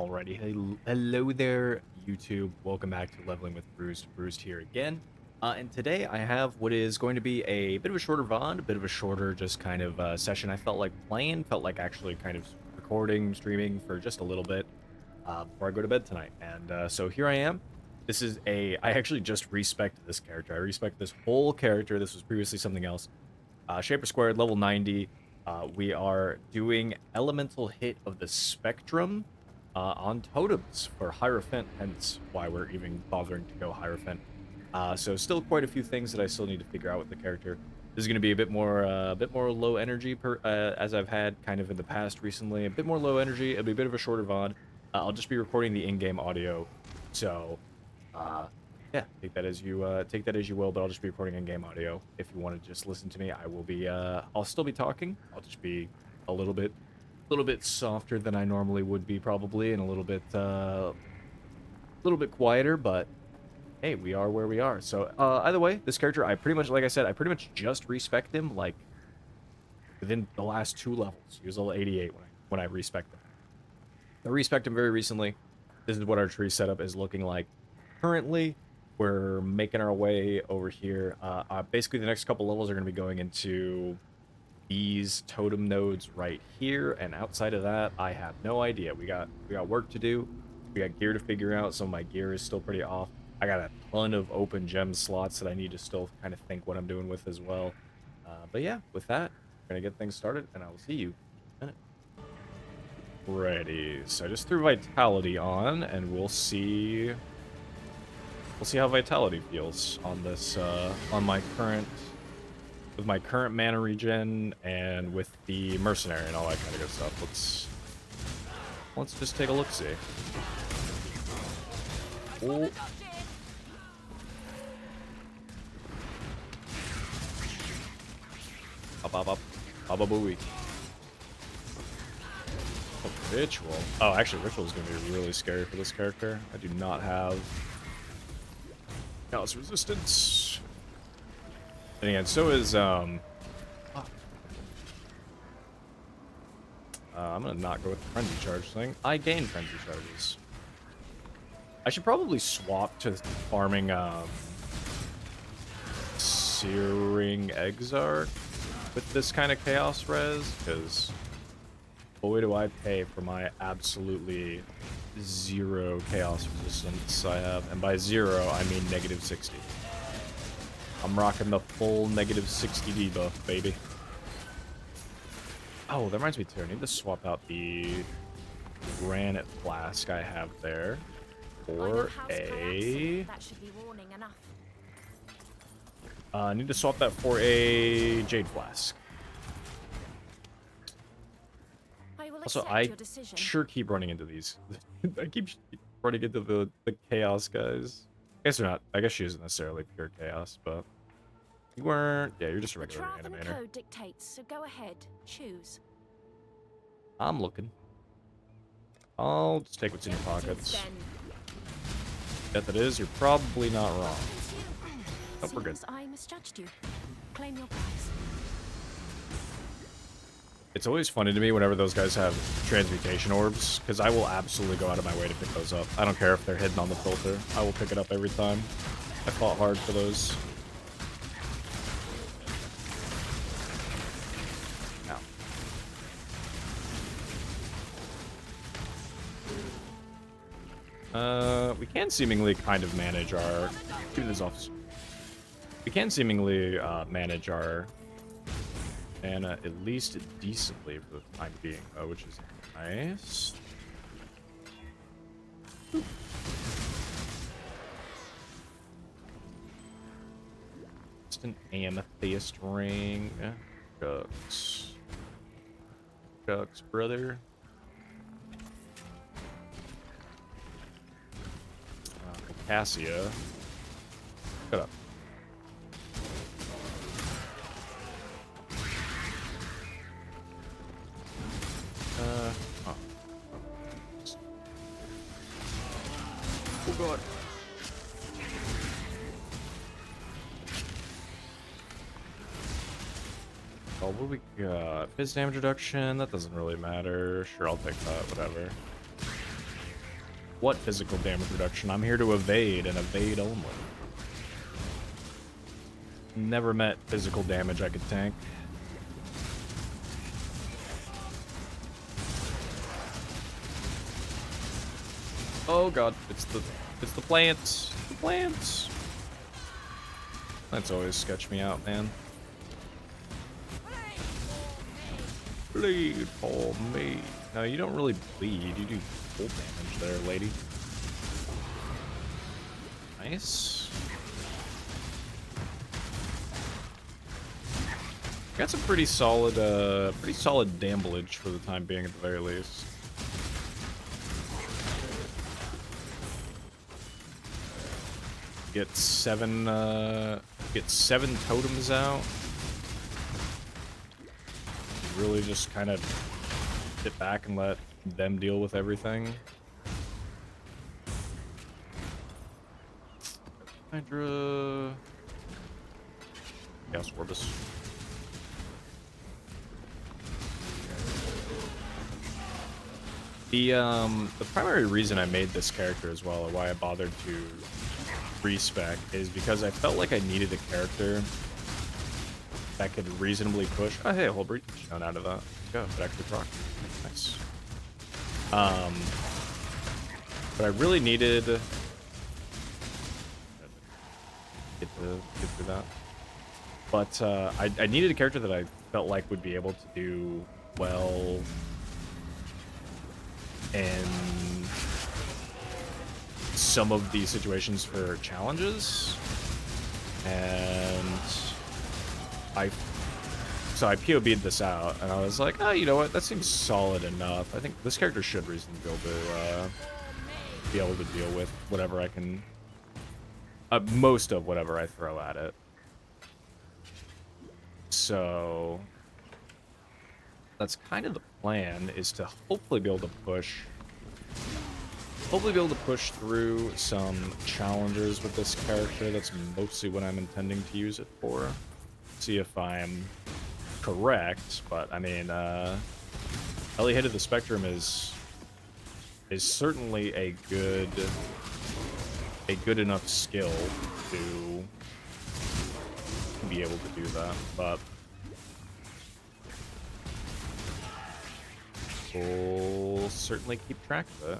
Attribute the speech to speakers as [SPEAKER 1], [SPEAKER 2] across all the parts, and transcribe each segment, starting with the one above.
[SPEAKER 1] already. Hello there, YouTube. Welcome back to Leveling with Bruised. Bruised here again. And today I have what is going to be a bit of a shorter VOD, a bit of a shorter just kind of session I felt like playing, felt like actually kind of recording, streaming for just a little bit before I go to bed tonight. And so here I am. I actually just respected this character. I respect this whole character. This was previously something else. Shaper Squared, level 90. We are doing Elemental Hit of the Spectrum on Totems for Heirophant, hence why we're even bothering to go Heirophant. So still quite a few things that I still need to figure out with the character. This is going to be a bit more low energy as I've had kind of in the past recently. A bit more low energy. It'll be a bit of a shorter VOD. I'll just be recording the in-game audio, so yeah, take that as you will. But I'll just be recording in-game audio. If you want to just listen to me, I'll still be talking. I'll just be a little bit softer than I normally would be probably, and a little bit quieter. But hey, we are where we are. So either way, this character, like I said, I pretty much just respect him like within the last 2 levels. He was level 88 when I respect him. I respect him very recently. This is what our tree setup is looking like currently. We're making our way over here. Basically, the next couple levels are going to be going into these totem nodes right here, and outside of that, I have no idea. We got work to do. We got gear to figure out. Some of my gear is still pretty off. I got a ton of open gem slots that I need to still kind of think what I'm doing with as well. But yeah, with that, we're gonna get things started, and I will see you in a minute. Ready. So I just threw Vitality on, and we'll see how Vitality feels on this, on my current, with my current mana regen and with the Mercenary and all that kind of good stuff. Let's just take a look-see. Oh. Up. Booey. Oh, Ritual. Oh, actually, Ritual is going to be really scary for this character. I do not have Callous Resistance. And again, so is, I'm gonna not go with the Frenzy Charge thing. I gain Frenzy Charges. I should probably swap to farming, Searing Exarch with this kind of Chaos Res, because boy do I pay for my absolutely 0 Chaos Resistance I have. And by 0, I mean -60. I'm rocking the full -60 debuff, baby. Oh, that reminds me too. I need to swap out the Granite Flask I have there for a... I need to swap that for a Jade Flask. Also, I sure keep running into these. I keep running into the Chaos guys. I guess they're not. I guess she isn't necessarily pure Chaos, but you weren't. Yeah, you're just a regular animator.
[SPEAKER 2] Code dictates, so go ahead, choose.
[SPEAKER 1] I'm looking. I'll just take what's in your pockets. That is, you're probably not wrong. Oh, we're good.
[SPEAKER 2] I misjudged you. Claim your prize.
[SPEAKER 1] It's always funny to me whenever those guys have transmutation orbs, because I will absolutely go out of my way to pick those up. I don't care if they're hidden on the filter. I will pick it up every time. I fought hard for those. Ow. We can seemingly kind of manage our... Give me this off. We can seemingly manage our mana at least decently for the time being, though, which is nice. Oop. Just an amethyst ring. Shucks. Shucks, brother. Cassia. Shut up. Oh. Oh god. Oh, what do we got? Fizz damage reduction, that doesn't really matter. Sure, I'll take that, whatever. What physical damage reduction? I'm here to evade and evade only. Never met physical damage I could tank. Oh god, it's the plants. The plants. Plants always sketch me out, man. Bleed for me. No, you don't really bleed. You do full damage there, lady. Nice. Got some pretty solid damage for the time being, at the very least. Get seven totems out. Really just kind of sit back and let them deal with everything. Hydra. Chaos Orbis. The primary reason I made this character as well, or why I bothered to respec, is because I felt like I needed a character that could reasonably push. Oh, hey, a whole breach down out of that. Go, it actually proc. Nice. But I really needed get through that. But I needed a character that I felt like would be able to do well in some of these situations for challenges, and I POB'd this out, and I was like, oh, you know what, that seems solid enough. I think this character should reasonably be able to deal with whatever I can, most of whatever I throw at it. So that's kind of the plan, is to hopefully be able to push through some challengers with this character. That's mostly what I'm intending to use it for. See if I'm correct, but I mean, Ellie Hit of the Spectrum is certainly a good enough skill to be able to do that, but we'll certainly keep track of it.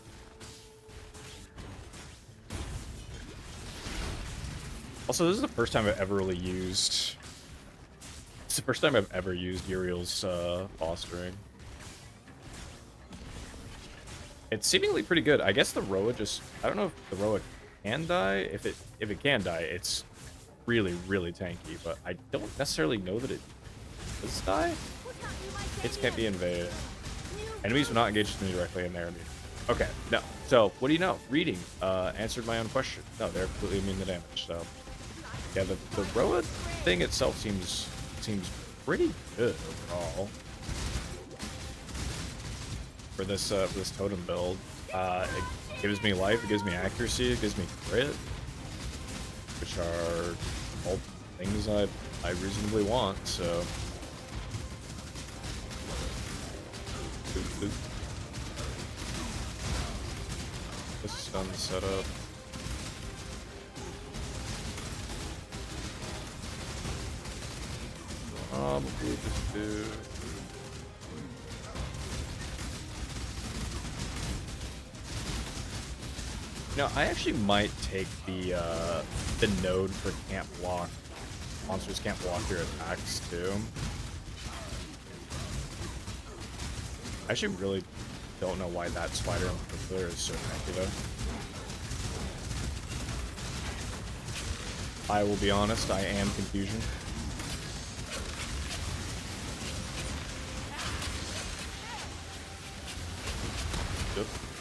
[SPEAKER 1] Also, this is the first time I've ever really used... It's the first time I've ever used Uriel's fostering. It's seemingly pretty good. I guess the Roa just... I don't know if the Roa can die. If it can die, it's really, really tanky. But I don't necessarily know that it does die. Hits can't be invaded. Enemies will not engage me directly in their immune. Okay, no. So, what do you know? Reading answered my own question. No, they're completely immune to damage, so... Yeah, the Roa thing itself seems pretty good overall for this totem build. It gives me life, it gives me accuracy, it gives me crit, which are all things I reasonably want. So this is done setup. Probably just do... You know, I actually might take the node for can't block. Monsters can't block your attacks too. I actually really don't know why that spider in particular is so tanky though. I will be honest, I am confusion.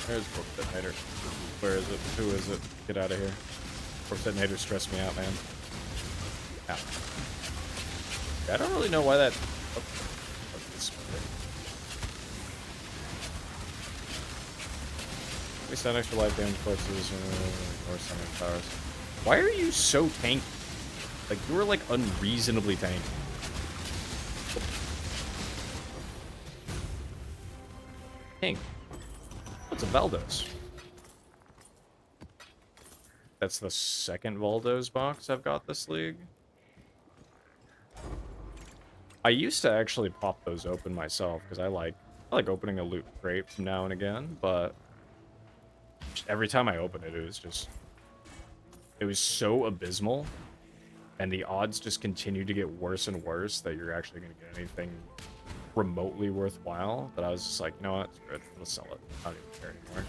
[SPEAKER 1] There's Corpse Detonator. Where is it? Who is it? Get out of here. Corpse Detonator stressed me out, man. Ow. I don't really know why that... Oh, this we stand extra life damage corpses or sending powers. Why are you so tanky? Like, you were like unreasonably tanky. Tank. What's a Valdos? that's the second Valdo's box I've got this league. I used to actually pop those open myself because I like opening a loot crate from now and again, but every time I open it, it was so abysmal, and the odds just continue to get worse and worse that you're actually going to get anything remotely worthwhile, that I was just like, you know what, screw it, let's sell it. I don't even care anymore.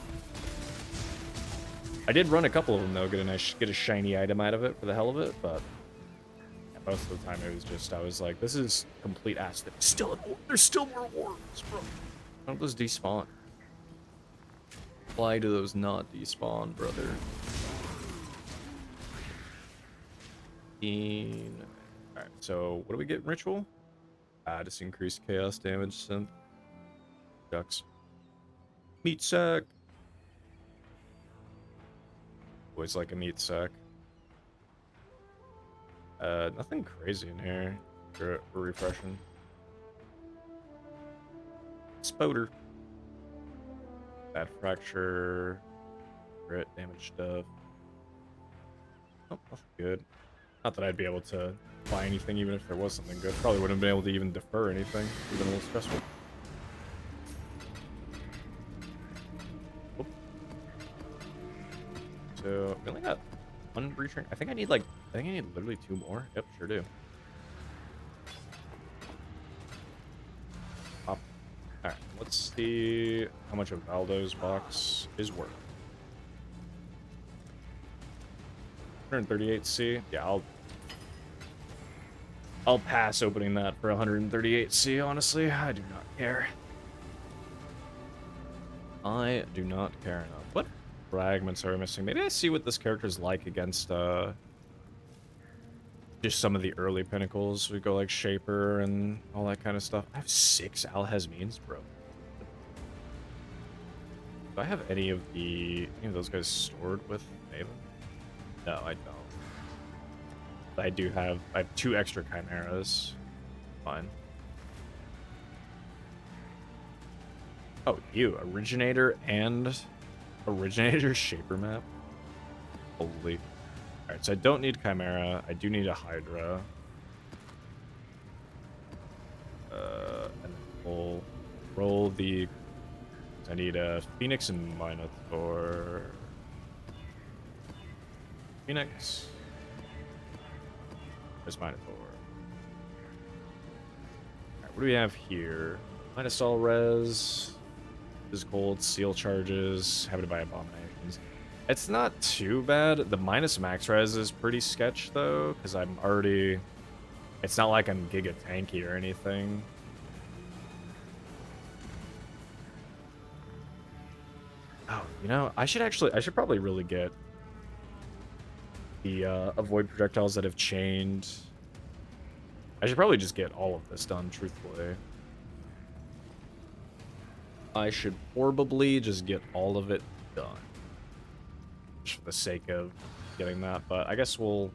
[SPEAKER 1] I did run a couple of them though, get a shiny item out of it for the hell of it, but most of the time it was just, I was like, this is complete ass. There's still more orbs, bro. Don't those despawn? Why do those not despawn, brother? Alright, so what do we get in Ritual? Just increased chaos damage synth. Ducks. Meat sack. Always like a meat sack. Nothing crazy in here. We're refreshing. Spoder. Bad fracture. Crit damage stuff. Oh, nothing good. Not that I'd be able to buy anything even if there was something good. Probably wouldn't have been able to even defer anything. It would have been a little stressful. Oop. So, we only got one return. I think I need literally 2 more. Yep, sure do. Pop. Alright, let's see how much of Valdo's box is worth. 138C. Yeah, I'll pass opening that for 138C, honestly. I do not care. I do not care enough. What fragments are we missing? Maybe I see what this character's like against just some of the early pinnacles. We go like Shaper and all that kind of stuff. I have 6 Alhazmines, bro. Do I have any of those guys stored with Maven? No, I don't. But I have 2 extra Chimeras. Fine. Oh, Originator and Originator Shaper map. Holy. Alright, so I don't need Chimera. I do need a Hydra. And we'll roll the... I need a Phoenix and Minotaur. Phoenix. There's Minotaur. Alright, what do we have here? Minus all res. Is gold, seal charges, having to buy abominations. It's not too bad. The minus max res is pretty sketch though, because I'm already... It's not like I'm giga tanky or anything. Oh, you know, I should probably really get the avoid projectiles that have chained. I should probably just get all of this done, truthfully. I should probably just get all of it done. Just for the sake of getting that, but I guess we'll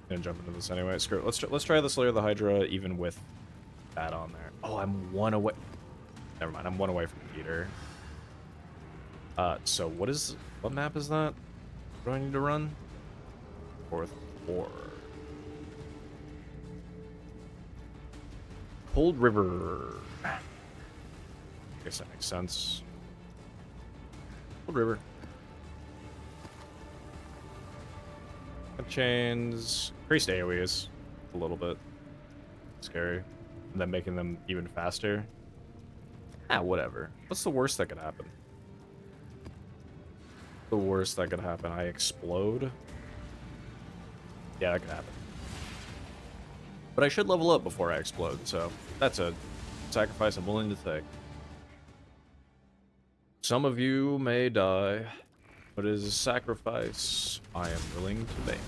[SPEAKER 1] gonna jump into this anyway. Screw it. Let's try this layer of the Hydra even with that on there. Oh, I'm 1 away. Never mind, I'm 1 away from Peter. So what map is that? What do I need to run? 4th 4. Cold River. I guess that makes sense. Cold River. Chains. Increased AoE is a little bit scary. And then making them even faster. Ah, whatever. What's the worst that could happen? The worst that could happen. I explode. Yeah, that could happen. But I should level up before I explode, so that's a sacrifice I'm willing to take. Some of you may die, but it is a sacrifice I am willing to make.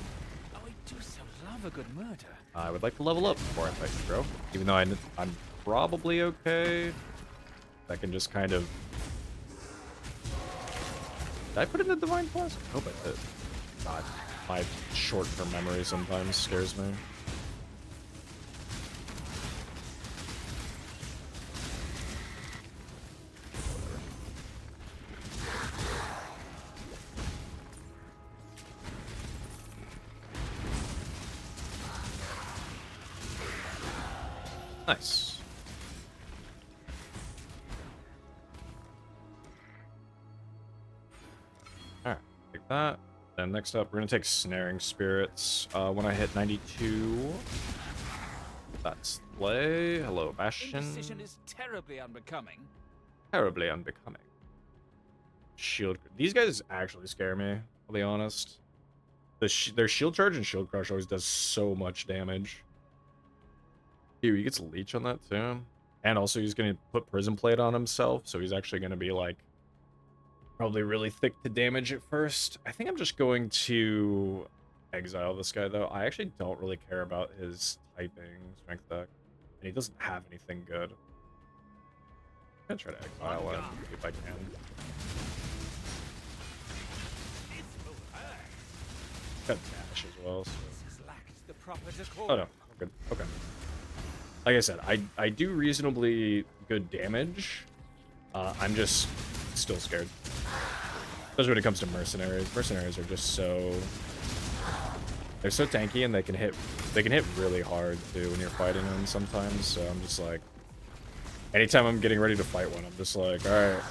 [SPEAKER 3] Oh, I do so love a good murder.
[SPEAKER 1] I would like to level up before I fight you, bro. Even though I'm probably okay. I can just kind of... Did I put in a Divine Plus? I hope I did. God, my short-term memory sometimes scares me. Nice. Alright, take that. Then next up, we're gonna take Snaring Spirits. When I hit 92. That's play. Hello, Bastion.
[SPEAKER 3] Indecision is terribly unbecoming.
[SPEAKER 1] Terribly unbecoming. Shield. These guys actually scare me, I'll be honest. Their shield charge and shield crush always does so much damage. Dude, he gets leech on that too. And also he's gonna put prison plate on himself, so he's actually gonna be like probably really thick to damage at first. I think I'm just going to exile this guy though. I actually don't really care about his typing strength deck. And he doesn't have anything good. I'm gonna try to exile him if I can. Got dash as well, so. Oh no, good. Okay. Like I said, I do reasonably good damage. I'm just still scared. Especially when it comes to mercenaries. Mercenaries are just so... They're so tanky and they can hit really hard too when you're fighting them sometimes, so I'm just like... Anytime I'm getting ready to fight one, I'm just like, alright,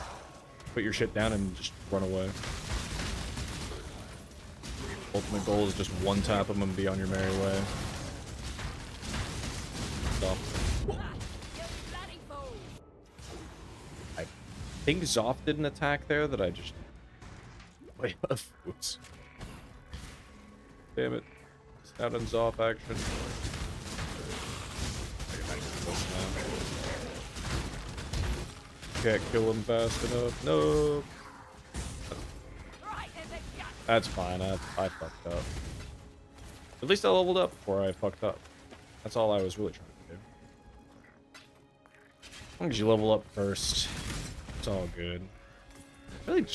[SPEAKER 1] put your shit down and just run away. Ultimate goal is just one tap them and be on your merry way. So. I think Zoth did an attack there that I just... Wait, oops. Damn it. It's out on Zoth action. Can't kill him fast enough. No. That's fine. I fucked up. At least I leveled up before I fucked up. That's all I was really trying to do. As long as you level up first, it's all good. Really,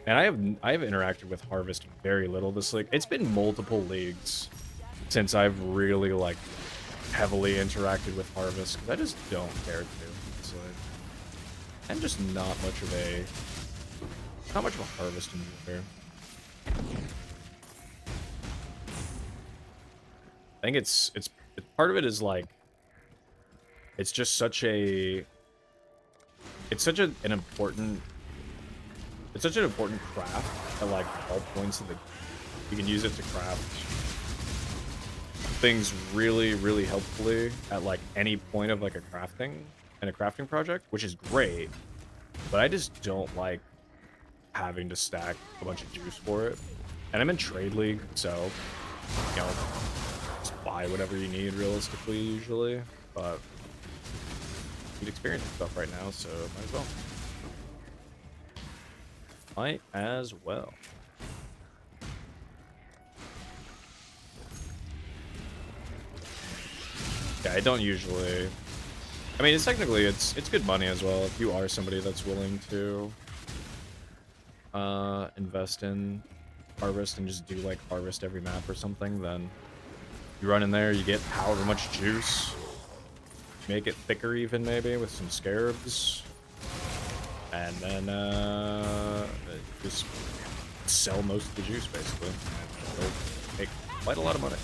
[SPEAKER 1] and I have interacted with Harvest very little this league. It's been multiple leagues since I've really like heavily interacted with Harvest because I just don't care to. It's like, I'm just not much of a Harvest user. I think it's part of it is like it's just such an important craft at like all points of the you can use it to craft things really helpfully at like any point of like a crafting project, which is great, but I just don't like having to stack a bunch of juice for it. And I'm in trade league, so you know, just buy whatever you need realistically usually, but need experience and stuff right now, so might as well. Yeah, I don't usually. I mean, it's technically it's good money as well if you are somebody that's willing to invest in Harvest and just do like Harvest every map or something. Then you run in there, you get however much juice, make it thicker even maybe with some scarabs, and then just sell most of the juice basically. And it'll make quite a lot of money.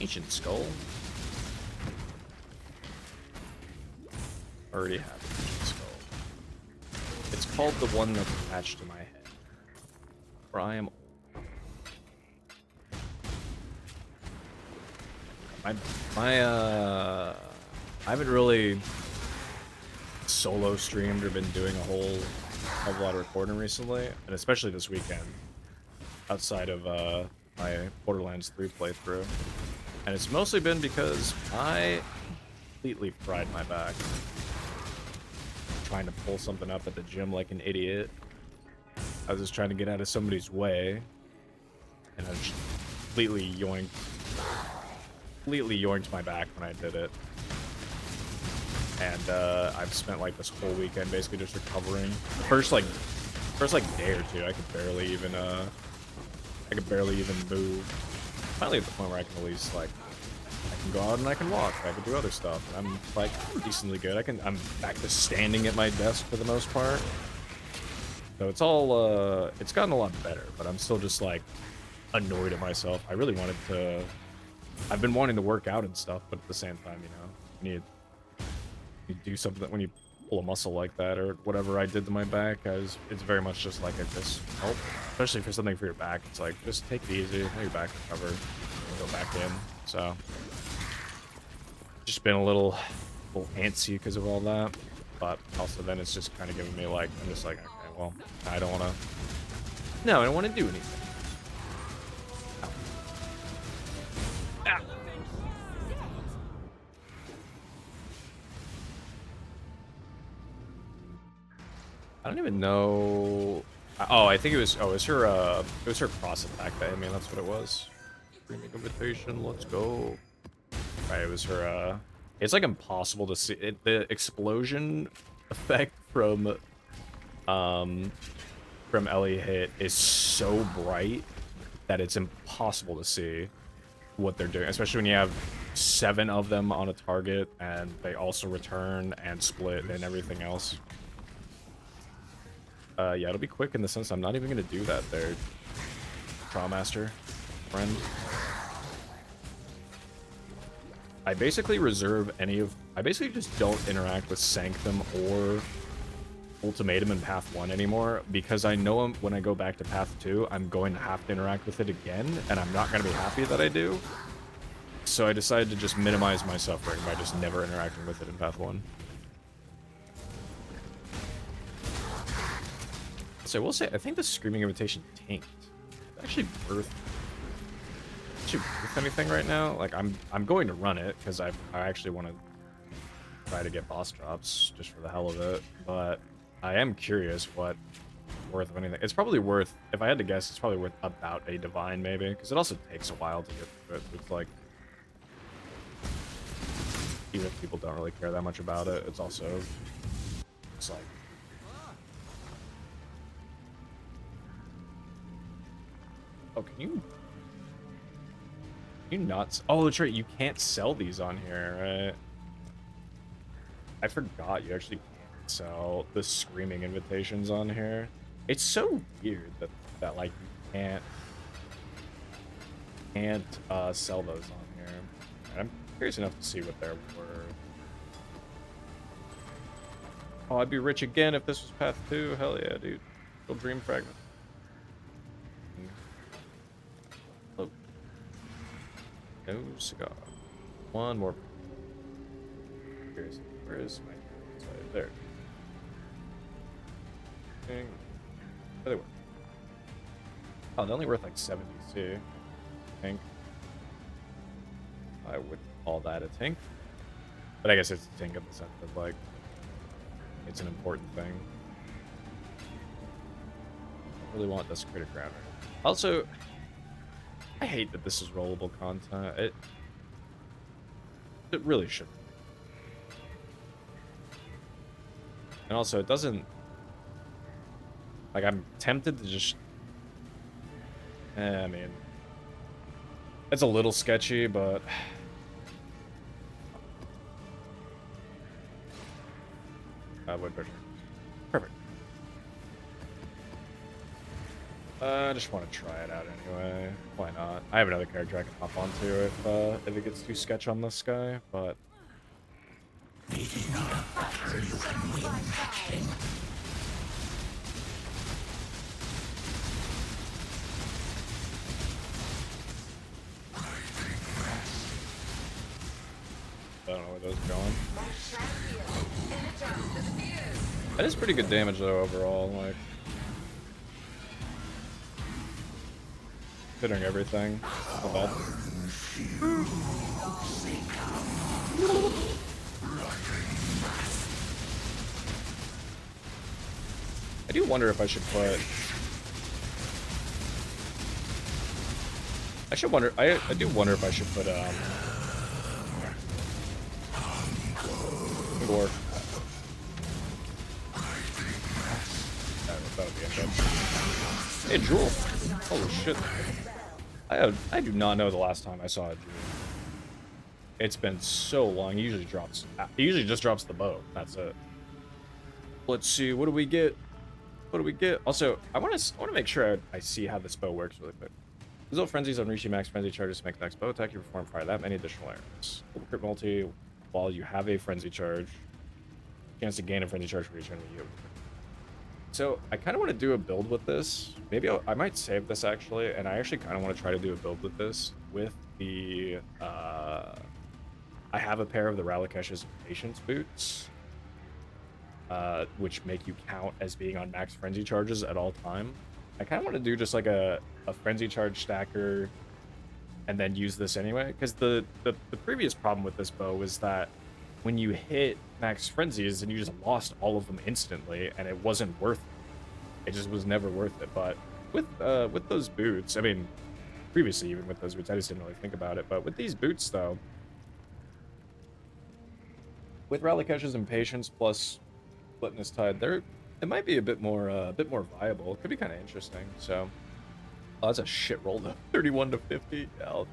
[SPEAKER 1] Ancient Skull. Already have an Ancient Skull. It's called the one that's attached to my head. Where I am. I haven't really solo streamed or been doing a whole lot of recording recently, and especially this weekend, outside of my Borderlands 3 playthrough. And it's mostly been because I completely fried my back trying to pull something up at the gym like an idiot. I was just trying to get out of somebody's way, and I just completely yoinked my back when I did it. And I've spent like this whole weekend basically just recovering. The first day or two, I could barely even move. Finally at the point where I can at least like I can go out and I can walk. I can do other stuff. And I'm like decently good. I'm back to standing at my desk for the most part. So it's gotten a lot better, but I'm still just like annoyed at myself. I really wanted to. I've been wanting to work out and stuff, but at the same time, you do something that when you pull a muscle like that or whatever I did to my back, it's very much just like especially for something for your back. It's like just take it easy, let your back recover, and go back in. So just been a little antsy because of all that, but also then it's just kind of giving me like I'm just like, okay, well, I don't want to do anything. Ah. I don't even know. Oh, I think it was. Oh, it was her cross attack that hit me. That's what it was. Screaming invitation. Let's go. Right, it was her. It's like impossible to see it. The explosion effect from Ellie hit is so bright that it's impossible to see what they're doing, especially when you have 7 of them on a target and they also return and split and everything else. Yeah, it'll be quick in the sense I'm not even gonna do that there, Trawmaster friend. I basically reserve I basically just don't interact with Sanctum or Ultimatum in Path 1 anymore, because I know when I go back to Path 2, I'm going to have to interact with it again, and I'm not going to be happy that I do. So I decided to just minimize my suffering by just never interacting with it in Path 1. So I will say, I think the Screaming Invitation tanked. It's actually worth anything right now. Like I'm going to run it because I actually want to try to get boss drops just for the hell of it. But I am curious what worth of anything. It's probably worth, if I had to guess, it's probably worth about a divine maybe, because it also takes a while to get through it. It's like, even if people don't really care that much about it, it's also like. Oh, can you not? Oh, that's right. You can't sell these on here, right? I forgot you actually can't sell the Screaming Invitations on here. It's so weird that like you can't sell those on here. I'm curious enough to see what they're worth. Oh, I'd be rich again if this was Path 2. Hell yeah, dude. Still Dream Fragment. Oh. No cigar. One more. Curious. Where is my side? There. There they were. Oh, they're only worth like 70 too. I think. I would call that a tink. But I guess it's a tink in the sense of like it's an important thing. I really want this critic router. Also, I hate that this is rollable content. It really shouldn't. And also, it doesn't. Like, I'm tempted to just. I mean, it's a little sketchy, but. Wood burger. Perfect. I just want to try it out anyway. Why not? I have another character I can hop onto if it gets too sketch on this guy, but. I don't know where those are going. That is pretty good damage though overall, like considering everything. Not bad. I do wonder if I should put. I do wonder if I should put Gore. That would be interesting. Hey, Jewel. Holy shit. I do not know the last time I saw a Jewel. It's been so long. He usually just drops the bow. That's it. Let's see. What do we get? What do we get? Also, I want to make sure I see how this bow works really quick. Result frenzies on reaching max frenzy charges to make the next bow attack you perform fire that many additional arrows. Crit multi while you have a frenzy charge. Chance to gain a frenzy charge for each enemy you. So I kind of want to do a build with this. Maybe I might save this actually, and I actually kind of want to try to do a build with this with the. I have a pair of the Ralakesh's Patience boots, which make you count as being on max frenzy charges at all time. I kind of want to do just like a frenzy charge stacker and then use this anyway, because the previous problem with this bow was that when you hit max frenzies and you just lost all of them instantly, and it wasn't worth it. It just was never worth it. But with those boots, I mean, previously even with those boots, I just didn't really think about it. But with these boots though, with Ralakesh's Impatience plus Litmus Tide, it might be a bit more viable. It could be kind of interesting. So, oh, that's a shit roll though. 31 to 50. Yeah,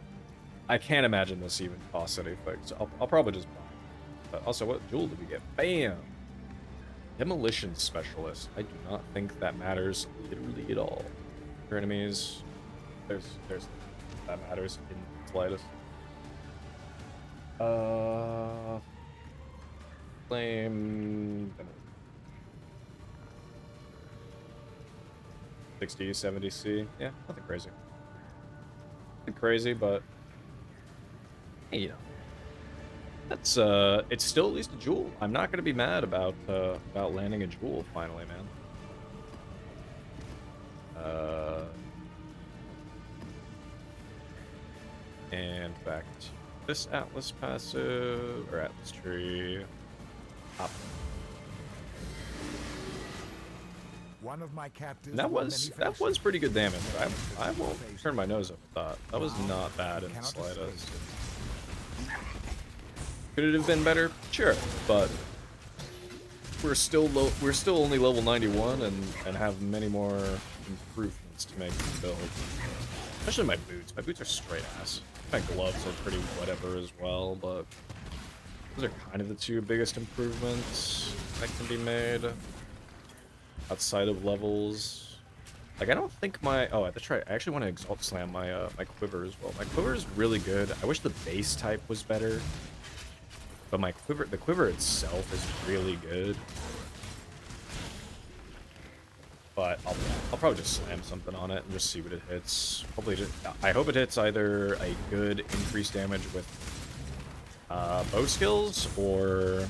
[SPEAKER 1] I can't imagine this even costs anything. So I'll probably just buy it. But also, what jewel did we get? Bam! Demolition Specialist. I do not think that matters literally at all. For enemies, there's that matters in the slightest. Flame. 60, 70 C. Yeah, nothing crazy. Nothing crazy, but hey, you know, that's it's still at least a jewel. I'm not gonna be mad about landing a jewel finally, man. And back to this Atlas passive or Atlas tree. Up.
[SPEAKER 4] One of my captives.
[SPEAKER 1] That was pretty good damage. I won't turn my nose up at that. That was not bad in the slightest. Could it have been better? Sure, but we're still low. We're still only level 91 and have many more improvements to make the build. Especially my boots. My boots are straight ass. My gloves are pretty whatever as well, but those are kind of the two biggest improvements that can be made outside of levels. Like, I don't think my... Oh, that's right. I actually want to Exalt Slam my my quiver as well. My quiver is really good. I wish the base type was better. But my quiver... The quiver itself is really good. But I'll probably just slam something on it and just see what it hits. Hopefully, I hope it hits either a good increased damage with bow skills, or...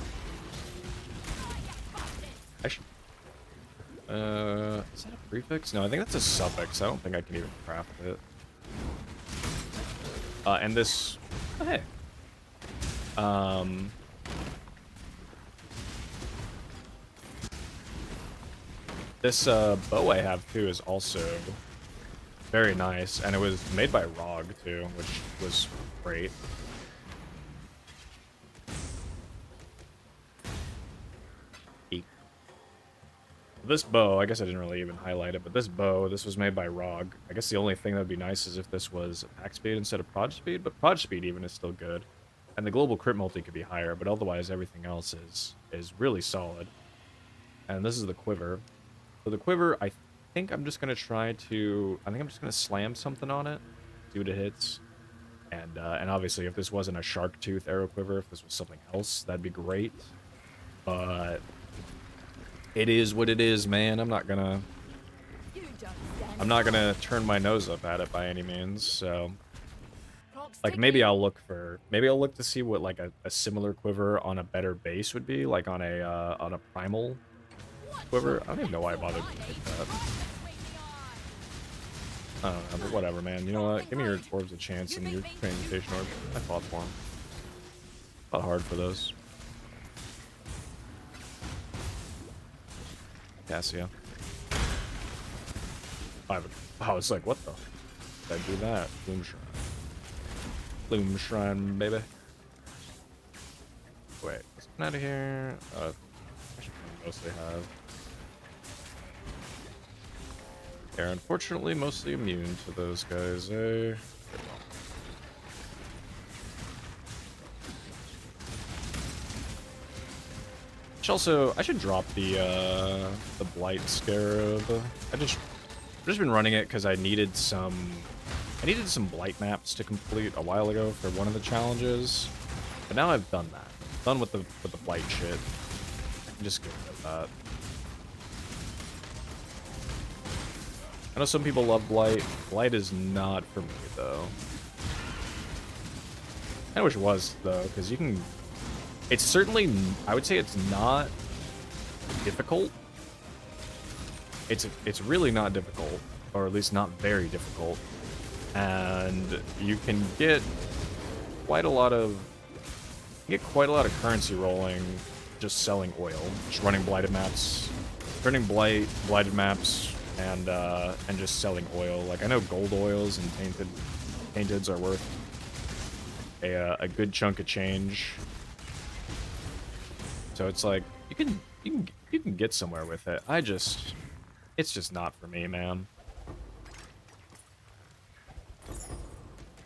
[SPEAKER 1] I should... is that a prefix? No, I think that's a suffix. I don't think I can even craft it. And this... Oh, hey. This bow I have too is also very nice, and it was made by Rog too, which was great. This bow, I guess I didn't really even highlight it, but this bow, this was made by Rog. I guess the only thing that would be nice is if this was attack speed instead of prod speed, but prod speed even is still good. And the global crit multi could be higher, but otherwise everything else is really solid. And this is the quiver. So the quiver, I think I'm just gonna slam something on it, see what it hits. And obviously if this wasn't a shark tooth arrow quiver, if this was something else, that'd be great. But it is what it is, man. I'm not gonna turn my nose up at it by any means. So, like, maybe I'll look to see what like a similar quiver on a better base would be, like on a primal quiver. I don't even know why I bothered to make that. I don't know, but whatever, man. You know what? Give me your orbs a chance and your transmutation orbs. I fought for them. Fought hard for those. Cassia. I was like, what the? Did I do that? Bloom Shrine. Bloom Shrine, baby. Wait, let's get out of here. I should mostly have. They're unfortunately mostly immune to those guys, eh? I should drop the Blight Scarab. I've just been running it because I needed some Blight maps to complete a while ago for one of the challenges. But now I've done that. Done with the Blight shit. I can just get rid of that. I know some people love Blight. Blight is not for me though. I wish it was though, because you can. It's certainly, I would say it's not difficult. It's really not difficult, or at least not very difficult. And you can get quite a lot of currency rolling just selling oil, just running blighted maps, turning blighted maps, and just selling oil. Like I know gold oils and tainteds are worth a good chunk of change. So it's like you can get somewhere with it. It's just not for me, man.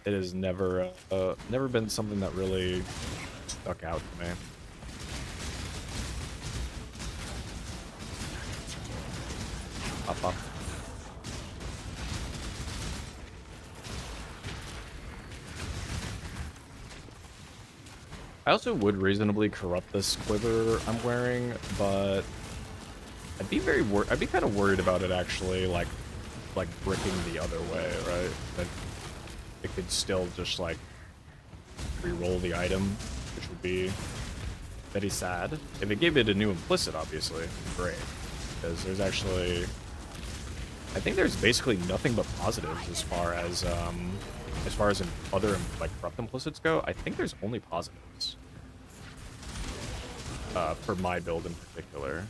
[SPEAKER 1] It has never been something that really stuck out to me. Up. I also would reasonably corrupt this quiver I'm wearing, but I'd be kind of worried about it actually, like bricking the other way, right? That it could still just like re-roll the item, which would be very sad. If it gave it a new implicit, obviously, great, because there's actually, I think there's basically nothing but positives as far as in other like corrupt implicits go. I think there's only positives for my build in particular.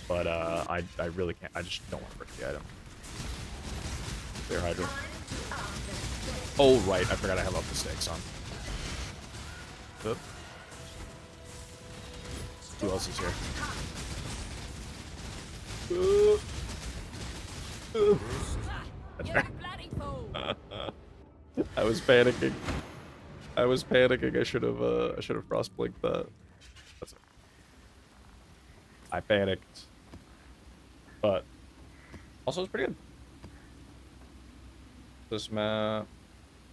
[SPEAKER 1] But I really can't. I just don't want to break the item. Clear Hydra. Oh right, I forgot I have up the stakes on. Oop. Who else is here? That's right. I was panicking. I should have frost blinked that. That's it. I panicked. But also it's pretty good. This map,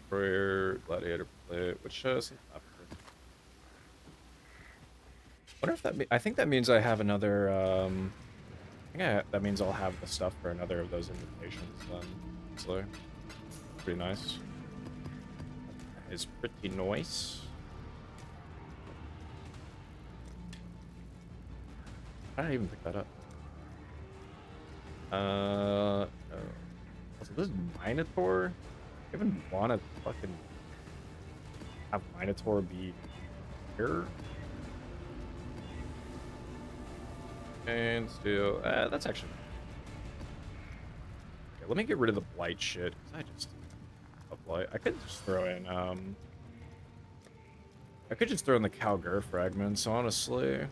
[SPEAKER 1] prayer, gladiator play, which wonder if that I think that means I have another that means I'll have the stuff for another of those invitations then. So pretty nice. It's pretty nice. I didn't even pick that up. So this is Minotaur? I even want to fucking have Minotaur be here. And still, that's actually. Okay, let me get rid of the blight shit. Cause I just blight. I could just throw in I could just throw in the Calgur fragments, honestly. I'll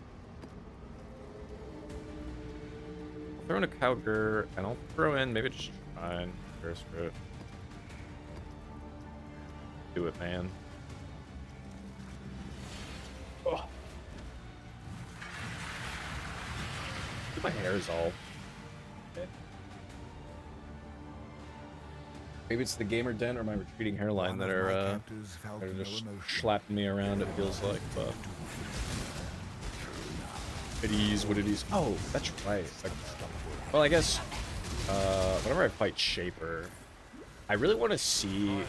[SPEAKER 1] throw in a Calgur, and I'll throw in maybe just Shrine, Curse Root. Do it, man. Oh. My hair is all. Maybe it's the gamer den or my retreating hairline that are just slapping me around, it feels like, but it is what it is. Oh, that's right. Well, I guess whenever I fight Shaper, I really want to see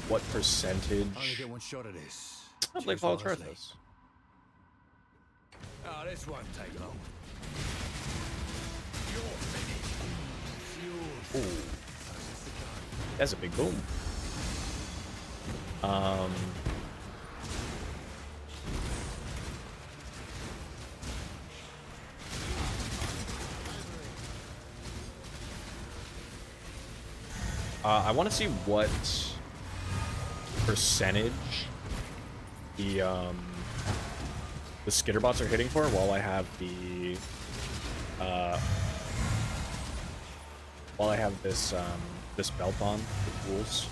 [SPEAKER 1] what percentage. I'd like Paul Trethus.
[SPEAKER 3] Oh, this won't take long.
[SPEAKER 1] Ooh. That's a big boom. I want to see what percentage the skitterbots are hitting for while I have the this belt on with rules.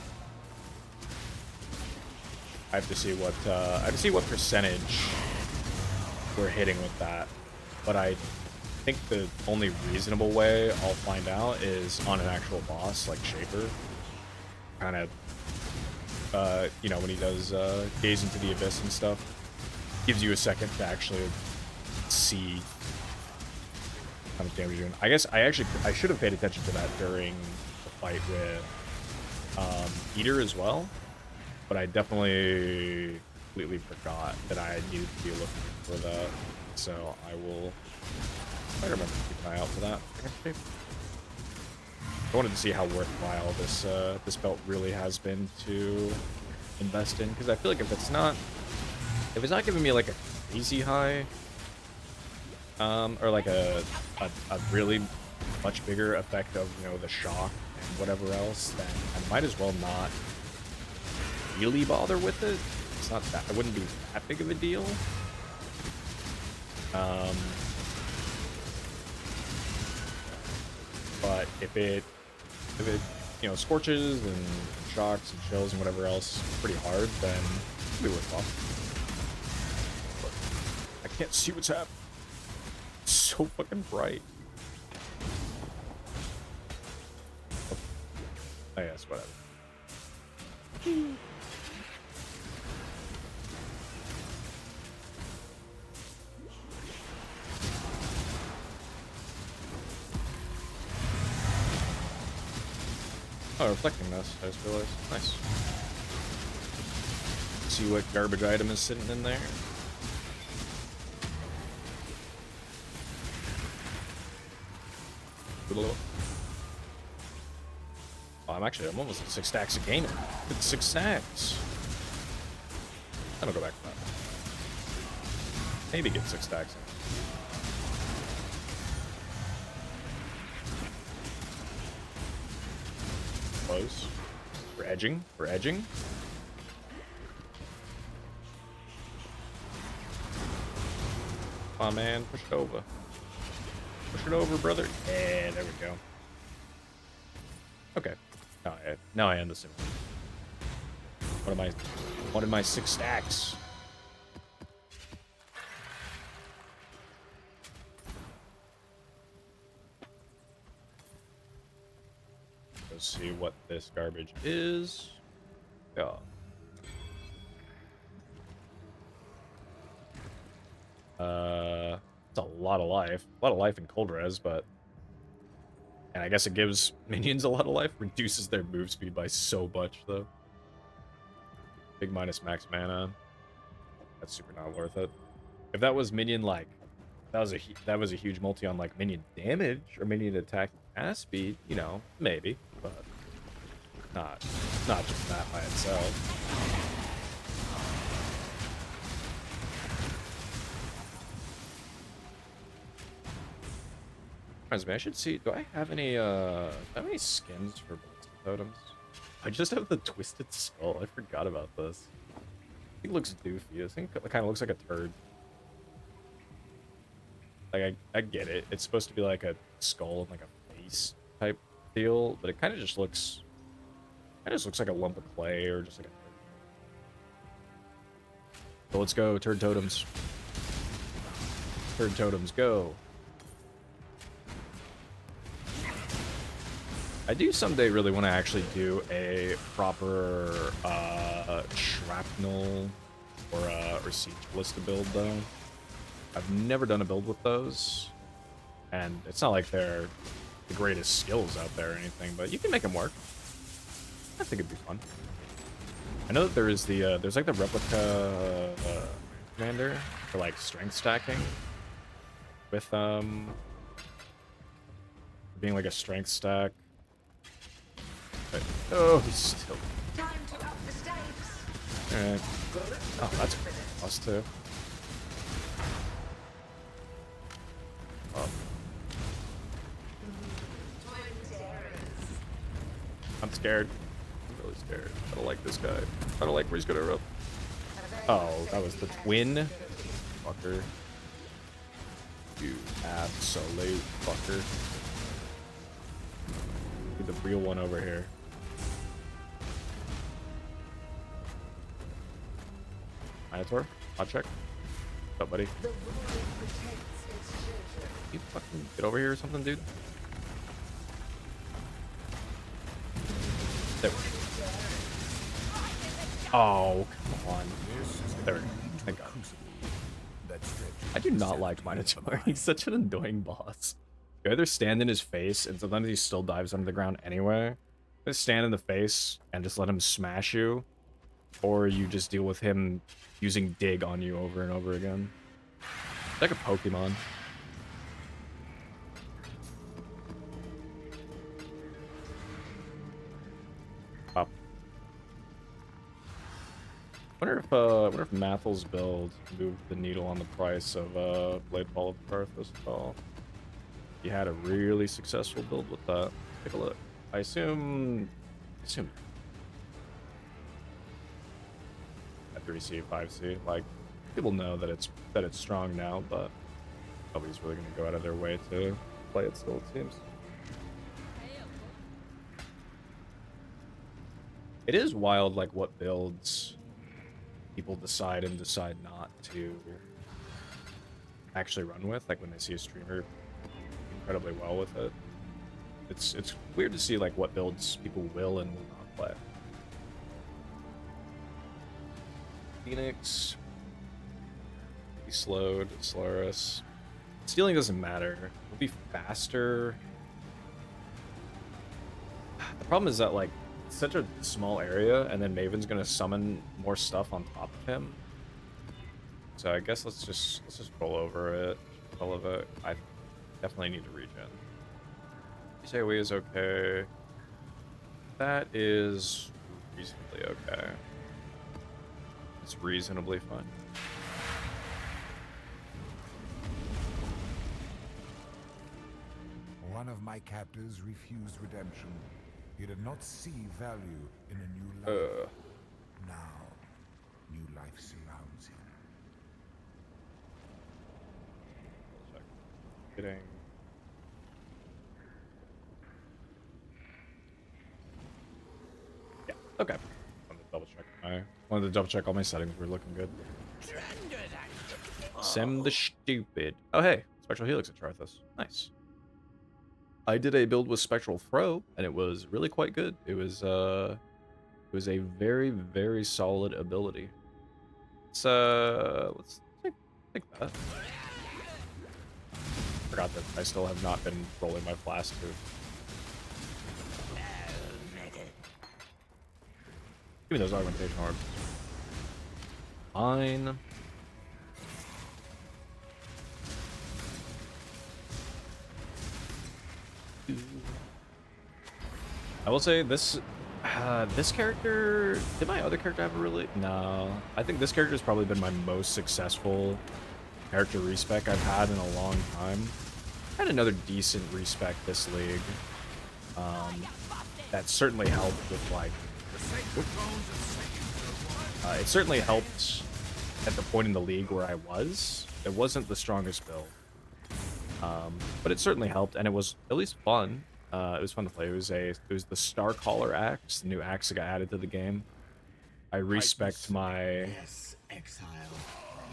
[SPEAKER 1] I have to see what percentage we're hitting with that. But I think the only reasonable way I'll find out is on an actual boss like Shaper. Kind of, you know, when he does gaze into the abyss and stuff, gives you a second to actually see how much damage you're doing. I guess I should have paid attention to that during the fight with Eater as well, but I definitely completely forgot that I needed to be looking for that. So I will try to remember to keep an eye out for that. I wanted to see how worthwhile this this belt really has been to invest in, because I feel like if it's not giving me like a crazy high, or like a really much bigger effect of, you know, the shock and whatever else, then I might as well not really bother with it. It's not that, it wouldn't be that big of a deal. But if it, you know, scorches and shocks and chills and whatever else pretty hard, then it'll be worthwhile. But I can't see what's happening. It's so fucking bright. Oh yes, whatever. Oh, reflecting this, I just realized. Nice. See what garbage item is sitting in there. Oh, I'm almost at 6 stacks a game. It's 6 stacks. I don't go back to that. Maybe get 6 stacks in. Close. We're edging. We're edging. Come on, man. Push it over. Push it over, brother. Yeah, there we go. Okay. Now I end the sim. What am I 6 stacks? Let's see what this garbage is. Yeah. It's a lot of life. A lot of life in cold res, but... And I guess it gives minions a lot of life. Reduces their move speed by so much, though. Big minus max mana. That's super not worth it. If that was minion, like... That was a huge multi on, like, minion damage or minion attack and speed, you know, maybe. But not just that by itself. Reminds me, I should see. Do I have any skins for totems? I just have the twisted skull. I forgot about this. It looks doofy. I think it kind of looks like a turd. Like I get it. It's supposed to be like a skull and like a face type deal, but it kind of just looks. It just looks like a lump of clay or just like a. So let's go, turd totems. Turd totems, go. I do someday really want to actually do a proper shrapnel or siege ballista build though. I've never done a build with those, and it's not like they're the greatest skills out there or anything, but you can make them work. I think it'd be fun. I know that there is the there's like the replica commander for like strength stacking with being like a strength stack. But, oh, he's still.
[SPEAKER 5] Time to up the stakes.
[SPEAKER 1] Alright. Oh, that's plus 2. Oh. I'm scared. I'm really scared. I don't like this guy. I don't like where he's gonna run. Oh, that was the twin? Fucker. You absolute fucker. Get the real one over here. Minotaur, hot check. What's up, buddy?
[SPEAKER 5] The void protects its children.
[SPEAKER 1] You fucking get over here or something, dude. There. Oh, come on. There we go. Thank God. I do not like Minotaur. He's such an annoying boss. You either stand in his face, and sometimes he still dives under the ground anyway. Just stand in the face and just let him smash you, or you just deal with him using dig on you over and over again. It's like a Pokemon. Up. Wonder if Mathel's build moved the needle on the price of Bladefall of Karthus at all. He had a really successful build with that. Take a look. I assume at 3C, 5C, like people know that it's strong now, but nobody's really gonna go out of their way to play it still, it seems. It is wild, like what builds people decide and decide not to actually run with, like when they see a streamer incredibly well with it. It's weird to see like what builds people will and will not play. Phoenix, be slowed, Solaris. Stealing doesn't matter. It'll be faster. The problem is that like it's such a small area, and then Maven's gonna summon more stuff on top of him. So I guess let's just roll over it, all of it. I definitely need to regen. AoE is okay. That is reasonably okay. It's reasonably fun.
[SPEAKER 4] One of my captors refused redemption. He did not see value in a new life. Now, new life surrounds him.
[SPEAKER 1] Getting. Yeah. Okay. Wanted to double check all my settings were looking good. Sem the stupid. Oh hey, Spectral Helix at Charthus. Nice. I did a build with Spectral Throw, and it was really quite good. It was a very, very solid ability. Let's take that. Forgot that I still have not been rolling my flask too. Give me those augmentation orbs. Fine. I will say this character, did my other character have a really? No. I think this character has probably been my most successful character respec I've had in a long time. I had another decent respec this league. That certainly helped with like, it certainly helped at the point in the league where I was. It wasn't the strongest build. But it certainly helped, and it was at least fun. It was fun to play. It was the Starcaller axe, the new axe that got added to the game. I respect my.
[SPEAKER 6] Yes, Exile.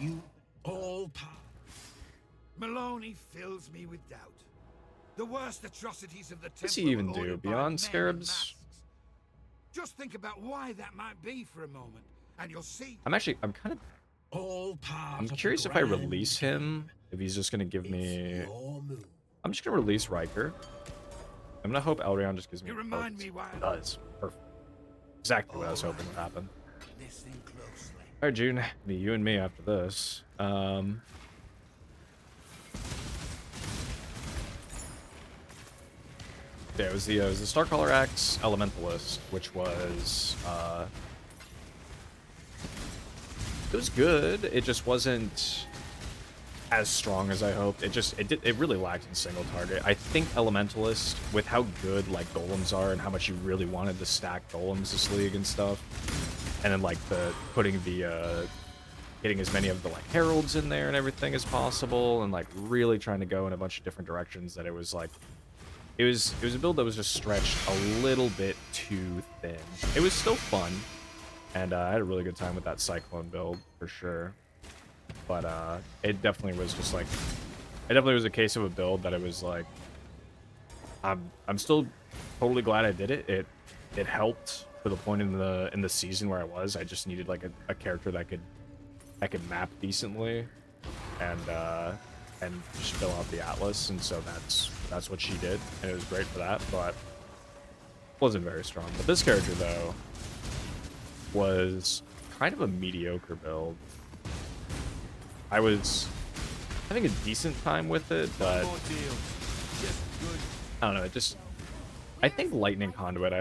[SPEAKER 6] You all power.
[SPEAKER 3] Maloney fills me with doubt. The worst atrocities of the
[SPEAKER 1] What does
[SPEAKER 3] temple
[SPEAKER 1] he even
[SPEAKER 3] were
[SPEAKER 1] do
[SPEAKER 3] ordered by
[SPEAKER 1] beyond
[SPEAKER 3] men in
[SPEAKER 1] scarabs?
[SPEAKER 3] masks. Just think about why that might be for a moment, and you'll see.
[SPEAKER 1] I'm kind of.
[SPEAKER 6] All power.
[SPEAKER 1] I'm curious if I release him, if he's just gonna give me. I'm just gonna release Riker. I'm gonna hope Elrond just gives me.
[SPEAKER 3] You remind me why.
[SPEAKER 1] It does. Perfect. Exactly what I was hoping would happen.
[SPEAKER 6] Listen closely.
[SPEAKER 1] All right, June. Be you and me after this. Yeah, it was the Starcaller Axe Elementalist, which was it was good. It just wasn't as strong as I hoped. It really lacked in single target. I think Elementalist, with how good like golems are and how much you really wanted to stack golems this league and stuff, and then like getting as many of the like heralds in there and everything as possible, and like really trying to go in a bunch of different directions, that it was like it was a build that was just stretched a little bit too thin. It was still fun, And I had a really good time with that Cyclone build, for sure. But it definitely was just like... It definitely was a case of a build that it was like... I'm still totally glad I did it. It helped for the point in the season where I was. I just needed like a character that could map decently and just fill out the Atlas, and so that's what she did, and it was great for that, but wasn't very strong. But this character though was kind of a mediocre build. I was having a decent time with it, but I don't know, it just... I think Lightning Conduit,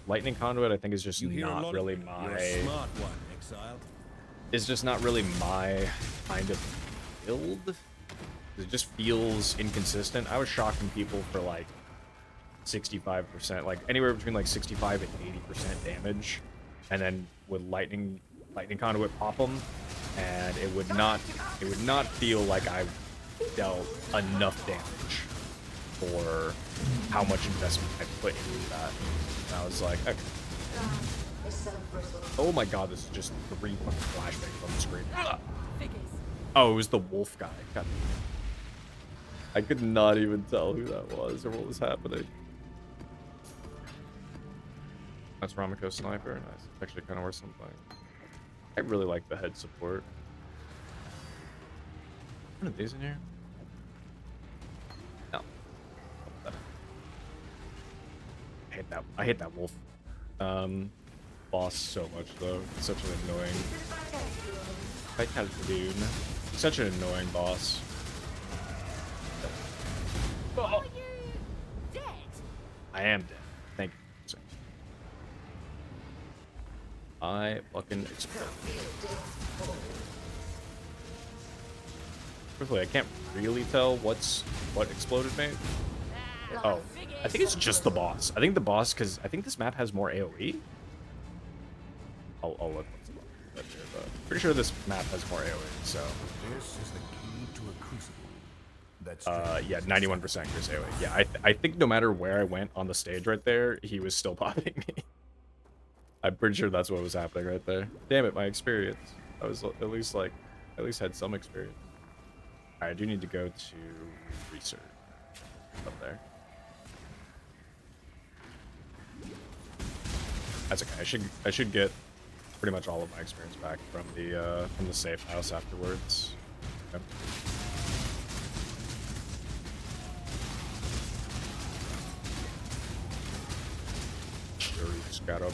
[SPEAKER 1] Lightning Conduit I think is just not really my...
[SPEAKER 6] You're a smart one, Exile.
[SPEAKER 1] Is just not really my kind of build. It just feels inconsistent. I was shocking people for like 65%, like anywhere between like 65 and 80% damage, and then with Lightning Conduit pop them, and it would not feel like I dealt enough damage for how much investment I put into that. And I was like, okay. Oh my god, this is just 3 fucking flashbangs on the screen.
[SPEAKER 2] Figures.
[SPEAKER 1] Oh, it was the wolf guy. God. I could not even tell who that was or what was happening. That's Ramako Sniper. Nice. Actually kind of worth something. I really like the head support. One of these in here? No. I hate that wolf boss so much though. It's such an annoying... Fight Calhoun. Such an annoying boss.
[SPEAKER 2] Are you dead?
[SPEAKER 1] I am dead. Thank you. Sir. I fucking explode. Firstly, I can't really tell what exploded me. Oh, I think it's just the boss. I think the boss, because I think this map has more AoE. I'll look what's up here, but pretty sure this map has more AoE, so...
[SPEAKER 4] This is the key to a crucible. That's
[SPEAKER 1] yeah, 91% Chris AoE. Yeah, I think no matter where I went on the stage right there, he was still popping me. I'm pretty sure that's what was happening right there. Damn it, my experience. I was at least had some experience. Alright, I do need to go to research up there. That's okay. I should get pretty much all of my experience back from the safe house afterwards. Okay. Sure, we just got up.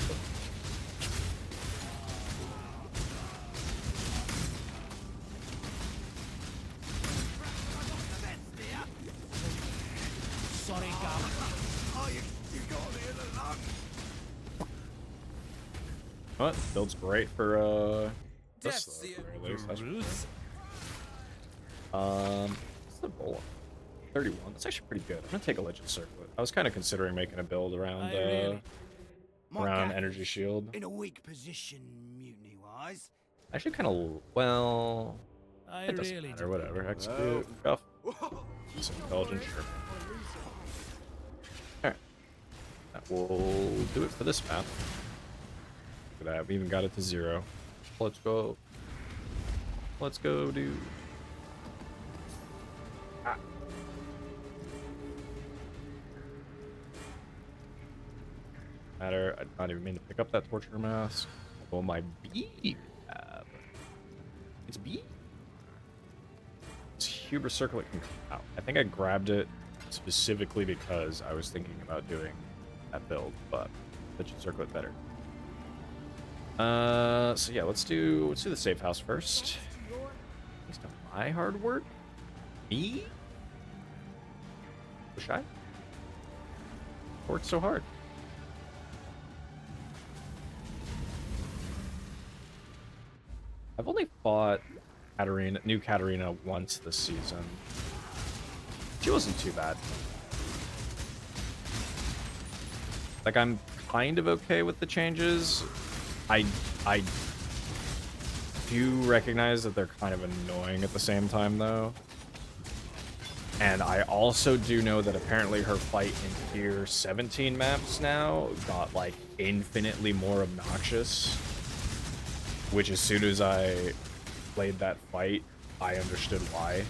[SPEAKER 6] Sorry, Gum.
[SPEAKER 3] Oh, you got me in the lung.
[SPEAKER 1] What? Build's great for this though, at the very least. What's the goal? 31. That's actually pretty good. I'm gonna take a Legend Circlet. I was kind of considering making a build around around Energy Shield.
[SPEAKER 6] In a weak position, mutiny-wise.
[SPEAKER 1] Actually, kind of well.
[SPEAKER 6] I
[SPEAKER 1] It doesn't
[SPEAKER 6] really
[SPEAKER 1] matter. Whatever. Execute. Guff. Some intelligence. Sure. All right. That will do it for this map. Look at that. We even got it to 0. Let's go. Let's go, dude. Ah. Matter. I did not even mean to pick up that torture mask. Oh, my B. It's B. This Hubris Circlet can come out. I think I grabbed it specifically because I was thinking about doing that build, but Legend Circlet better. So yeah, let's do the safe house first. Based on my hard work. Me? Push I? Worked so hard. I've only fought new Katarina once this season. She wasn't too bad. Like, I'm kind of okay with the changes. I do recognize that they're kind of annoying at the same time, though. And I also do know that apparently her fight in Tier 17 maps now got, like, infinitely more obnoxious. which as soon as I played that fight, I understood why.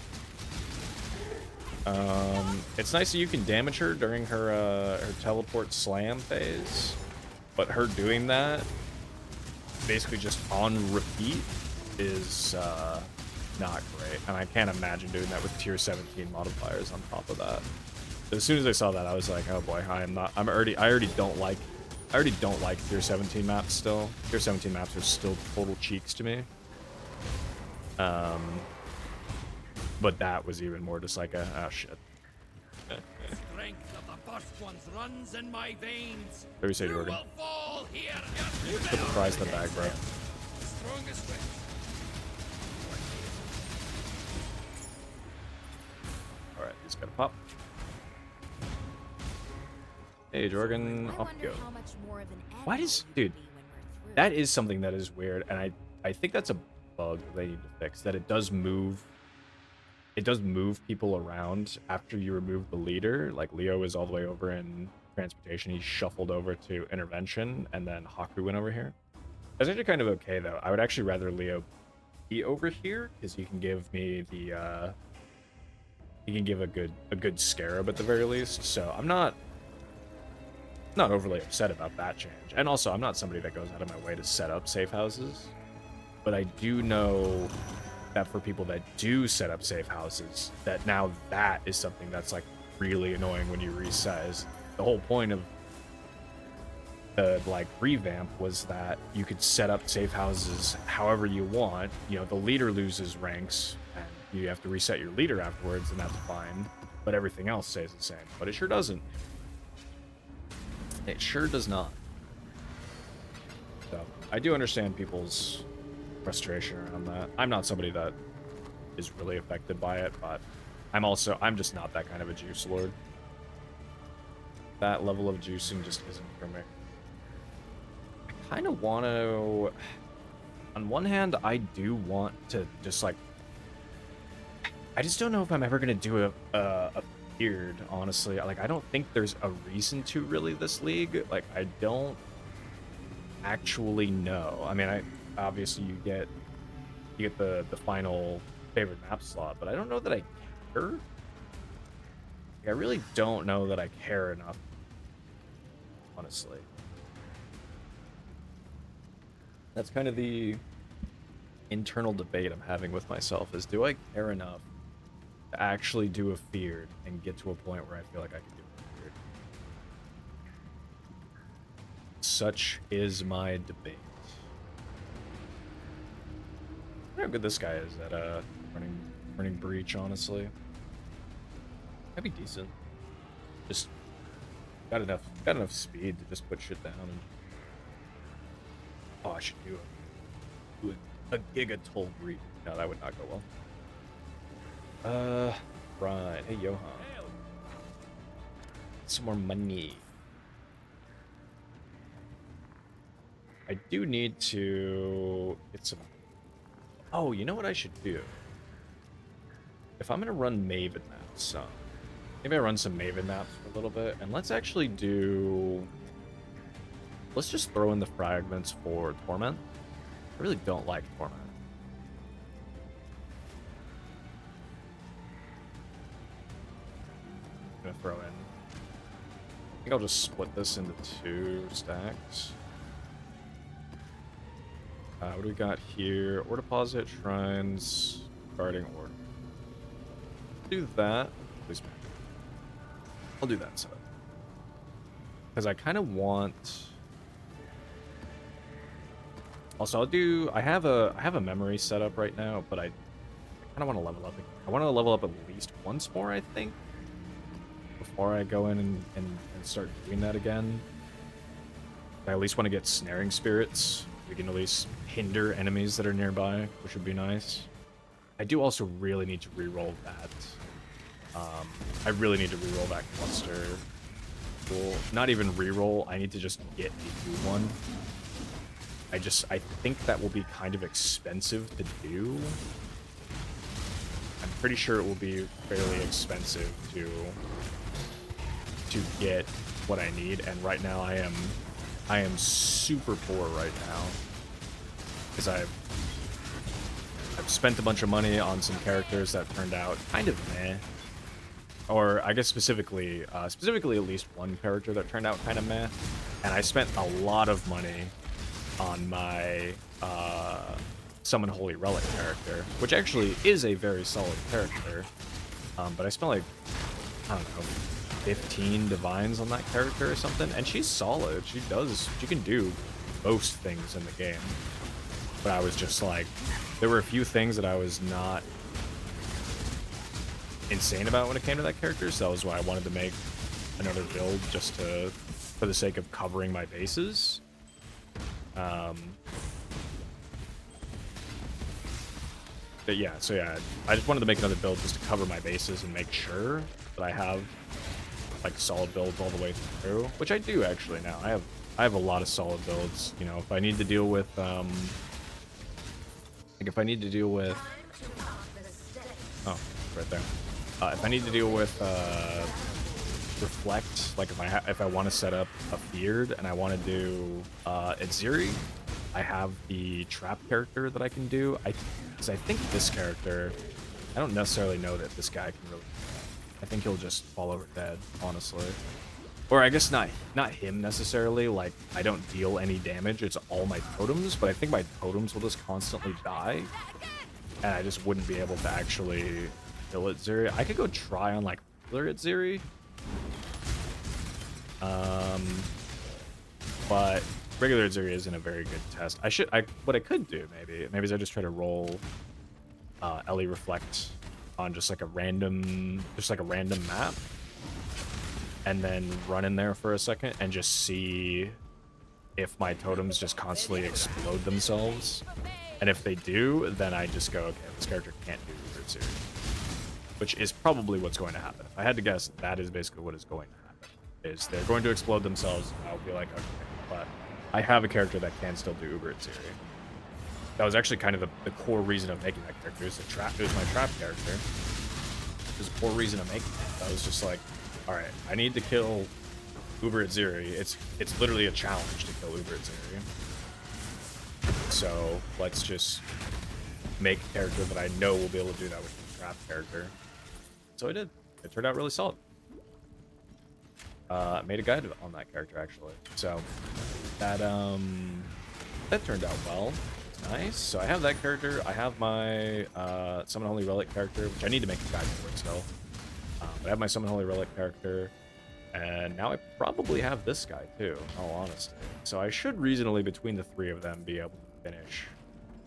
[SPEAKER 1] It's nice that you can damage her during her teleport slam phase, but her doing that basically just on repeat is not great, and I can't imagine doing that with tier 17 modifiers on top of that. As soon as I saw that, I was like, oh boy, I already don't like tier 17 maps still. Tier 17 maps are still total cheeks to me. But that was even more just like a, oh shit.
[SPEAKER 3] Strength of the first ones runs in my veins.
[SPEAKER 1] What do you say, Jordan?
[SPEAKER 3] will fall here.
[SPEAKER 1] Put the prize in the bag, bro.
[SPEAKER 3] Strongest way.
[SPEAKER 1] Alright, he's gonna pop. Hey, Jorgen,
[SPEAKER 2] I
[SPEAKER 1] off
[SPEAKER 2] wonder
[SPEAKER 1] you go.
[SPEAKER 2] how much more of an
[SPEAKER 1] Why
[SPEAKER 2] animal
[SPEAKER 1] does,
[SPEAKER 2] you'll
[SPEAKER 1] dude,
[SPEAKER 2] be when we're through.
[SPEAKER 1] that is something that is weird, and I think that's a bug they need to fix, that it does move people around after you remove the leader. Like, Leo is all the way over in transportation, he's shuffled over to intervention, and then Haku went over here. That's actually kind of okay, though. I would actually rather Leo be over here, because he can give me the, he can give a good scarab at the very least, so I'm not overly upset about that change. And also, I'm not somebody that goes out of my way to set up safe houses, but I do know that for people that do set up safe houses, that now that is something that's like really annoying when you resize. The whole point of the like revamp was that you could set up safe houses however you want. You know, the leader loses ranks and you have to reset your leader afterwards, and that's fine, but everything else stays the same. But it sure doesn't. It sure does not. So I do understand people's frustration around that. I'm not somebody that is really affected by it, but I'm just not that kind of a juice lord. That level of juicing just isn't for me. I kind of want to, on one hand, I do want to just like, I just don't know if I'm ever going to do a beard, honestly. Like, I don't think there's a reason to really this league. Like, I don't actually know. I mean, obviously you get the final favorite map slot, but I don't know that I care. Like, I really don't know that I care enough, honestly. That's kind of the internal debate I'm having with myself, is do I care enough to actually do a feared and get to a point where I feel like I can do a feared? Such is my debate. I wonder how good this guy is at running breach, honestly. That'd be decent. Just got enough speed to just put shit down. And oh, I should do a giga toll breach. No, that would not go well. Right. Hey, Johan. Some more money. I do need to get some. Oh, you know what I should do? If I'm gonna run Maven maps, maybe I run some Maven maps for a little bit, and let's actually do. Let's just throw in the fragments for Torment. I really don't like Torment. I'm gonna throw in. I think I'll just split this into 2 stacks. What do we got here? Ore deposit, shrines, guarding ore. Do that. Please. I'll do that setup. Because I kind of want. Also, I have a memory set up right now, but I kind of want to level up. I want to level up at least once more, I think, before I go in and start doing that again. I at least want to get snaring spirits. We can at least hinder enemies that are nearby, which would be nice. I do also really need to reroll that. I really need to reroll that cluster. Well, not even reroll. I need to just get a new one. I think that will be kind of expensive to do. I'm pretty sure it will be fairly expensive to get what I need, and right now I am super poor right now. because I've spent a bunch of money on some characters that turned out kind of meh. Or I guess specifically at least one character that turned out kind of meh. And I spent a lot of money on my Summon Holy Relic character, which actually is a very solid character. But I spent like, I don't know, 15 divines on that character or something, and she's solid. She can do most things in the game. But I was just like, there were a few things that I was not insane about when it came to that character, so that was why I wanted to make another build just for the sake of covering my bases. But yeah, so yeah, I just wanted to make another build just to cover my bases and make sure that I have like solid builds all the way through, which I do actually now. I have a lot of solid builds. You know, if I need to deal with oh, right there. If I need to deal with reflect, like if I want to set up a feared and I want to do Edziri, I have the trap character that I can do. Because I think this character, I don't necessarily know that this guy can really. I think he'll just fall over dead, honestly. Or I guess not him necessarily. Like I don't deal any damage. It's all my totems, but I think my totems will just constantly die, and I just wouldn't be able to actually kill Edziri. I could go try on like regular Edziri. But regular Edziri isn't a very good test. What I could do maybe is I just try to roll Ellie Reflect on just like a random map, and then run in there for a second and just see if my totems just constantly explode themselves. And if they do, then I just go, okay, this character can't do Edziri, which is probably what's going to happen. If I had to guess, that is basically what is going to happen. Is they're going to explode themselves, and I'll be like, okay, but I have a character that can still do Uber Edziri. That was actually kind of the core reason of making that character. It was my trap character. It was the core reason of making it. I was just like, all right, I need to kill Uber Edziri. It's literally a challenge to kill Uber Edziri. So let's just make a character that I know will be able to do that with the trap character. So I did. It turned out really solid. Made a guide on that character actually. So that turned out well. Nice. So I have that character. I have my Summon Holy Relic character, which I need to make a guide for it still. But I have my Summon Holy Relic character, and now I probably have this guy too, in all honesty. So I should reasonably, between the three of them, be able to finish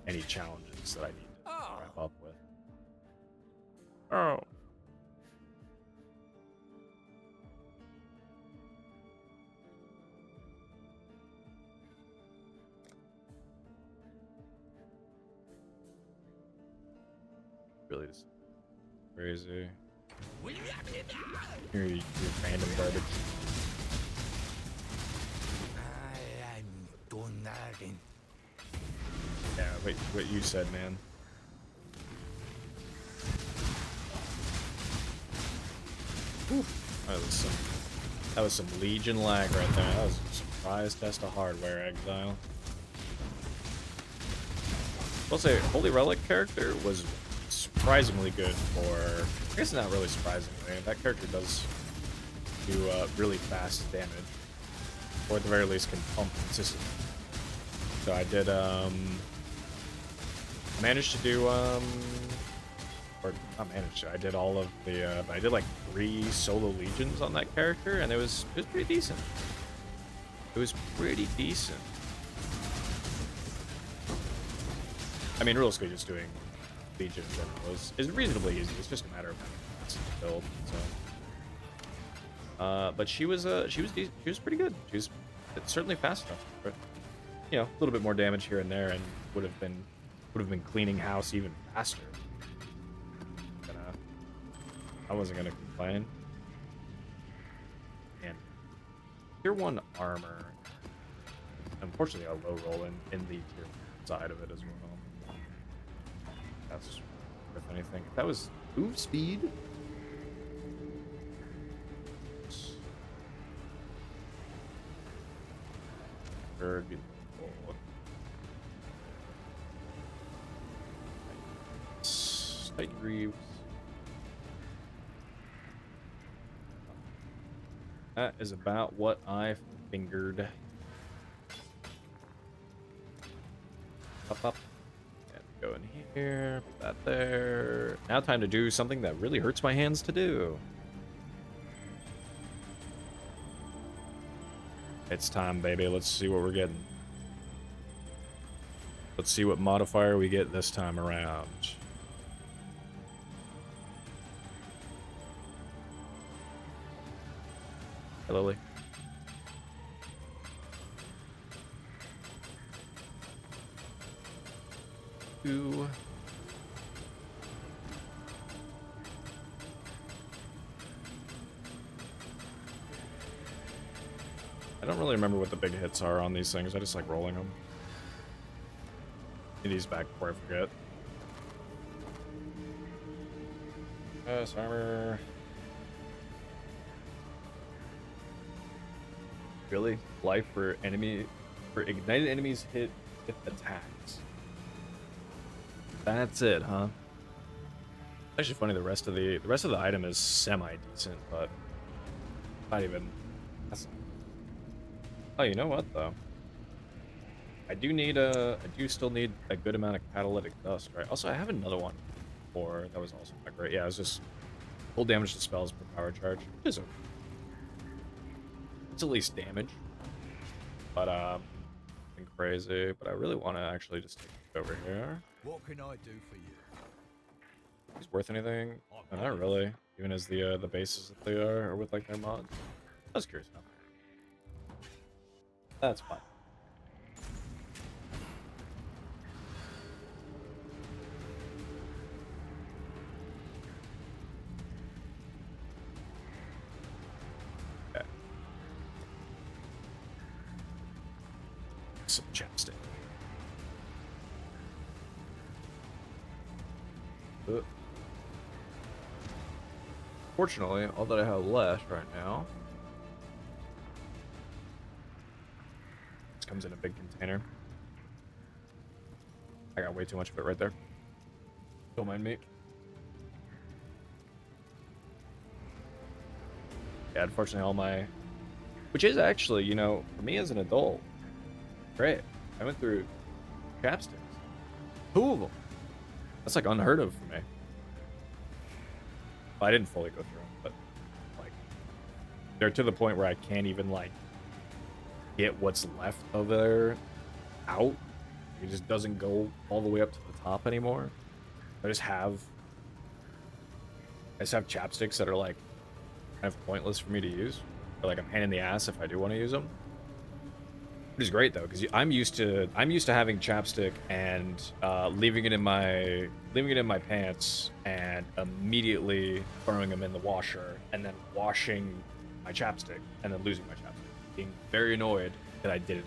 [SPEAKER 1] any challenges that I need to wrap up with. Oh. Really just crazy. Your random garbage.
[SPEAKER 6] I am done again.
[SPEAKER 1] Yeah, what you said, man. Whew. That was some Legion lag right there. That was a surprise test of hardware, Exile. I'll say Holy Relic character was surprisingly good for, I guess not really surprisingly, that character does do really fast damage, or at the very least can pump consistently. So I did managed to do or not managed to, I did all of the I did like 3 solo legions on that character, and it was pretty decent. It was pretty decent. I mean, realistically, just doing Legion in general is reasonably easy. It's just a matter of build. So, but she was decent. She was pretty good. She was certainly fast enough. But, you know, a little bit more damage here and there, and would have been cleaning house even faster. I wasn't gonna complain. And tier 1 armor, unfortunately, a low roll in the tier side of it as well. That's worth anything. If that was move speed. Tight Greaves. That is about what I fingered. Up. And go in here. Put that there. Now time to do something that really hurts my hands to do. It's time, baby. Let's see what we're getting. Let's see what modifier we get this time around. Hey, Lily. Two. I don't really remember what the big hits are on these things. I just like rolling them. Get these back before I forget. Armor. Really? Life for ignited enemies hit with attacks. That's it, huh? Actually funny, the rest of the item is semi decent, but not even. That's not. Oh, you know what though? I do still need a good amount of catalytic dust, right? Also, I have another one for that was also not great. Yeah, it was just full damage to spells per power charge. Which is okay. It's at least damage. But nothing crazy. But I really want to actually just take it over here.
[SPEAKER 6] What can I do for you?
[SPEAKER 1] Is worth anything? No, not really. Even as the bases that they are, or with like their mods. I was curious enough. That's fine. Okay. Some chapstick. Fortunately, all that I have left right now. This comes in a big container. I got way too much of it right there. Don't mind me. Yeah, unfortunately, all my... Which is actually, you know, for me as an adult, great. I went through chapsticks. 2 of them. That's like unheard of for me. Well, I didn't fully go through them, but like they're to the point where I can't even like get what's left of there out. It just doesn't go all the way up to the top anymore. I just have chapsticks that are like kind of pointless for me to use. Or like a pain in the ass if I do want to use them. Which is great though, because I'm used to having chapstick and leaving it in my pants and immediately throwing them in the washer and then washing my chapstick and then losing my chapstick, being very annoyed that I did it.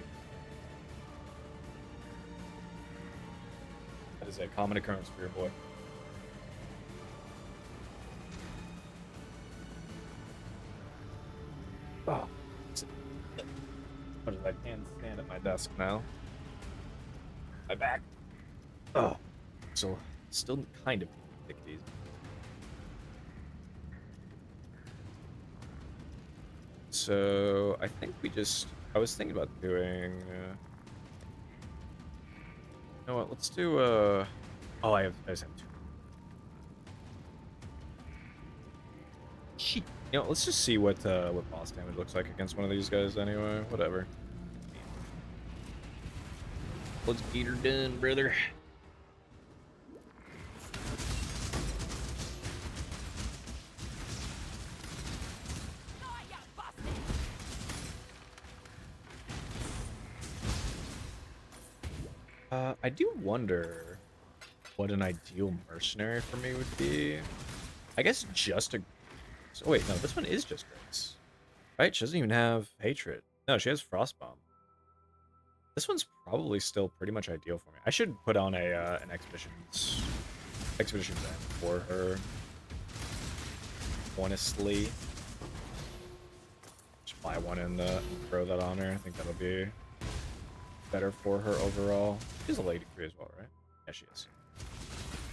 [SPEAKER 1] That is a common occurrence for your boy. Oh. Much as I can stand at my desk now. My back. Oh. So, still kind of take it easy. So, I think I was thinking about doing... you know what, let's do, oh, I just have 2. Shit. You know, let's just see what boss damage looks like against one of these guys anyway. Whatever. Let's get her done, brother. I do wonder what an ideal mercenary for me would be. I guess just a... Oh, wait, no, this one is just Grace. Right? She doesn't even have Hatred. No, she has Frostbomb. This one's probably still pretty much ideal for me. I should put on an expeditions band for her. Honestly. Just buy one and throw that on her. I think that'll be better for her overall. She's a lady free as well, right? Yeah, she is.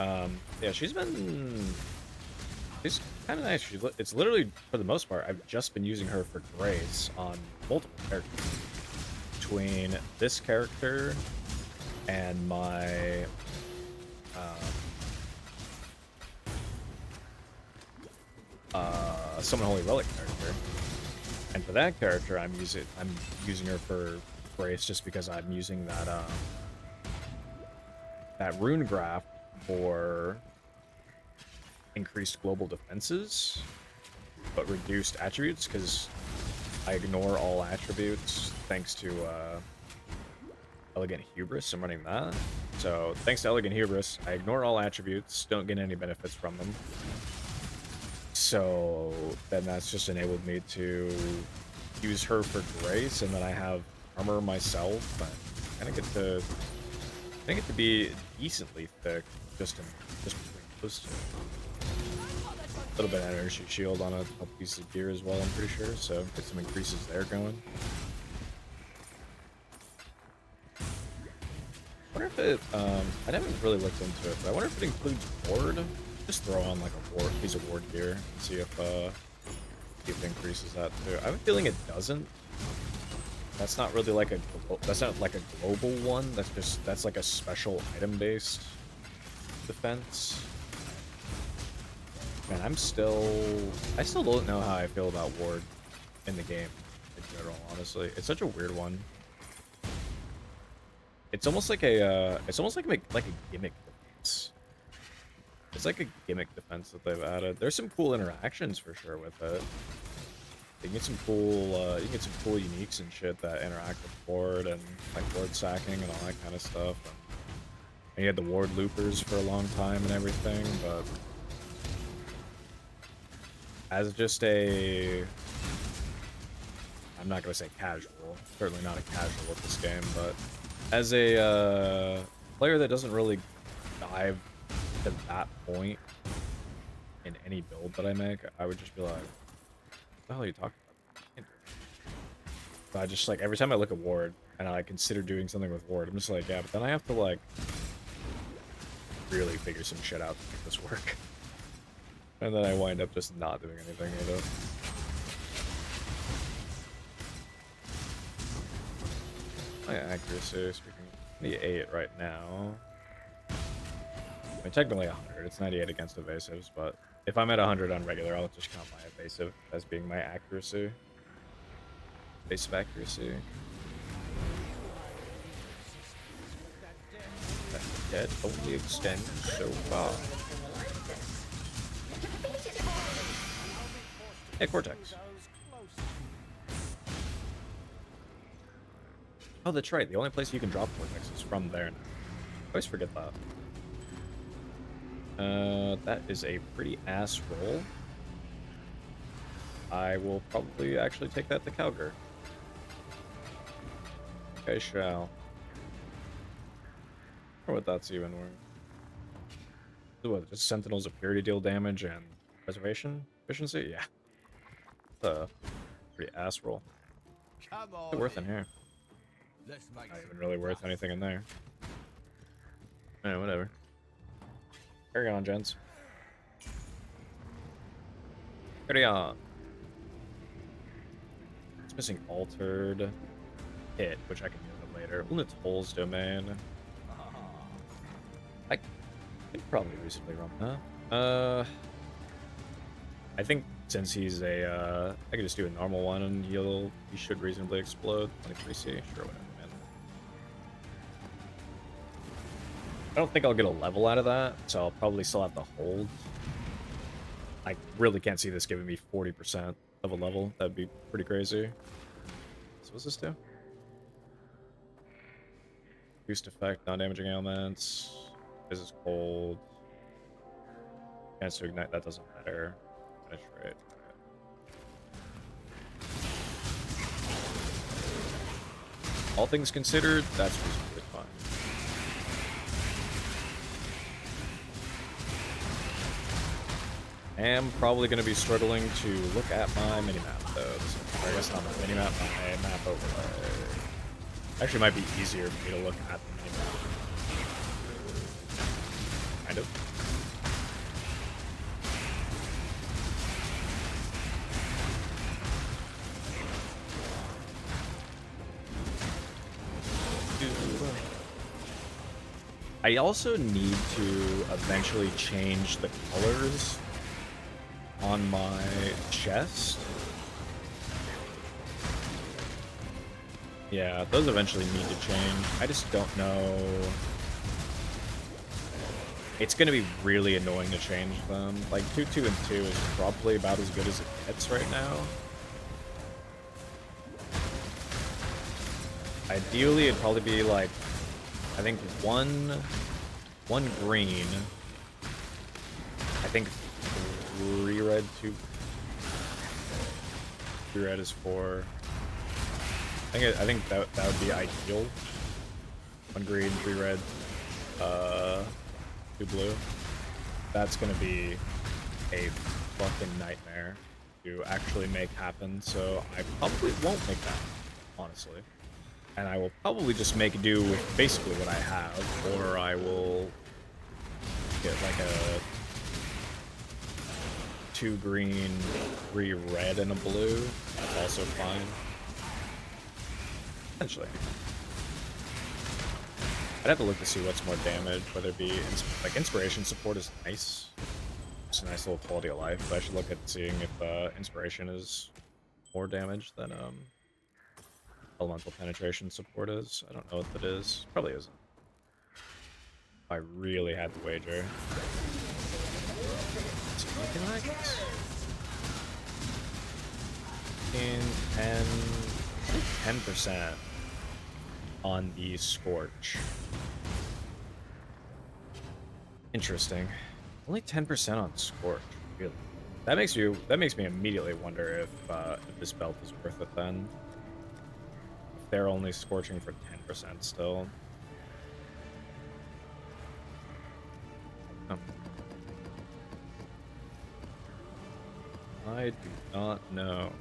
[SPEAKER 1] Yeah, she's kind of nice. It's literally, for the most part, I've just been using her for Grace on multiple characters. Between this character and my Summon Holy Relic character. And for that character, I'm using her for Grace just because I'm using that rune graph for increased global defenses, but reduced attributes because I ignore all attributes thanks to Elegant Hubris. I'm running that. So thanks to Elegant Hubris, I ignore all attributes, don't get any benefits from them. So then that's just enabled me to use her for Grace, and then I have armor myself. But I get to be decently thick just between those two. A little bit of energy shield on a couple pieces of gear as well, I'm pretty sure. So get some increases there going. I wonder if it, I haven't really looked into it, but I wonder if it includes ward. Just throw on like a piece of ward gear and see if it increases that too. I have a feeling it doesn't. That's not really like that's not like a global one. That's like a special item based defense. Man, I still don't know how I feel about ward in the game in general, honestly. It's such a weird one. It's almost like a gimmick defense. It's like a gimmick defense that they've added. There's some cool interactions for sure with it. You can get some cool uniques and shit that interact with ward and like ward sacking and all that kind of stuff. And you had the ward loopers for a long time and everything, but as just I'm not gonna say casual, certainly not a casual with this game, but as a player that doesn't really dive to that point in any build that I make, I would just be like, what the hell are you talking about? So I just like, every time I look at ward and I consider doing something with ward, I'm just like, yeah, but then I have to like really figure some shit out to make this work. And then I wind up just not doing anything with it. My accuracy, speaking, I need 8 right now. I mean, technically 100. It's 98 against evasives, but if I'm at 100 on regular, I'll just count my evasive as being my accuracy. Evasive accuracy. That dead only extends so far. Hey, Cortex. Oh, that's right. The only place you can drop Cortex is from there now. I always forget that. That is a pretty ass roll. I will probably actually take that to Calgar. Okay, shall. Or what that's even worth. What, just Sentinels of Purity deal damage and preservation efficiency? Yeah. It's a pretty ass roll. What's it worth in here? Not even really worth anything in there. Yeah, whatever. Carry on, gents. Carry on. It's missing Altered Hit, which I can use later. Lunatol's Domain. I could probably reasonably run that. I think since he's I could just do a normal one and he should reasonably explode. 23C, sure, whatever, man. I don't think I'll get a level out of that, so I'll probably still have to hold. I really can't see this giving me 40% of a level. That'd be pretty crazy. So what's this do? Boost effect, non-damaging ailments. This is cold. Chance to ignite, that doesn't matter. Penetrate. All things considered, that's reasonably fine. I am probably going to be struggling to look at my minimap, though. Or I guess not my minimap, my map overlay. Actually, it might be easier for me to look at the minimap. kind of. I also need to eventually change the colors on my chest. Yeah, those eventually need to change. I just don't know. It's going to be really annoying to change them. Like, 2, 2, and 2 is probably about as good as it gets right now. Ideally, it'd probably be like, I think one green. I think 3 red, 2. 3 red is 4. I think that would be ideal. 1 green, 3 red, 2 blue. That's gonna be a fucking nightmare to actually make happen. So I probably won't make that, honestly. And I will probably just make do with basically what I have, or I will get like a 2 green, 3 red, and a blue. That's also fine. Potentially. I'd have to look to see what's more damage, whether it be like inspiration support is nice. It's a nice little quality of life, but I should look at seeing if inspiration is more damage than elemental penetration support is. I don't know if it is. Probably isn't. If I really had to wager. It's looking like this. 10% on the Scorch. Interesting. Only 10% on Scorch. Really? That makes me immediately wonder if this belt is worth it then. If they're only scorching for 10% still. Oh. I do not know.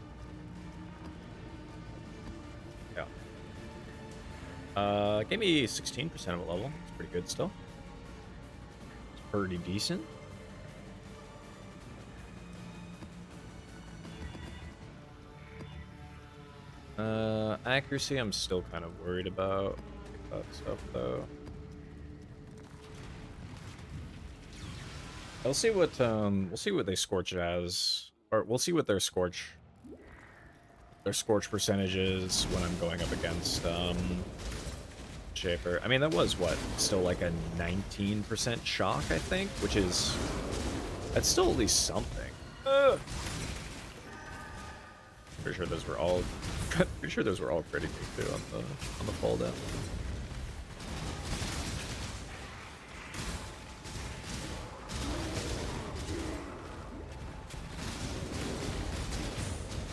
[SPEAKER 1] Yeah. Gave me 16% of a level. It's pretty good still. It's pretty decent. Accuracy, I'm still kind of worried about that stuff, though. We'll see what they scorch it as, or we'll see what their scorch percentage is when I'm going up against Shaper. I mean, that was what, still like a 19% shock, I think, which is, that's still at least something. Pretty sure those were all pretty big too on the fall down.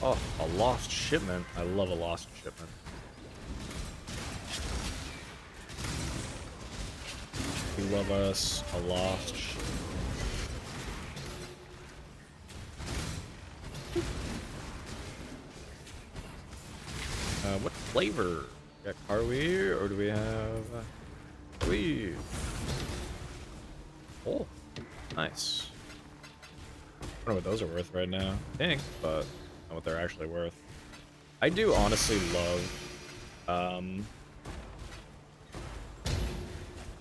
[SPEAKER 1] Oh, a lost shipment. I love a lost shipment. We love us a lost shipment. What flavor? We got Carweir, or do we have Carweir? Oh, nice. I don't know what those are worth right now. I think, but I don't know what they're actually worth. I do honestly love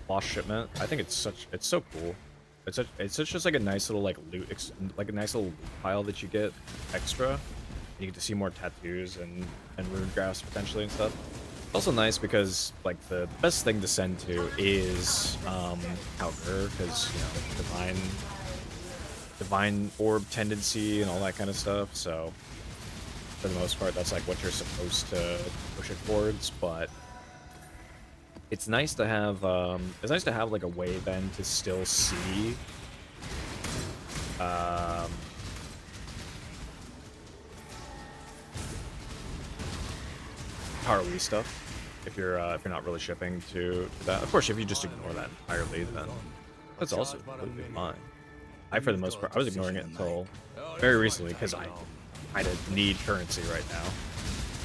[SPEAKER 1] Lost Shipment. I think it's so cool. It's just like a nice little like loot, like a nice little loot pile that you get extra. You get to see more tattoos and rune graphs potentially and stuff. It's also nice because like the best thing to send to is Hauger, because you know divine orb tendency and all that kind of stuff. So for the most part, that's like what you're supposed to push it towards. But it's nice to have like a way then to still see Harley stuff if you're not really shipping to that. Of course, if you just ignore that entirely, then that's also completely fine. For the most part, I was ignoring it until very recently because I kind of need currency right now.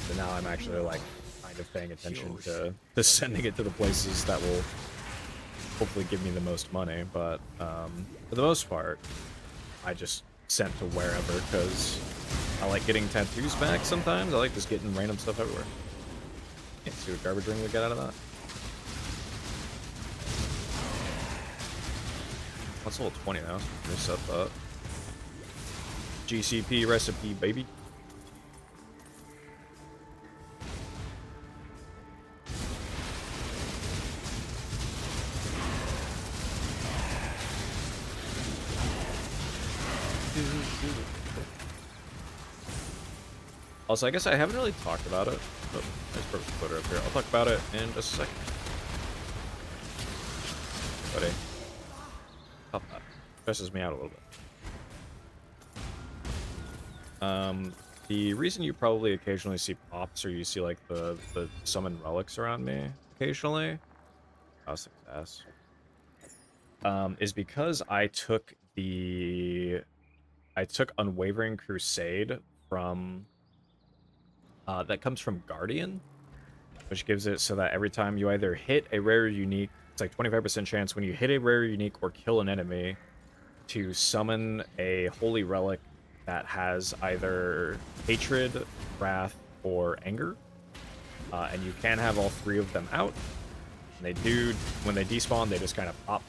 [SPEAKER 1] So now I'm actually like kind of paying attention to sending it to the places that will hopefully give me the most money, but for the most part, I just sent to wherever, because I like getting tattoos back sometimes. I like just getting random stuff everywhere. Can't see what garbage ring we get out of that. That's level 20 now, so we can reset that. GCP recipe, baby. Also, I guess I haven't really talked about it. Oh, I just broke the Twitter up here. I'll talk about it in just a second. Buddy. Pop that. Stresses me out a little bit. The reason you probably occasionally see pops or you see like the summon relics around me occasionally, success, is because I took Unwavering Crusade from that comes from Guardian, which gives it so that every time you either hit a rare unique, it's like 25% chance when you hit a rare unique or kill an enemy to summon a holy relic that has either hatred, wrath, or anger. And you can have all three of them out. And they do, when they despawn, they just kind of pop.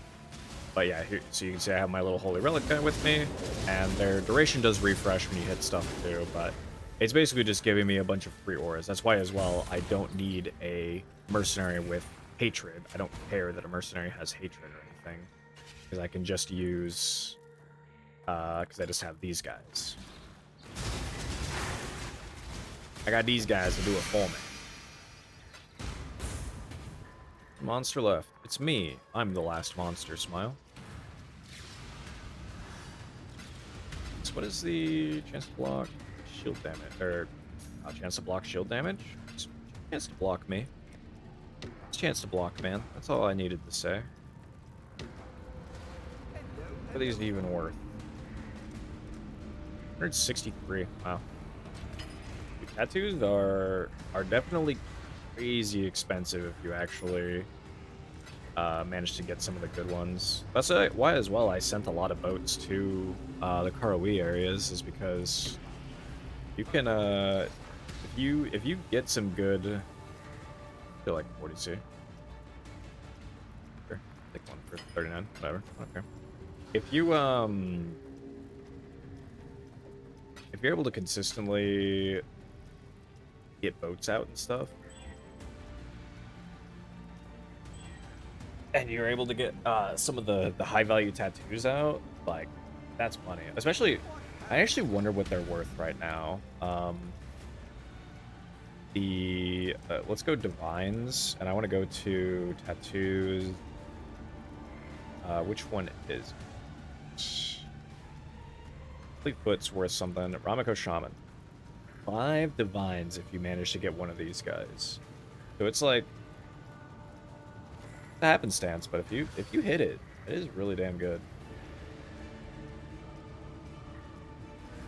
[SPEAKER 1] But yeah, here, so you can see I have my little holy relic guy with me, and their duration does refresh when you hit stuff too, but it's basically just giving me a bunch of free auras. That's why as well, I don't need a mercenary with hatred. I don't care that a mercenary has hatred or anything, because I can just use, because I just have these guys. I got these guys to do it for me. Monster left. It's me. I'm the last monster, Smile. So what is the chance to block shield damage? Or chance to block shield damage? It's chance to block me. It's chance to block, man. That's all I needed to say. What are these even worth? 163. Wow. The tattoos are definitely crazy expensive if you actually manage to get some of the good ones. That's why as well I sent a lot of boats to the Karawi areas, is because you can if you get some good, I feel like 40C. Sure. Take one for 39, whatever. Okay. If you're able to consistently get boats out and stuff, and you're able to get some of the high value tattoos out, like, that's money. Especially, I actually wonder what they're worth right now. Let's go Divines, and I want to go to tattoos. Which one is Fleetfoot's worth something. Ramako Shaman. 5 Divines if you manage to get one of these guys. So it's like a happenstance, but if you hit it, it is really damn good.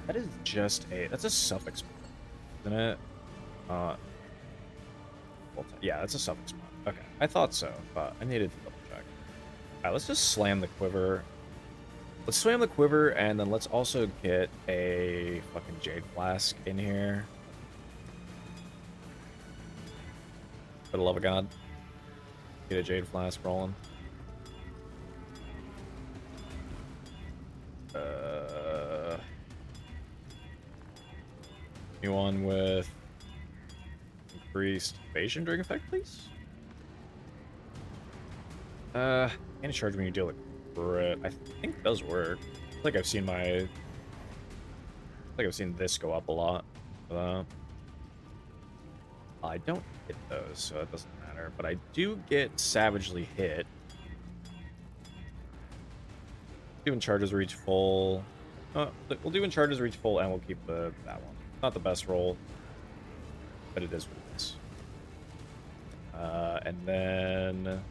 [SPEAKER 1] That is just that's a suffix, isn't it? Well, yeah, that's a suffix mod. Okay, I thought so, but I needed to double check. Alright, let's just slam the quiver. Let's slam the quiver, and then let's also get a fucking Jade Flask in here. For the love of God. Get a Jade Flask rolling. New one with increased evasion during effect, please. Any charge when you deal with crit. I think it does work. I feel like I've seen this go up a lot. I don't hit those, so it doesn't matter. But I do get savagely hit. Doing charges reach full. We'll do when charges reach full, and we'll keep that one. Not the best roll, but it is what it is. And then,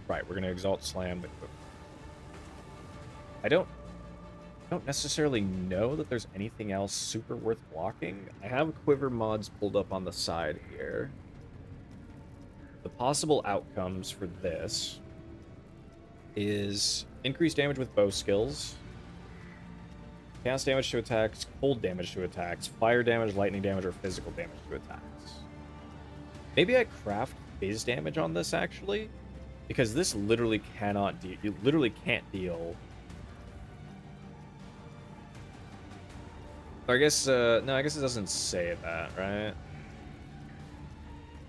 [SPEAKER 1] right, we're gonna Exalt Slam the quiver. I don't necessarily know that there's anything else super worth blocking. I have quiver mods pulled up on the side here. The possible outcomes for this is increased damage with bow skills, chaos damage to attacks, cold damage to attacks, fire damage, lightning damage, or physical damage to attacks. Maybe I craft phase damage on this actually, because this literally cannot deal. You literally can't deal. Or I guess no, I guess it doesn't say that, right?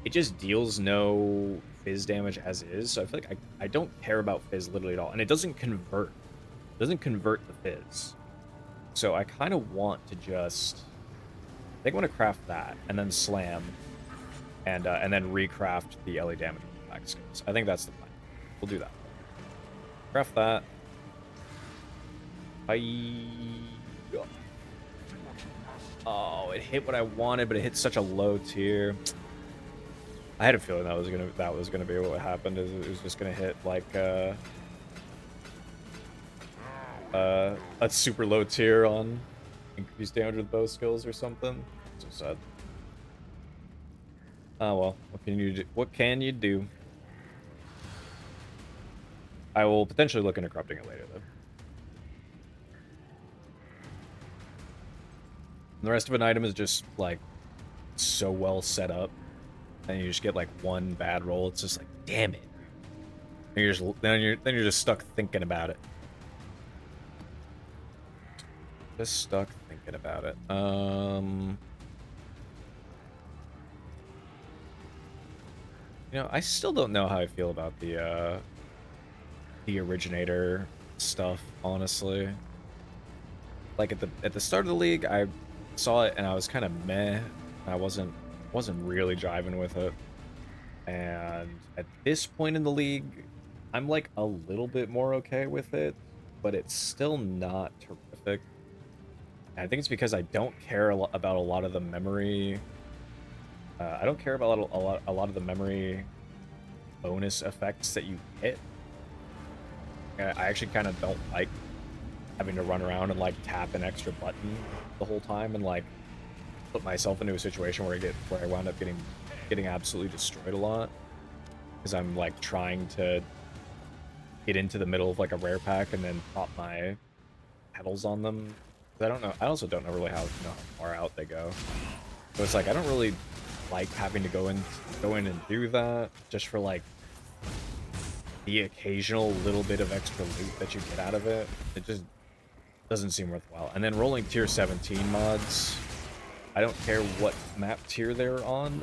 [SPEAKER 1] It just deals no fizz damage as is, so I feel like I don't care about fizz literally at all, and it doesn't convert. It doesn't convert the fizz. So I kind of want to just, I think I want to craft that and then slam, and then recraft the LA damage with attack skills. I think that's the plan. We'll do that. Craft that. Oh, it hit what I wanted, but it hit such a low tier. I had a feeling that was gonna be what happened. Is it was just gonna hit like a super low tier on increased damage with bow skills or something. So sad. Oh well, what can you do? What can you do? I will potentially look into corrupting it later though. And the rest of an item is just like so well set up, and you just get like one bad roll. It's just like, damn it. And then you're just stuck thinking about it. Just stuck thinking about it. You know, I still don't know how I feel about the originator stuff, honestly. Like at the start of the league, I saw it and I was kind of meh. I wasn't really driving with it. And at this point in the league, I'm like a little bit more okay with it, but it's still not terrific. And I think it's because I don't care about a lot of the memory. I don't care about a lot of the memory bonus effects that you hit. I actually kind of don't like having to run around and like tap an extra button the whole time and like put myself into a situation where I wound up getting absolutely destroyed a lot because I'm like trying to get into the middle of like a rare pack and then pop my petals on them. I don't know. I also don't know really how far out they go. So it's like I don't really like having to go in and do that just for like the occasional little bit of extra loot that you get out of it. It just doesn't seem worthwhile. And then rolling tier 17 mods, I don't care what map tier they're on.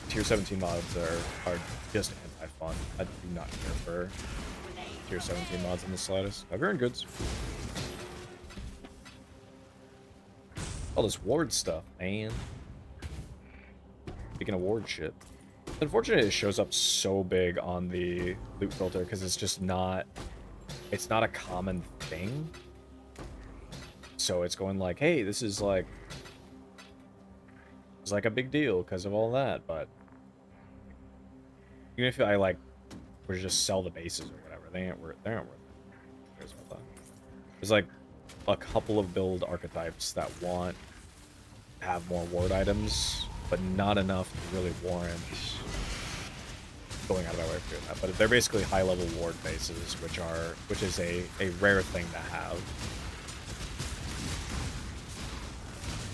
[SPEAKER 1] Tier 17 mods are just anti-fun. I do not care for tier 17 mods in the slightest. I've earned goods. All this ward stuff, man. Speaking of ward shit. Unfortunately, it shows up so big on the loot filter because it's just not... It's not a common thing. So it's going like, hey, this is like... It's like a big deal because of all that, but... Even if I like... Were to just sell the bases or whatever, they aren't worth it. There's like a couple of build archetypes that want to have more ward items, but not enough to really warrant going out of my way for doing that. But they're basically high-level ward bases, which is a rare thing to have.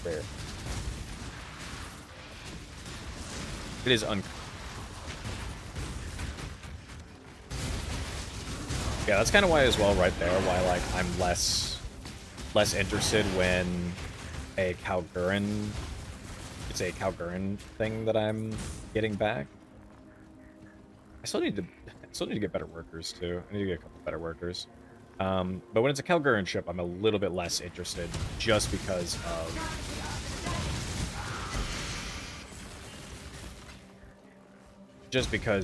[SPEAKER 1] Rare. It is yeah, that's kind of why as well, right there, why like I'm less interested when a Kalgurin. It's a Kalgurin thing that I'm getting back. I still need to get better workers too. I need to get a couple better workers. But when it's a Kalgurin ship, I'm a little bit less interested just because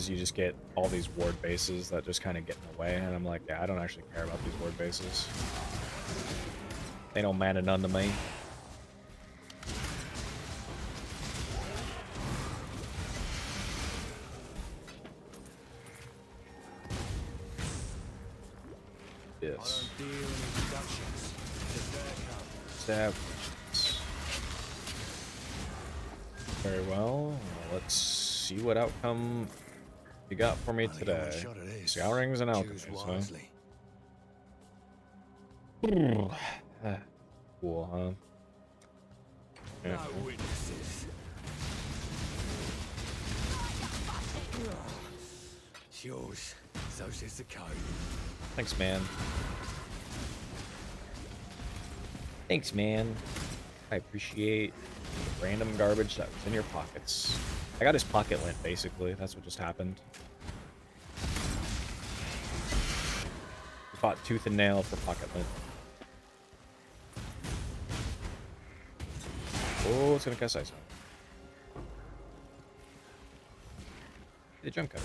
[SPEAKER 1] you just get all these ward bases that just kind of get in the way, and I'm like, yeah, I don't actually care about these ward bases. They don't matter none to me. Yes. Very well. Let's see what outcome you got for me today. Scourings and alchemies, huh? Cool, huh?
[SPEAKER 3] No
[SPEAKER 1] Yeah.
[SPEAKER 3] witnesses. It's yours. So says the code.
[SPEAKER 1] Thanks, man. Thanks, man. I appreciate the random garbage that was in your pockets. I got his pocket lint, basically. That's what just happened. We fought tooth and nail for pocket lint. Oh, it's gonna cast ice. The jump cutter.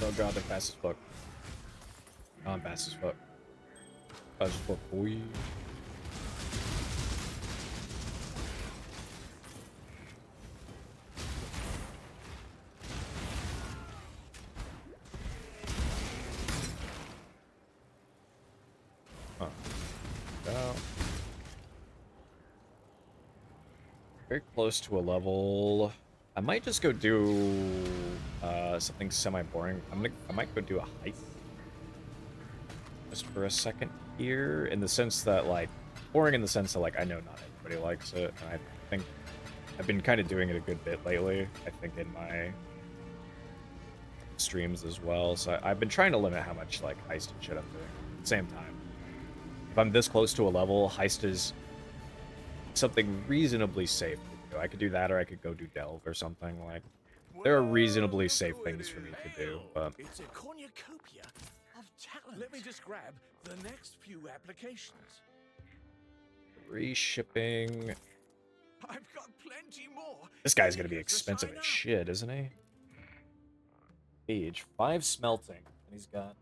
[SPEAKER 1] Oh god, they're fast as fuck. Oh, I'm fast as fuck. Fast as fuck, boy. Huh. Well, very close to a level. I might just go do something semi-boring. I might go do a heist just for a second here, in the sense that, like, boring in the sense that, like, I know not everybody likes it, and I think I've been kind of doing it a good bit lately, I think, in my streams as well, so I've been trying to limit how much, like, heist and shit I'm doing. At the same time, if I'm this close to a level, heist is something reasonably safe to do. I could do that, or I could go do delve or something. Like, there are reasonably safe things for me to do, but
[SPEAKER 6] It's a cornucopia of talent. Let me just grab the next few applications.
[SPEAKER 1] reshipping.
[SPEAKER 6] I've got plenty more.
[SPEAKER 1] This guy's gonna be
[SPEAKER 6] Eager to
[SPEAKER 1] expensive
[SPEAKER 6] sign
[SPEAKER 1] as
[SPEAKER 6] up.
[SPEAKER 1] shit, isn't he? Age 5 smelting, and he's got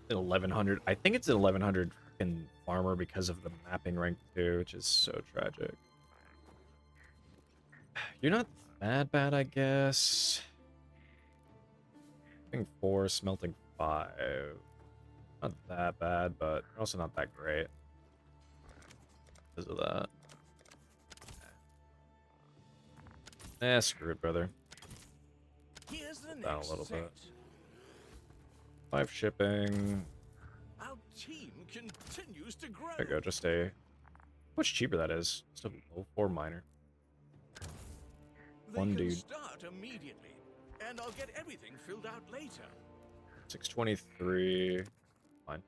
[SPEAKER 1] 1100. I think it's an 1100 in farmer because of the mapping rank too, which is so tragic. You're not that bad, I guess. Shipping 4, smelting 5. Not that bad, but also not that great because of that. Eh, screw it, brother.
[SPEAKER 6] Here's the
[SPEAKER 1] Down
[SPEAKER 6] next
[SPEAKER 1] a little
[SPEAKER 6] set.
[SPEAKER 1] bit. 5 shipping.
[SPEAKER 6] Our team continues to grow.
[SPEAKER 1] There you go, just a... Much cheaper that is. Just a low 4 miner.
[SPEAKER 6] They
[SPEAKER 1] One
[SPEAKER 6] can
[SPEAKER 1] dude.
[SPEAKER 6] start immediately, and I'll get everything filled out later.
[SPEAKER 1] 623. Fine.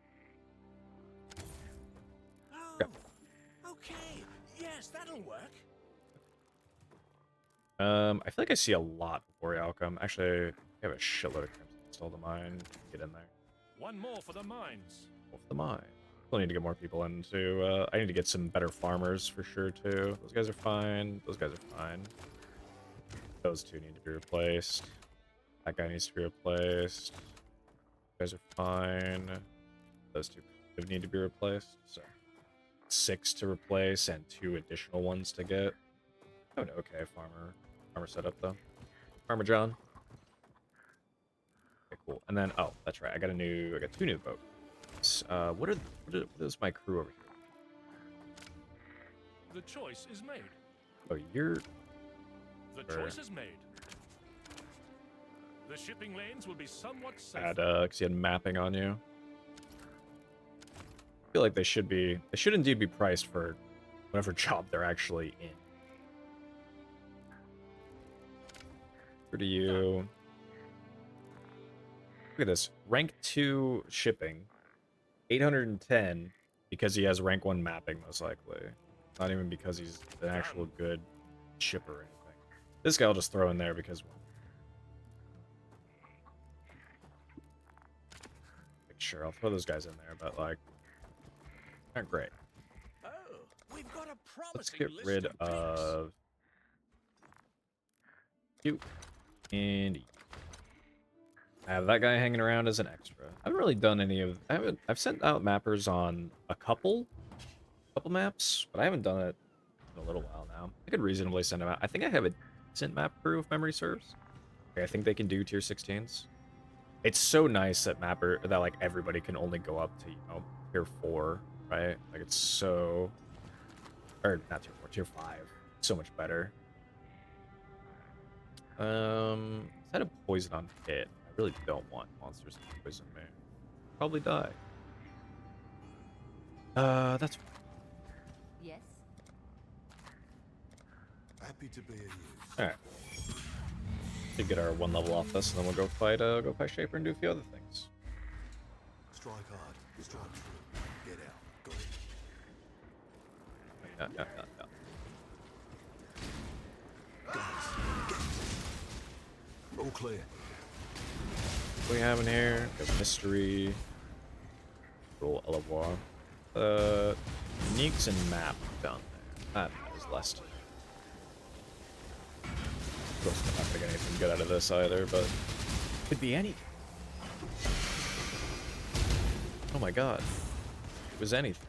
[SPEAKER 6] Oh,
[SPEAKER 1] Yep.
[SPEAKER 6] okay. Yes, that'll work.
[SPEAKER 1] I feel like I see a lot of Borealchem. Actually, I have a shitload of crimson installed in mine. Get in there.
[SPEAKER 7] One more for the mines.
[SPEAKER 1] Off the mine. Still need to get more people into. I need to get some better farmers for sure too. Those guys are fine. Those guys are fine. Those two need to be replaced. That guy needs to be replaced. Those guys are fine. Those two need to be replaced. So 6 to replace and 2 additional ones to get. Oh, okay, farmer setup though. Farmer John. Okay, cool. And then, oh, that's right. I got 2 new boats. What is my crew over here?
[SPEAKER 7] The choice is made.
[SPEAKER 1] Oh, you're...
[SPEAKER 7] The
[SPEAKER 1] Sure.
[SPEAKER 7] choice is made. The shipping lanes will be somewhat safer.
[SPEAKER 1] Bad, 'cause you had mapping on you. I feel like they should indeed be priced for whatever job they're actually in. Where do you... Look at this. Rank 2 shipping. 810 because he has rank 1 mapping, most likely. Not even because he's an actual good shipper or anything. This guy I'll just throw in there because... Sure, I'll throw those guys in there, but, like... Not great.
[SPEAKER 6] Oh, we've got a promising
[SPEAKER 1] Let's get
[SPEAKER 6] list
[SPEAKER 1] rid
[SPEAKER 6] of picks.
[SPEAKER 1] of... You. And you. I have that guy hanging around as an extra. I haven't really done any of... I've sent out mappers on a couple maps, but I haven't done it in a little while now. I could reasonably send them out. I think I have a decent map crew, if memory serves. Okay, I think they can do tier 16s. It's so nice that like, everybody can only go up to, you know, tier 4, right? Like, it's so... Or, not tier 4, tier 5. So much better. Instead of poison on hit, I really don't want monsters to poison me. Probably die. That's fine.
[SPEAKER 2] Yes.
[SPEAKER 3] Happy to be of use.
[SPEAKER 1] Alright. To get our 1 level off this, and then we'll go fight Shaper and do a few other things.
[SPEAKER 3] Strike hard, strike true. Get out. Got it.
[SPEAKER 1] Yeah.
[SPEAKER 3] All clear.
[SPEAKER 1] What do we have in here? We have mystery. Roll Elevoir. Uniques and map down there. That matters less to me. Of course, I'm not gonna get anything good out of this either, but could be anything. Oh my god. It was anything.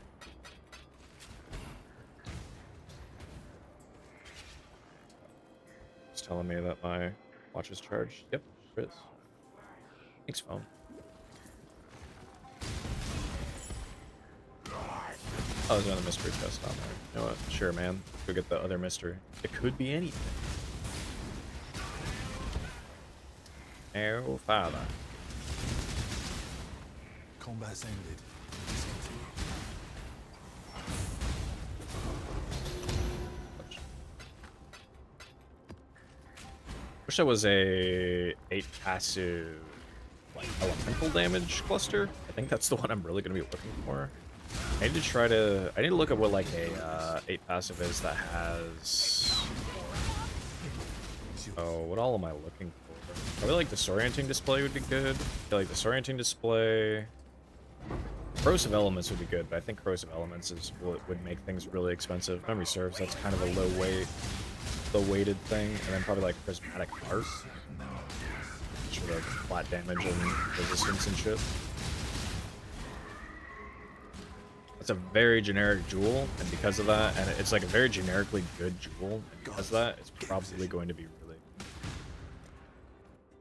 [SPEAKER 1] It's telling me that my watch is charged. Yep, sure is. Thanks, phone. Oh, there's another mystery chest on there. You know what? Sure, man. Go get the other mystery. It could be anything. Oh, father.
[SPEAKER 3] Combat's ended.
[SPEAKER 1] Wish that was a 8 passive, like, elemental damage cluster. I think that's the one I'm really going to be looking for. I need to look at what, like, a 8 passive is that has... Oh, what all am I looking for? Probably, like, disorienting display would be good. I feel like disorienting display... Corrosive elements would be good, but I think corrosive elements is what would make things really expensive. Memory serves, that's kind of a low weighted thing, and then probably like prismatic art, which would have flat damage and resistance and shit. It's a very generic jewel, and because of that, and it's like a very generically good jewel, and because of that, it's probably going to be really.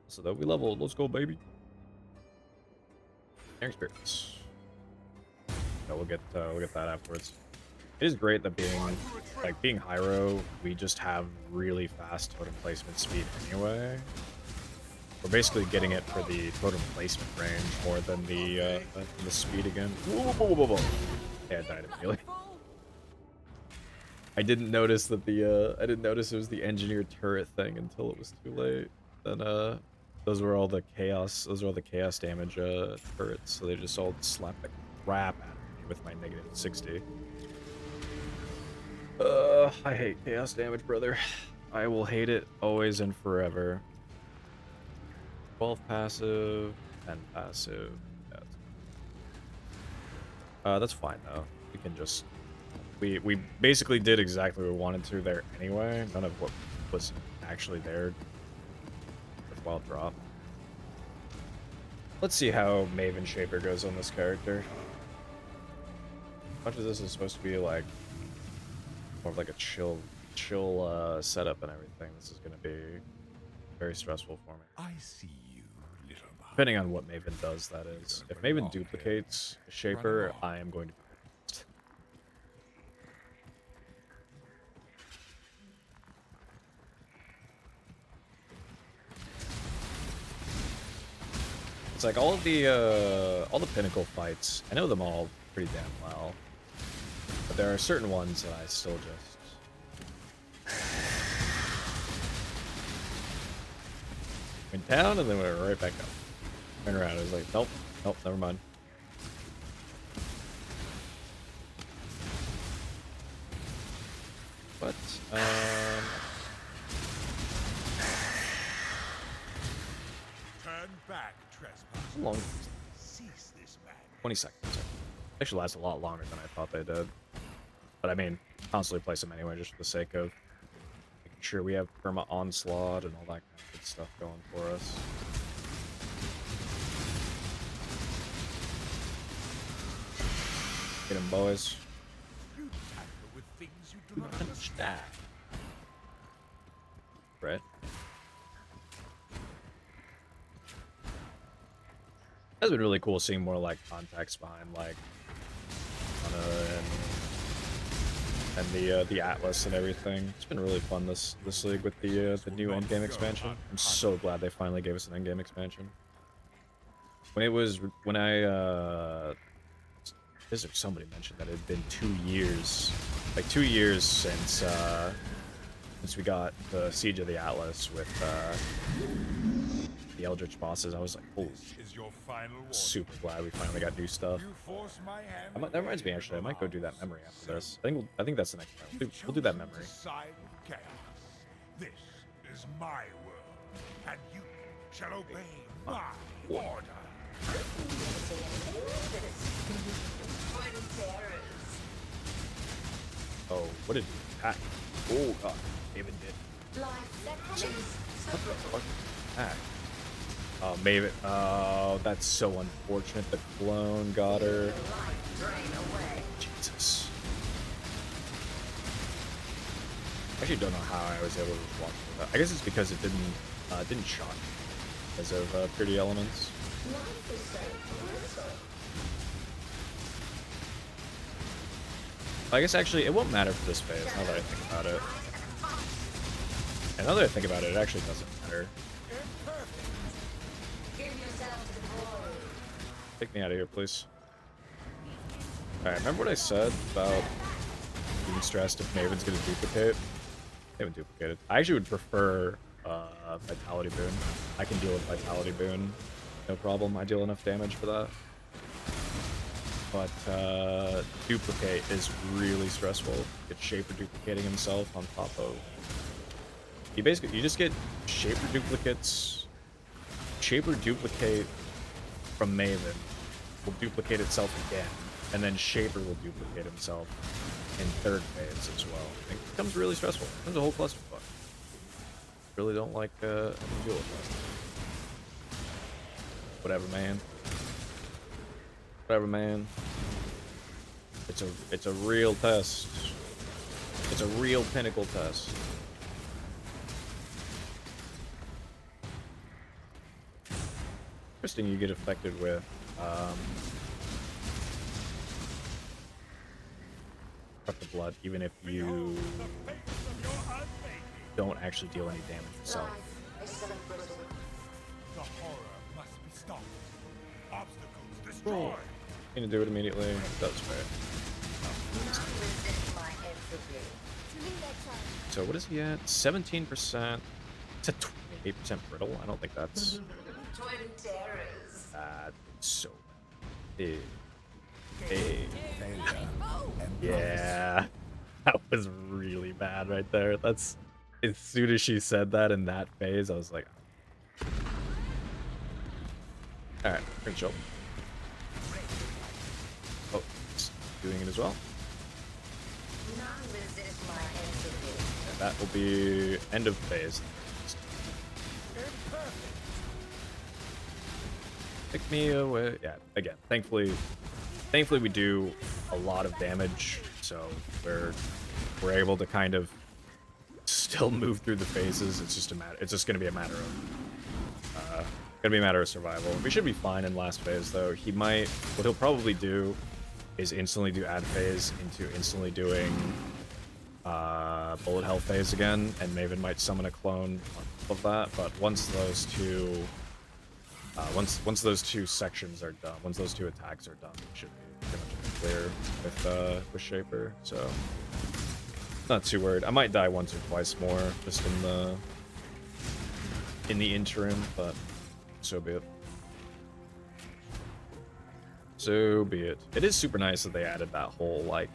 [SPEAKER 1] So that we leveled, let's go, baby. Air spirits. No, we'll get that afterwards. It is great that being Hyro, we just have really fast totem placement speed anyway. We're basically getting it for the totem placement range more than the speed again. Whoa. Yeah, I died immediately. I didn't notice that I didn't notice it was the engineered turret thing until it was too late. Then those were all the chaos damage turrets, so they just all slapped the crap out of me with my negative 60. I hate chaos damage, brother. I will hate it always and forever. 12 passive, 10 passive. Yeah, that's fine though. We can just we basically did exactly what we wanted to there anyway. None of what was actually there worthwhile drop. Let's see how Maven Shaper goes on this character. Much of this is supposed to be like more of like a chill setup and everything. This is going to be very stressful for me.
[SPEAKER 4] I see you, little man.
[SPEAKER 1] Depending on what Maven does, that is. If Maven duplicates Shaper, I am going to be pissed. It's like all the pinnacle fights. I know them all pretty damn well, but there are certain ones that I still just went down and then went right back up. Turned around, I was like, nope, never mind. But
[SPEAKER 6] Turn back, trespass.
[SPEAKER 1] how long?
[SPEAKER 6] Cease this man.
[SPEAKER 1] 20 seconds. Actually lasts a lot longer than I thought they did. But I mean, constantly place them anyway, just for the sake of making sure we have perma onslaught and all that kind of good stuff going for us. Get him, boys.
[SPEAKER 6] You tamper with things you do not understand.
[SPEAKER 1] Right. That's been really cool seeing more like context behind like and the Atlas and everything. It's been really fun this league with the new endgame expansion. I'm so glad they finally gave us an endgame expansion. When somebody mentioned that it had been 2 years, like 2 years since we got the Siege of the Atlas with the Eldritch bosses. I was like, holy, super glad we finally got new stuff. That reminds me, actually, I might go do that memory after this. I think that's the next round. We'll do that memory.
[SPEAKER 4] This is my world, and you shall obey my order.
[SPEAKER 1] Oh, what did he attack? Oh god, David did. What the fuck attack? Oh, Maven. Oh, that's so unfortunate. The clone got her. Jesus. I actually don't know how I was able to walk through that. I guess it's because it didn't shock because of pretty elements. I guess actually it won't matter for this phase, now that I think about it. And now that I think about it, it actually doesn't matter. Take me out of here, please. Alright, remember what I said about being stressed if Maven's gonna duplicate? They haven't duplicated. I actually would prefer Vitality Boon. I can deal with Vitality Boon, no problem. I deal enough damage for that. But duplicate is really stressful. Get Shaper duplicating himself on top of. You just get Shaper duplicates. Shaper duplicate from Maven will duplicate itself again, and then Shaper will duplicate himself in third phase as well. It becomes really stressful. It becomes a whole clusterfuck. Really don't like having to deal with that. Whatever, man. Whatever, man. It's a real test. It's a real pinnacle test. Interesting, you get affected with Cut the Blood, even if you don't actually deal any damage yourself.
[SPEAKER 4] The horror must be stopped. Obstacles destroyed.
[SPEAKER 1] Gonna do it immediately. That's fair. So what is he at? 17%. It's at 28% brittle. I don't think that's so big. Yeah, that was really bad right there. That's as soon as she said that in that phase, I was like, all right, pretty chill. Oh, it's doing it as well. And that will be end of phase. Pick me away. Yeah, again, thankfully we do a lot of damage, so we're able to kind of still move through the phases. It's just gonna be a matter of survival. We should be fine in last phase though. What he'll probably do is instantly do add phase into instantly doing bullet hell phase again, and Maven might summon a clone on top of that. But once those two sections are done, once those two attacks are done, we should be pretty much clear with Shaper. So not too worried. I might die once or twice more just in the interim, but so be it. So be it. It is super nice that they added that whole, like,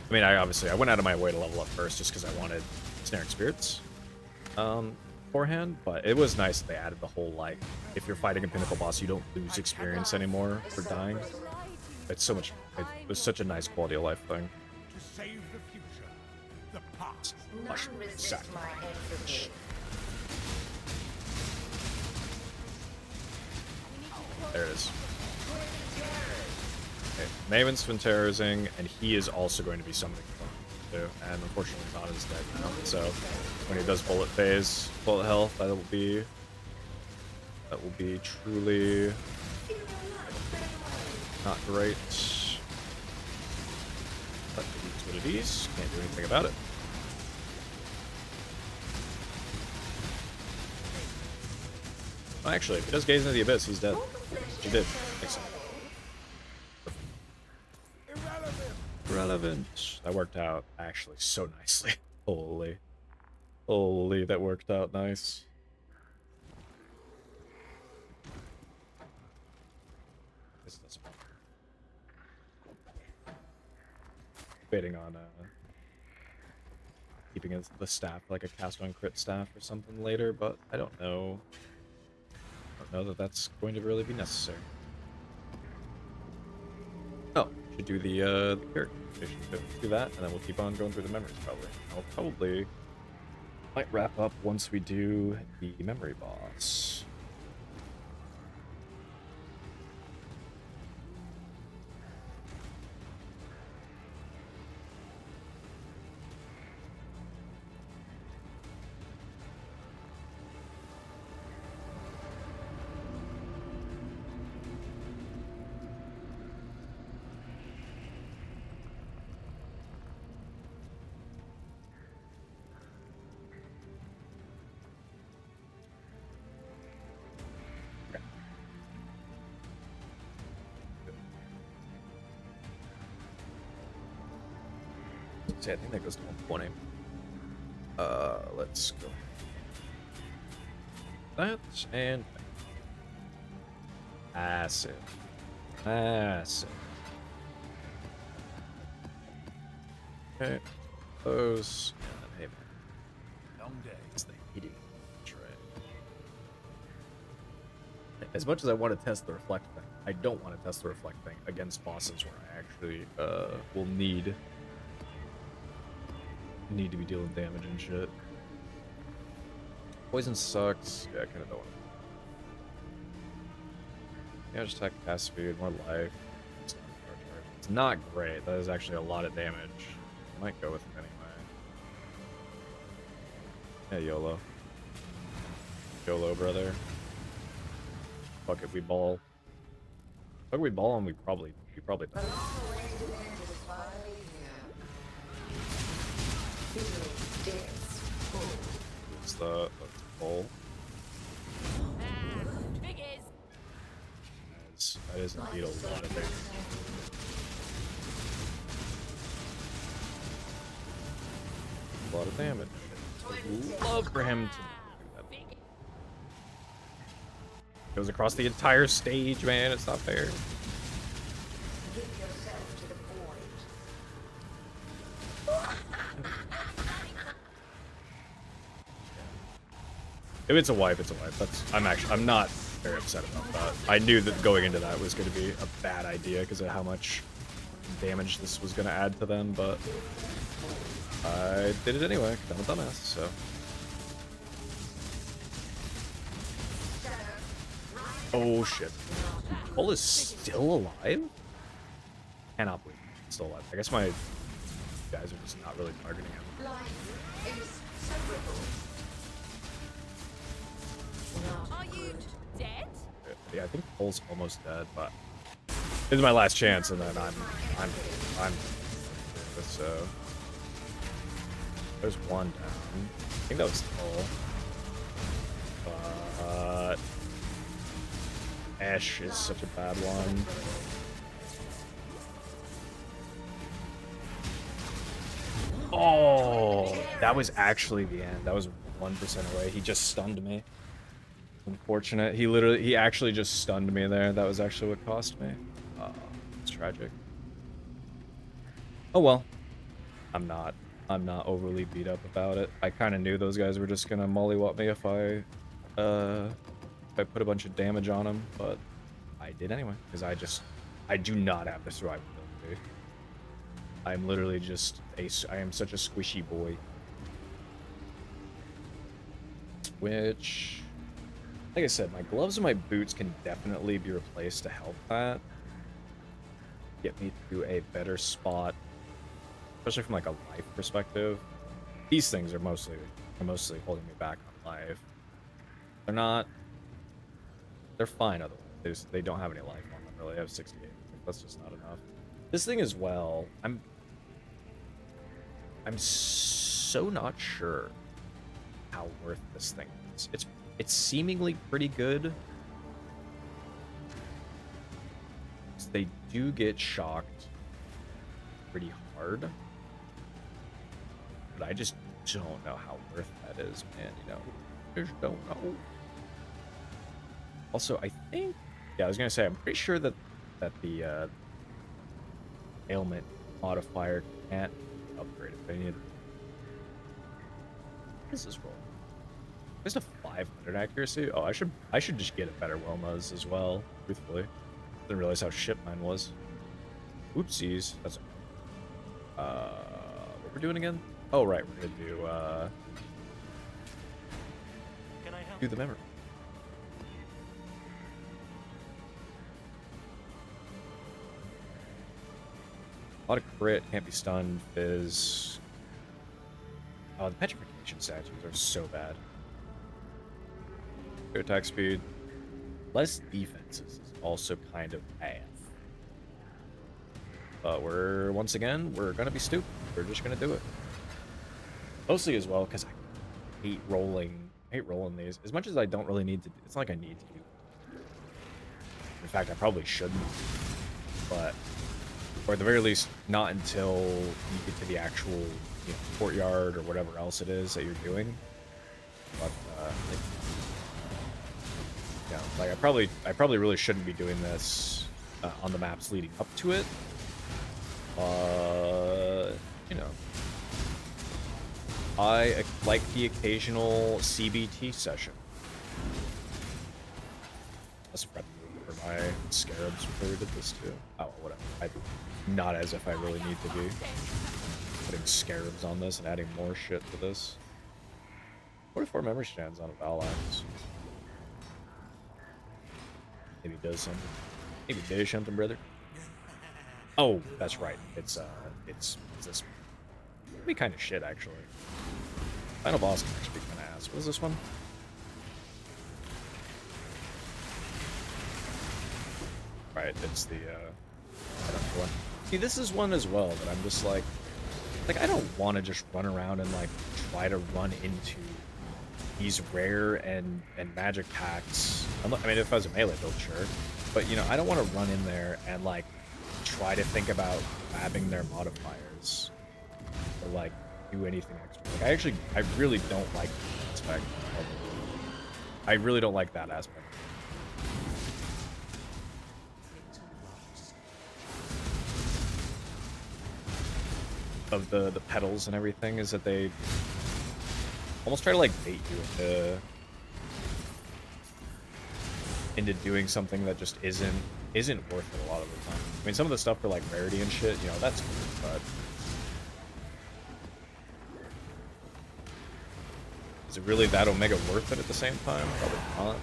[SPEAKER 1] I mean, I went out of my way to level up first just because I wanted Snaring Spirits beforehand, but it was nice that they added the whole, like, if you're fighting a pinnacle boss, you don't lose experience anymore for dying. It was such a nice quality of life thing.
[SPEAKER 4] To save the future, the past.
[SPEAKER 1] There it is. Okay, Maven's Sphinterizing, and he is also going to be summoning too, and unfortunately not as dead now. So when he does bullet health, that will be truly not great. But opportunities. Can't do anything about it. Oh, actually, if he does gaze into the abyss, he's dead. He did. Excellent. Irrelevant. That worked out actually so nicely. Holy. Holy, that worked out nice. This doesn't work. Debating on keeping the staff like a cast on crit staff or something later, but I don't know. I don't know that that's going to really be necessary. Oh, should do the character. Do that, and then we'll keep on going through the memories probably. I'll probably might wrap up once we do the memory boss. See, I think that goes to 120. Let's go. That and acid. Acid. Okay. Those. And then, hey,
[SPEAKER 6] Long day.
[SPEAKER 1] it's the hitting tray. As much as I want to test the reflect thing, I don't want to test the reflect thing against bosses where I actually will need to be dealing damage and shit. Poison sucks. Yeah, I kind of don't want to. Yeah, just attack cast speed, more life. It's not great. That is actually a lot of damage. I might go with it anyway. Yeah, YOLO. YOLO, brother. Fuck it, we ball. Fuck it, we ball, and we probably die. It's the bowl.
[SPEAKER 2] Figures.
[SPEAKER 1] That is indeed a lot of damage. A lot of damage. I'd love for him to do that. Goes across the entire stage, man. It's not fair.
[SPEAKER 5] Give yourself to the void.
[SPEAKER 1] If it's a wipe, it's a wipe. I'm not very upset about that. I knew that going into that was going to be a bad idea because of how much damage this was going to add to them, but I did it anyway. 'Cause I'm a dumbass, so. Oh shit. Cole is still alive? Cannot believe he's still alive. I guess my guys are just not really targeting him.
[SPEAKER 5] Life is separable.
[SPEAKER 2] Are you dead?
[SPEAKER 1] Yeah, I think Cole's almost dead, but this is my last chance, and then I'm so there's one down. I think that was Cole. But Ash is such a bad one. Oh, that was actually the end. That was 1% away. He just stunned me. Unfortunate. He actually just stunned me there. That was actually what cost me. It's tragic. Oh well. I'm not overly beat up about it. I kind of knew those guys were just gonna mollywop me if I put a bunch of damage on them, but I did anyway because I do not have the survivability. I'm literally just I am such a squishy boy. Which, like I said, my gloves and my boots can definitely be replaced to help that. Get me to a better spot, especially from like a life perspective. These things are mostly holding me back on life. They're fine otherwise. They don't have any life on them really. I have 68. That's just not enough. This thing as well, I'm so not sure how worth this thing is. It's seemingly pretty good. They do get shocked pretty hard, but I just don't know how worth that is, man. You know, just don't know. Also, I think, yeah, I was gonna say, I'm pretty sure that the ailment modifier can't upgrade if I need. What is this roll? Just a 500 accuracy. Oh, I should just get a better Wilma's as well. Truthfully, didn't realize how shit mine was. Oopsies. That's what we're doing again? Oh right, we're gonna do
[SPEAKER 7] Can I help?
[SPEAKER 1] do the memory. A lot of crit, can't be stunned, fizz. Oh, the petrification statues are so bad. Good attack speed. Less defenses is also kind of ass. But we're gonna be stupid. We're just gonna do it. Mostly as well, because I hate rolling these. As much as I don't really need to, it's not like I need to do. In fact, I probably shouldn't. But, or at the very least, not until you get to the actual, you know, courtyard or whatever else it is that you're doing. But, yeah, like I probably really shouldn't be doing this on the maps leading up to it. You know, I like the occasional CBT session. Let's prep for my scarabs before we did this too. Oh, whatever. Not as if I really need to be putting scarabs on this and adding more shit to this. 44 memory strands on a Valax. Maybe it does something. Maybe it does something, brother. Oh, that's right. It's this. It'd be kind of shit, actually. Final boss can actually be kind of ass. What is this one? Right, it's the, I don't know one. See, this is one as well that I'm just like I don't want to just run around and, like, try to run into these rare and magic packs. I mean, if I was a melee build, sure. But, you know, I don't want to run in there and, like, try to think about grabbing their modifiers or, like, do anything extra. Like, I really don't like that aspect. I really don't like that aspect. Of the petals and everything is that they almost try to, like, bait you into doing something that just isn't worth it a lot of the time. I mean, some of the stuff for, like, rarity and shit, you know, that's cool, but is it really that Omega worth it at the same time? Probably not.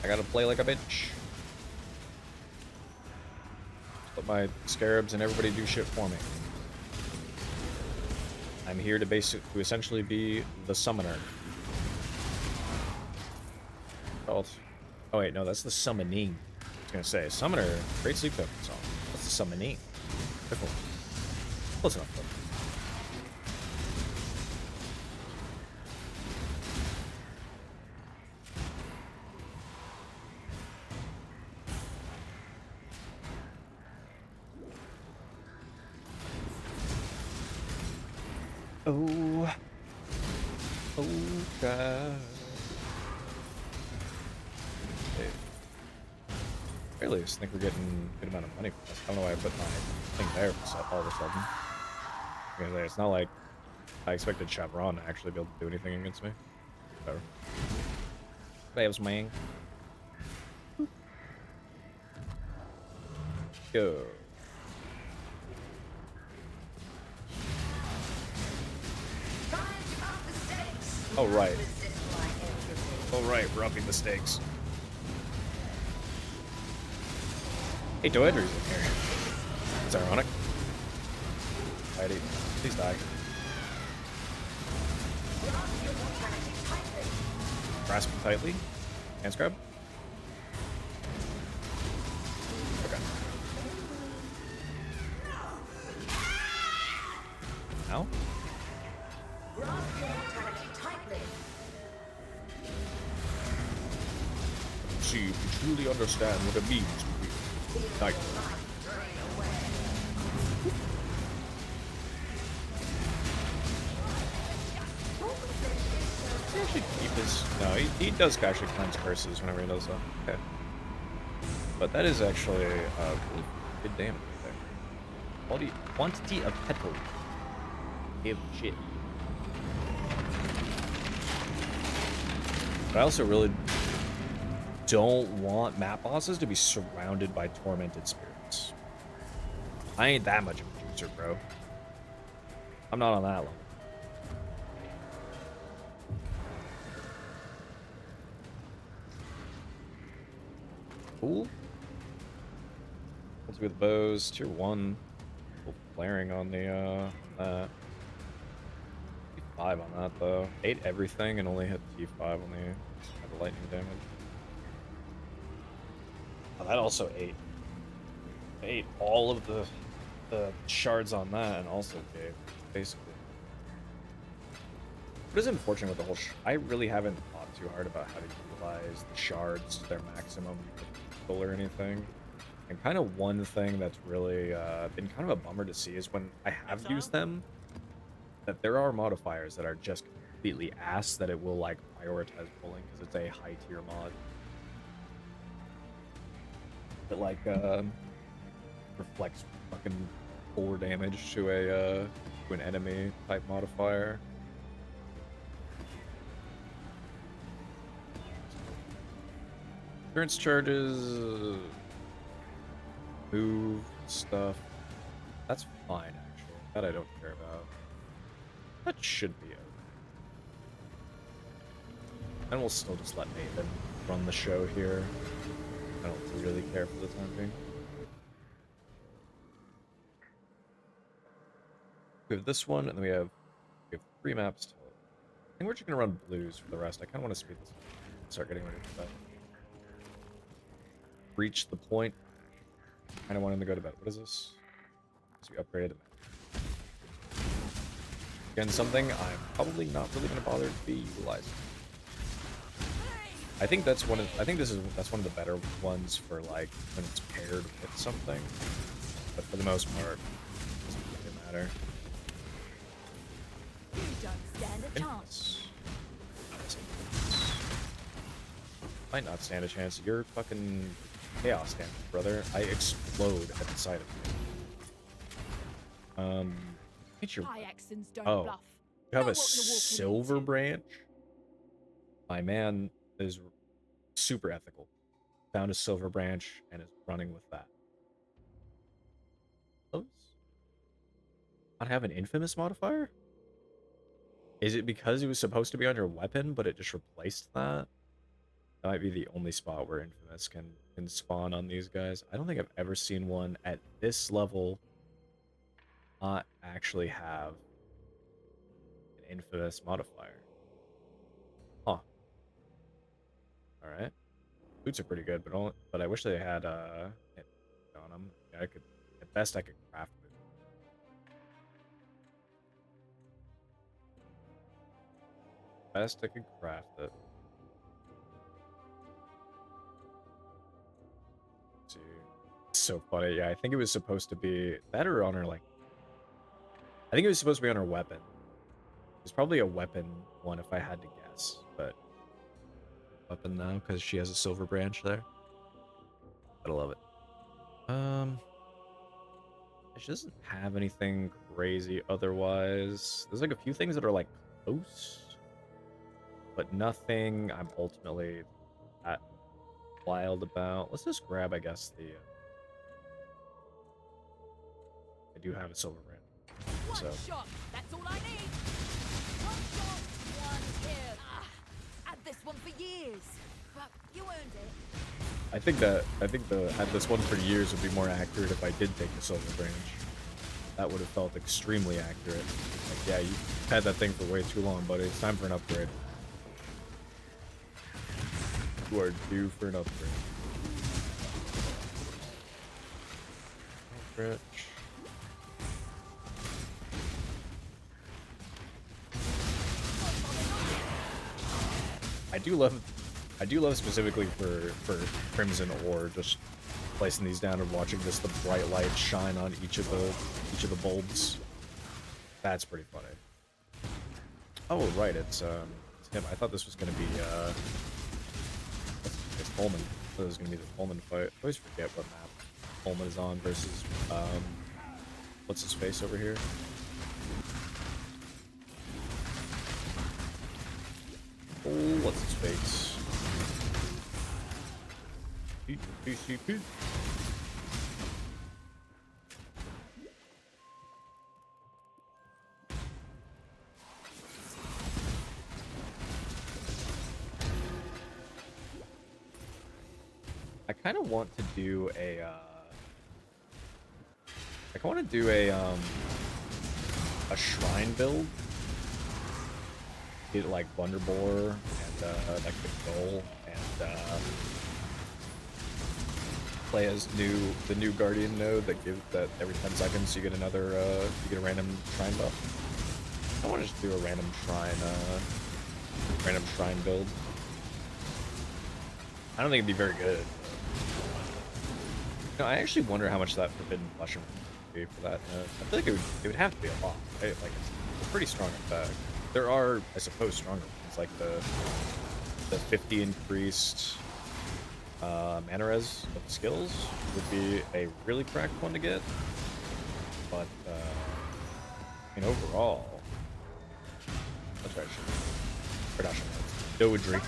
[SPEAKER 1] I gotta play like a bitch. Let my scarabs and everybody do shit for me. I'm here to essentially be the summoner. Oh wait, no, that's the summoning. I was gonna say, summoner, great sleep token song. That's the summoning. Cool. Close enough, though. God. Hey. Really, I just think we're getting a good amount of money for this. I don't know why I put my thing there all of a sudden. Because it's not like I expected Chevron to actually be able to do anything against me. Whatever. Waves wing. Go. Oh, right. Oh, right, we're upping the stakes. Hey, Doedri's in here. It's ironic. Alrighty, please die. Grasp him tightly. Hands grab. Okay. Now? See if you truly understand what it means to be knight. He actually keep his. No, he does actually cleanse curses whenever he does that. Okay. But that is actually really good damage right there. Quantity of petal. Give shit. But I also really don't want map bosses to be surrounded by tormented spirits. I ain't that much of a juicer, bro. I'm not on that level. Cool. Let's go with bows. Tier 1. Flaring on the that. T5 on that though. 8 everything and only hit T5 on the lightning damage. Oh, that also ate all of the shards on that and also gave basically. It is unfortunate with the whole. I really haven't thought too hard about how to utilize the shards to their maximum or anything. And kind of one thing that's really been kind of a bummer to see is when I have
[SPEAKER 2] Exile?
[SPEAKER 1] used them, that there are modifiers that are just completely ass that it will like prioritize pulling because it's a high tier mod. It like reflects fucking 4 damage to an enemy type modifier. Endurance charges, move stuff. That's fine actually. That I don't care about. That should be okay. And we'll still just let Nathan run the show here. I don't really care for the time being. We have this one, and then we have 3 maps to. I think we're just gonna run blues for the rest. I kind of want to speed this up. Start getting ready for that. Reach the point. Kind of wanted to go to bed. What is this? So we upgraded the map. Again, something I'm probably not really gonna bother to be utilizing. I think that's one of. I think that's one of the better ones for like when it's paired with something. But for the most part, it doesn't really matter.
[SPEAKER 2] You don't stand a chance.
[SPEAKER 1] Might not stand a chance. You're fucking chaos damage, brother. I explode at the sight of you. Hit your.
[SPEAKER 2] High accents don't
[SPEAKER 1] Oh,
[SPEAKER 2] bluff.
[SPEAKER 1] you have
[SPEAKER 2] Know
[SPEAKER 1] a
[SPEAKER 2] what you're walking
[SPEAKER 1] silver
[SPEAKER 2] into.
[SPEAKER 1] branch. My man is super ethical. Found a silver branch and is running with that. Those? Not have an infamous modifier? Is it because it was supposed to be on your weapon, but it just replaced that? That might be the only spot where infamous can spawn on these guys. I don't think I've ever seen one at this level not actually have an infamous modifier. Huh. Alright. Boots are pretty good, but I wish they had hit on them. Yeah, I could at best I could craft it. Best I could craft it. Let's see. So funny. Yeah, I think it was supposed to be that or on her like. I think it was supposed to be on her weapon. It's probably a weapon one if I had to guess, but weapon now because she has a silver branch there. I love it. She doesn't have anything crazy otherwise. There's like a few things that are like close, but nothing I'm ultimately that wild about. Let's just grab, I guess, the. I do have a silver branch.
[SPEAKER 2] One
[SPEAKER 1] So.
[SPEAKER 2] shot. That's all I need. One shot, one kill. Had this one for years, but you earned it.
[SPEAKER 1] think the had this one for years would be more accurate if I did take the silver branch. That would have felt extremely accurate. Like, yeah, you had that thing for way too long, buddy. It's time for an upgrade. You are due for an upgrade. Branch. I do love specifically for Crimson Ore, just placing these down and watching just the bright light shine on each of the bulbs. That's pretty funny. Oh right, it's him. I thought this was gonna be it's Pullman. I thought it was gonna be the Pullman fight. I always forget what map Pullman is on versus what's his face over here? Oh, what's his face? PCP. I kind of want to do a shrine build. Get like Blunderbore and like the goal and play as the new Guardian node that gives that every 10 seconds you get another you get a random shrine buff. I want to just do a random shrine build. I don't think it'd be very good. No, I actually wonder how much that Forbidden Flesh would be for that. I feel like it would have to be a lot, right? Like it's a pretty strong effect. There are, I suppose, stronger ones, like the 50 increased mana res of the skills would be a really cracked one to get. But I mean, overall, that's right. Production Dowadry.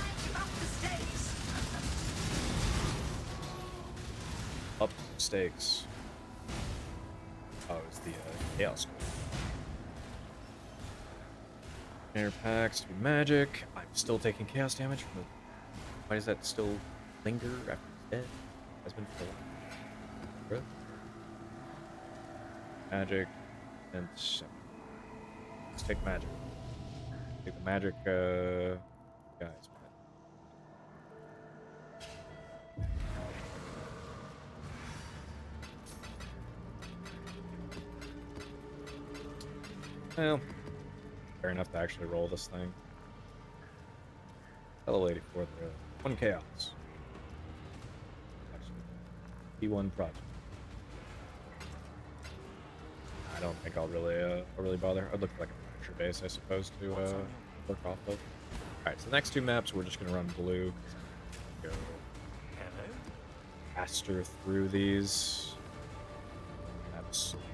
[SPEAKER 1] Up stakes. Oh, it's the Chaos School. Air packs to be magic. I'm still taking chaos damage from the. Why does that still linger after he's dead? Has been for a while. Really? Magic and 7. Let's take magic. Take the magic guys. Well, fair enough to actually roll this thing. Hello, 84. 1 chaos. Actually, P1 project. I don't think I'll really bother. I'd look for like a miniature base, I suppose, to work off of. All right, so the next 2 maps we're just gonna run blue. Go faster through these. Absolutely.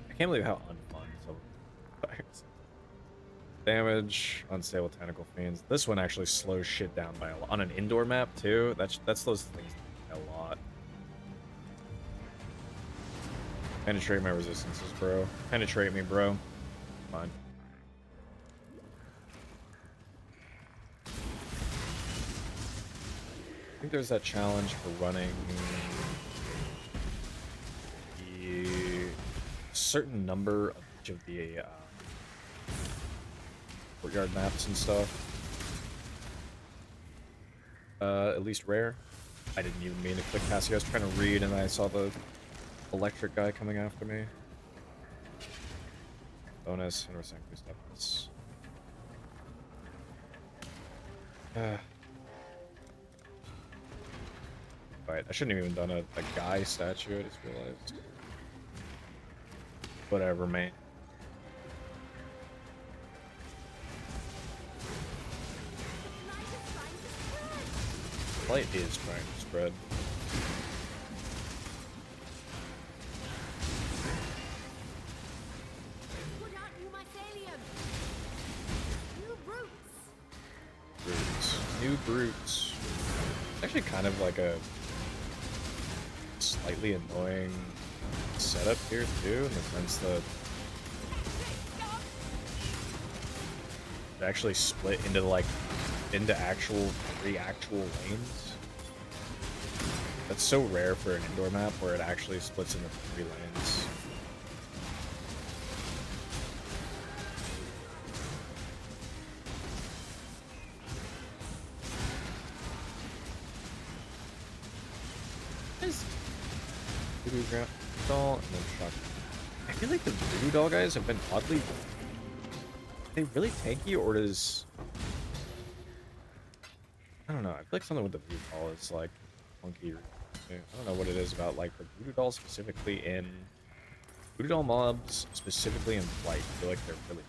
[SPEAKER 1] I can't believe how unfun some fires. Damage, unstable tentacle fiends. This one actually slows shit down by a lot. On an indoor map too. That slows things down a lot. Penetrate my resistances, bro. Penetrate me, bro. Fine. I think there's that challenge for running the certain number of each of the courtyard maps and stuff. At least rare. I didn't even mean to click Cassie. I was trying to read and I saw the electric guy coming after me. Bonus, 100% boost up this. Right, I shouldn't have even done a guy statue, I just realized. Whatever, man. Light is trying to spread.
[SPEAKER 2] Put out new mycelium. New roots.
[SPEAKER 1] Brutes. New brutes. Actually kind of like a slightly annoying setup here too, in the sense that to actually split into like into actual 3 actual lanes. That's so rare for an indoor map where it actually splits into 3 lanes. Voodoo doll and then shock. I feel like the voodoo doll guys have been oddly. Are they really tanky, or does I don't know? I feel like something with the voodoo doll is like funky. I don't know what it is about like the voodoo doll specifically in voodoo doll mobs specifically in flight. I feel like they're really.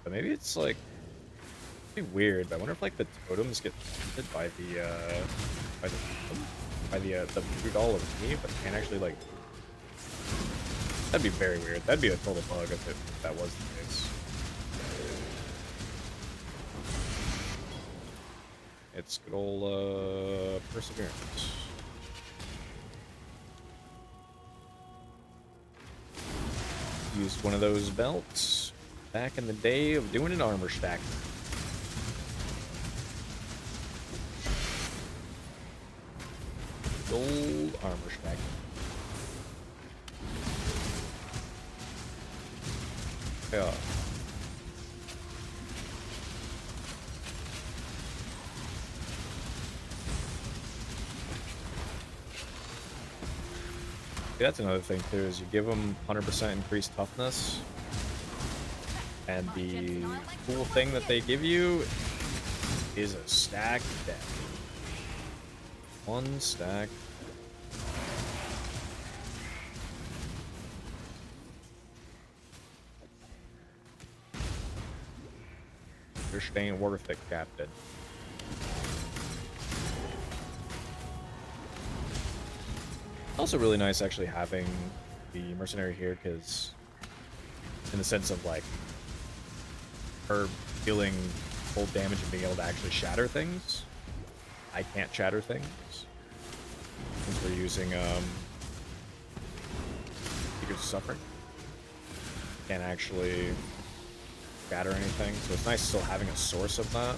[SPEAKER 1] But maybe it's like weird, but I wonder if like the totems get affected by the voodoo doll of me, but can't actually like. That'd be very weird. That'd be a total bug if that was the case. It's good old perseverance. Used one of those belts back in the day of doing an armor stack. Gold armor stack. Yeah. That's another thing too, is you give them 100% increased toughness, and the cool thing that they give you is a stack deck. 1 stack. You're staying worth it, Captain. Also really nice actually having the mercenary here, because in the sense of like her dealing full damage and being able to actually shatter things. I can't shatter things since we're using Seekers of Suffering. Can't actually shatter anything, so it's nice still having a source of that.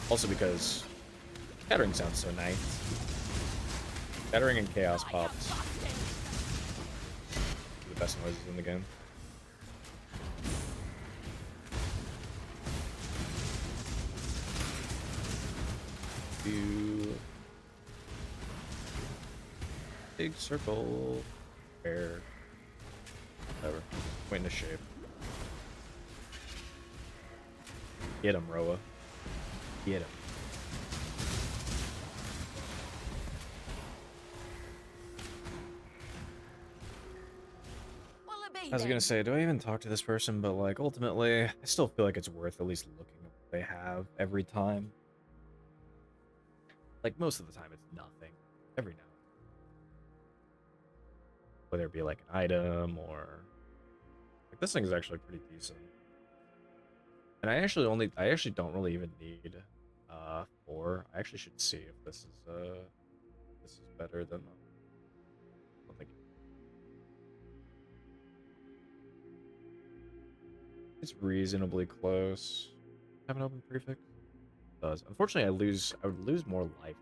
[SPEAKER 1] Also because shattering sounds so nice. Shattering and chaos pops. The best noises in the game. Big circle. Bear. Whatever. Waiting to shape. Get him, Roa. Get him. I was gonna say, do I even talk to this person? But like, ultimately, I still feel like it's worth at least looking at what they have every time. Like, most of the time, it's nothing. Every now and then. Whether it be like an item or like this thing is actually pretty decent. And I actually don't really even need 4. I actually should see if this is better than I don't think it's reasonably close. Have an open prefix? It does. Unfortunately, I would lose more life.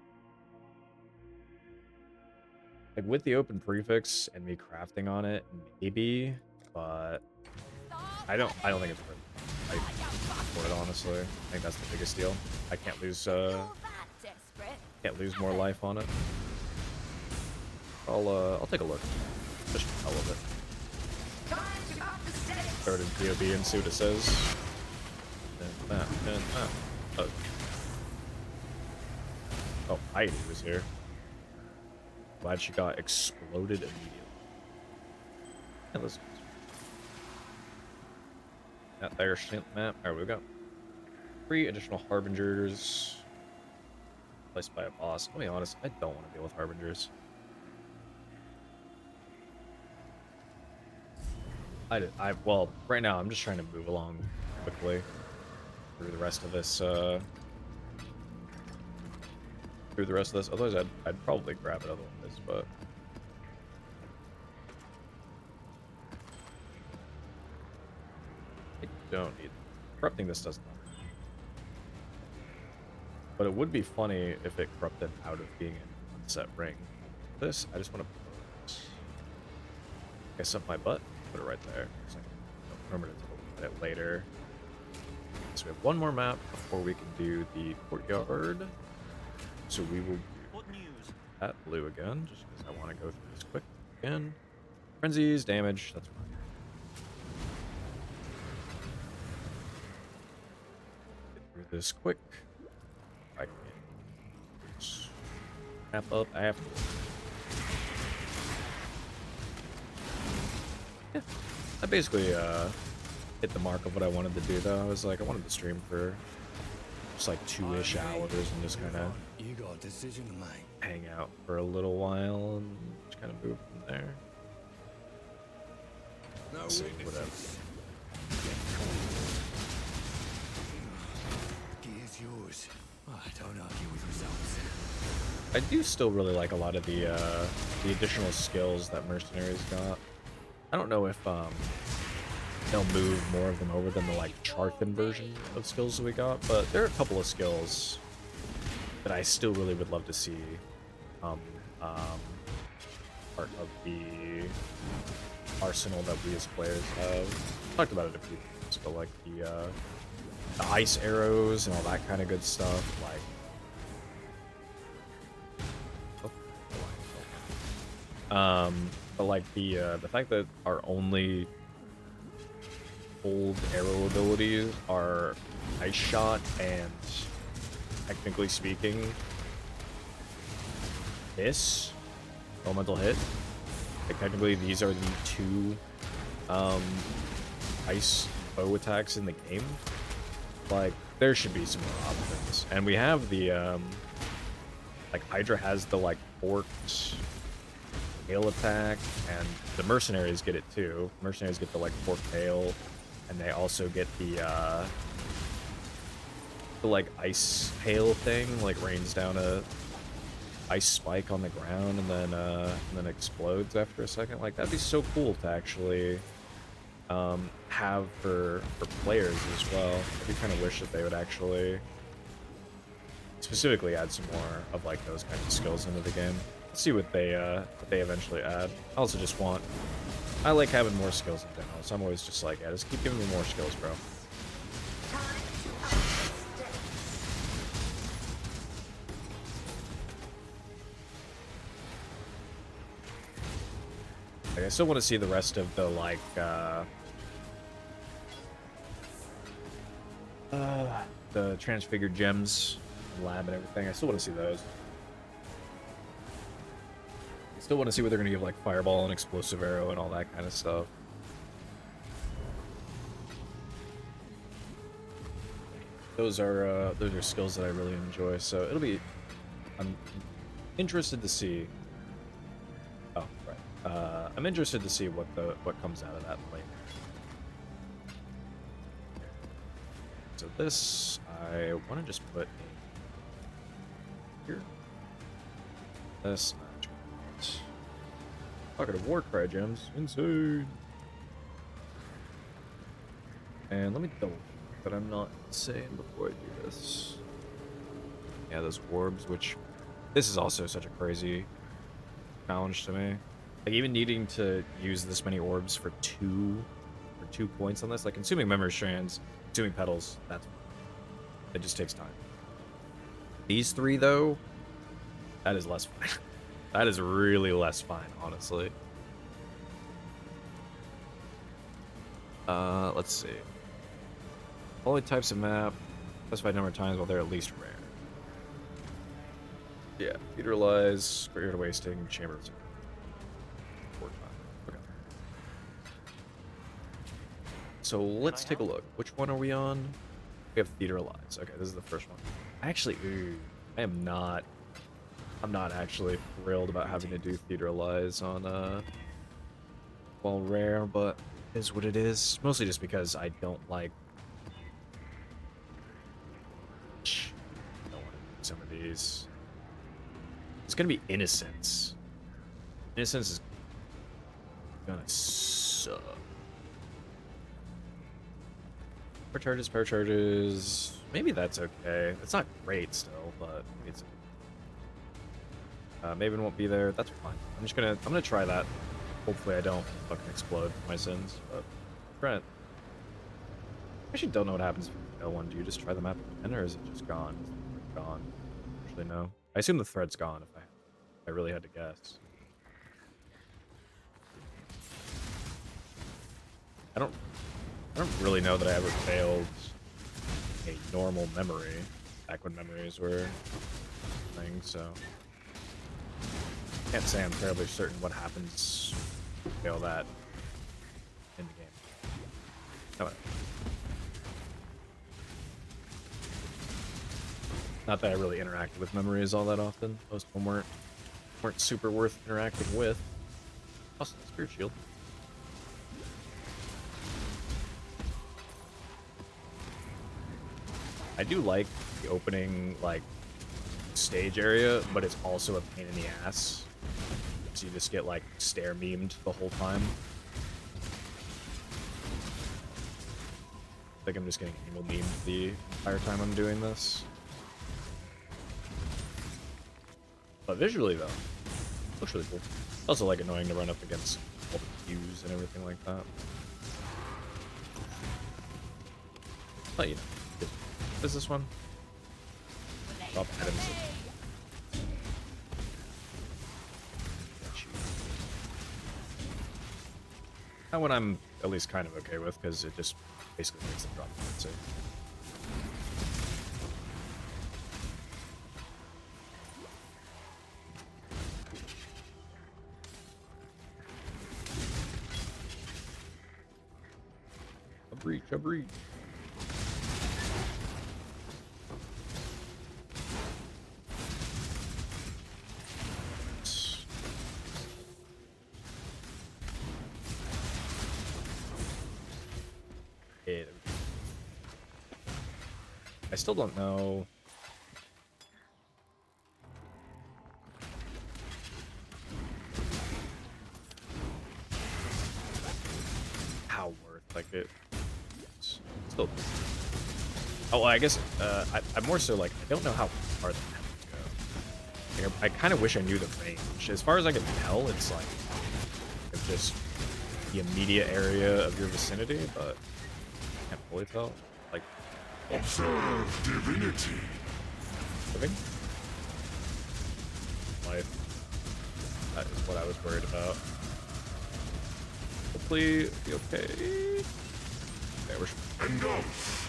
[SPEAKER 1] Like with the open prefix and me crafting on it, maybe, but I don't think it's worth it. For it, honestly. I think that's the biggest deal. I can't lose more life on it. I'll take a look. Just for the hell of it. Throw it in POB and see what it says. Oh, Heidi was here. Glad she got exploded immediately. Yeah, let's. There's synth map. Alright, we got 3 additional harbingers placed by a boss. I'll be honest, I don't want to deal with harbingers. Well, right now I'm just trying to move along quickly through the rest of this. Otherwise I'd probably grab it otherwise, but don't need. Corrupting this doesn't. But it would be funny if it corrupted out of being an unset ring. This, I just want to guess up my butt, put it right there. So I can remember to look at it later. So we have one more map before we can do the courtyard. So we will do that blue again, just because I want to go through this quick again. Frenzies, damage, that's fine. Get through this quick. I can wrap up after. Yeah, I basically hit the mark of what I wanted to do though. I was like, I wanted to stream for just like 2-ish hours and just kind of
[SPEAKER 6] You got a decision to make.
[SPEAKER 1] hang out for a little while and just kind of move from there.
[SPEAKER 6] No
[SPEAKER 1] See, whatever.
[SPEAKER 6] Gear's yours. I don't argue with results.
[SPEAKER 1] I do still really like a lot of the additional skills that mercenaries got. I don't know if they'll move more of them over than the like Charthan version of skills that we got, but there are a couple of skills that I still really would love to see part of the arsenal that we as players have. Talked about it a few times, but like the ice arrows and all that kind of good stuff, like. But like the fact that our only old arrow abilities are ice shot and, technically speaking, this elemental hit. Like technically, these are the two ice bow attacks in the game. Like there should be some more options, and we have the like Hydra has the like forked hail attack, and the mercenaries get it too. Mercenaries get the like forked hail, and they also get the like ice hail thing, like rains down a ice spike on the ground and then explodes after a second. Like that'd be so cool to actually have for players as well. I do kind of wish that they would actually specifically add some more of like those kinds of skills into the game. Let's see what they eventually add. I also just want, I like having more skills in general, so I'm always just like, yeah, just keep giving me more skills, bro. Like, I still want to see the rest of the like the transfigured gems lab and everything. I still want to see those. Still want to see what they're going to give, like fireball and explosive arrow and all that kind of stuff. Those are skills that I really enjoy. So it'll be. I'm interested to see. Oh right. I'm interested to see what comes out of that plane. So this I want to just put in here. This. Pocket of Warcry gems. Insane. And let me double check that I'm not insane before I do this. Yeah, those orbs, which this is also such a crazy challenge to me. Like even needing to use this many orbs for two points on this, like consuming memory strands, consuming petals, it just takes time. These three though, that is less fun. That is really less fine, honestly. Let's see. Only types of map, specified number of times while they're at least rare. Yeah, Feudalize, Graveyard Wasting, Chamber of... 4 times. Okay. So let's take a look. Which one are we on? We have Theatralize. Okay, this is the first one. Actually, I'm not actually thrilled about having to do Theatralize on well, rare, but it is what it is. Mostly just because I don't like. I don't want to do some of these. It's gonna be Innocence. Innocence is gonna suck. Power charges. Maybe that's okay. It's not great still, but it's. Maven won't be there. That's fine. I'm gonna try that. Hopefully I don't fucking explode my sins. But Brent, I actually don't know what happens if you fail one. Do you just try the map again, or is it just gone? Is it gone? Actually, no. I assume the thread's gone. If I really had to guess. I don't really know that I ever failed a normal memory back when memories were things, so can't say I'm terribly certain what happens if you fail that in the game. However, not that I really interacted with memories all that often. Most of them weren't super worth interacting with. Also, Spirit Shield. I do like the opening, like, stage area, but it's also a pain in the ass. So you just get, like, stare memed the whole time. I think I'm just getting anal memed the entire time I'm doing this. But visually, though, looks really cool. Also, like, annoying to run up against all the queues and everything like that. But, you know. What is this one? Drop items. That one I'm at least kind of okay with, because it just basically makes them drop currency. A breach. I still don't know. How worth, like, it. It's still. Oh, I guess I'm more so like, I don't know how far the map can go. Like, I kind of wish I knew the range. As far as I can tell, it's like it's just the immediate area of your vicinity, but I can't fully tell. Like,
[SPEAKER 3] Observe divinity.
[SPEAKER 1] living life. That is what I was worried about. Hopefully, be okay. Okay, we're.
[SPEAKER 3] And oath.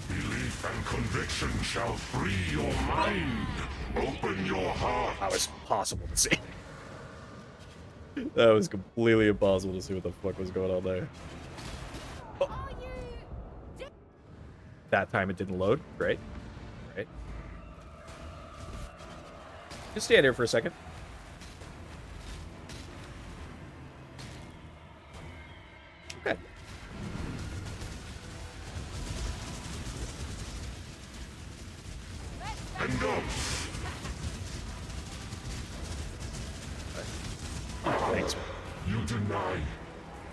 [SPEAKER 3] Belief and conviction shall free your mind. Open your heart.
[SPEAKER 1] That was impossible to see. That was completely impossible to see what the fuck was going on there.
[SPEAKER 2] Are you?
[SPEAKER 1] That time it didn't load. Great. Great. Just stand here for a second. Okay.
[SPEAKER 3] And oath.
[SPEAKER 1] Thanks.
[SPEAKER 3] You deny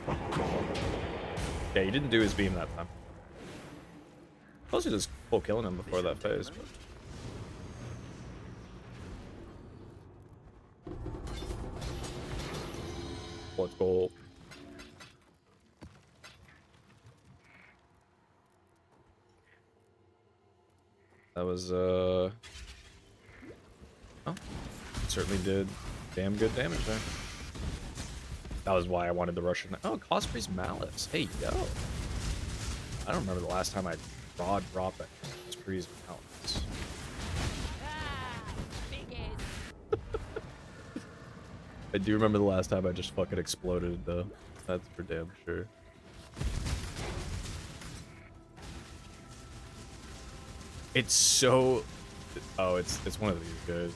[SPEAKER 3] a god.
[SPEAKER 1] Yeah, he didn't do his beam that time. Supposed to just full killing him before that phase. But... let's go. That was oh, certainly did damn good damage there. That was why I wanted the Russian. Oh, Cosprey's Malice. Hey, yo. I don't remember the last time I broad dropped at Cosprey's Malice. I do remember the last time I just fucking exploded, though. That's for damn sure. It's so... oh, it's one of these guys.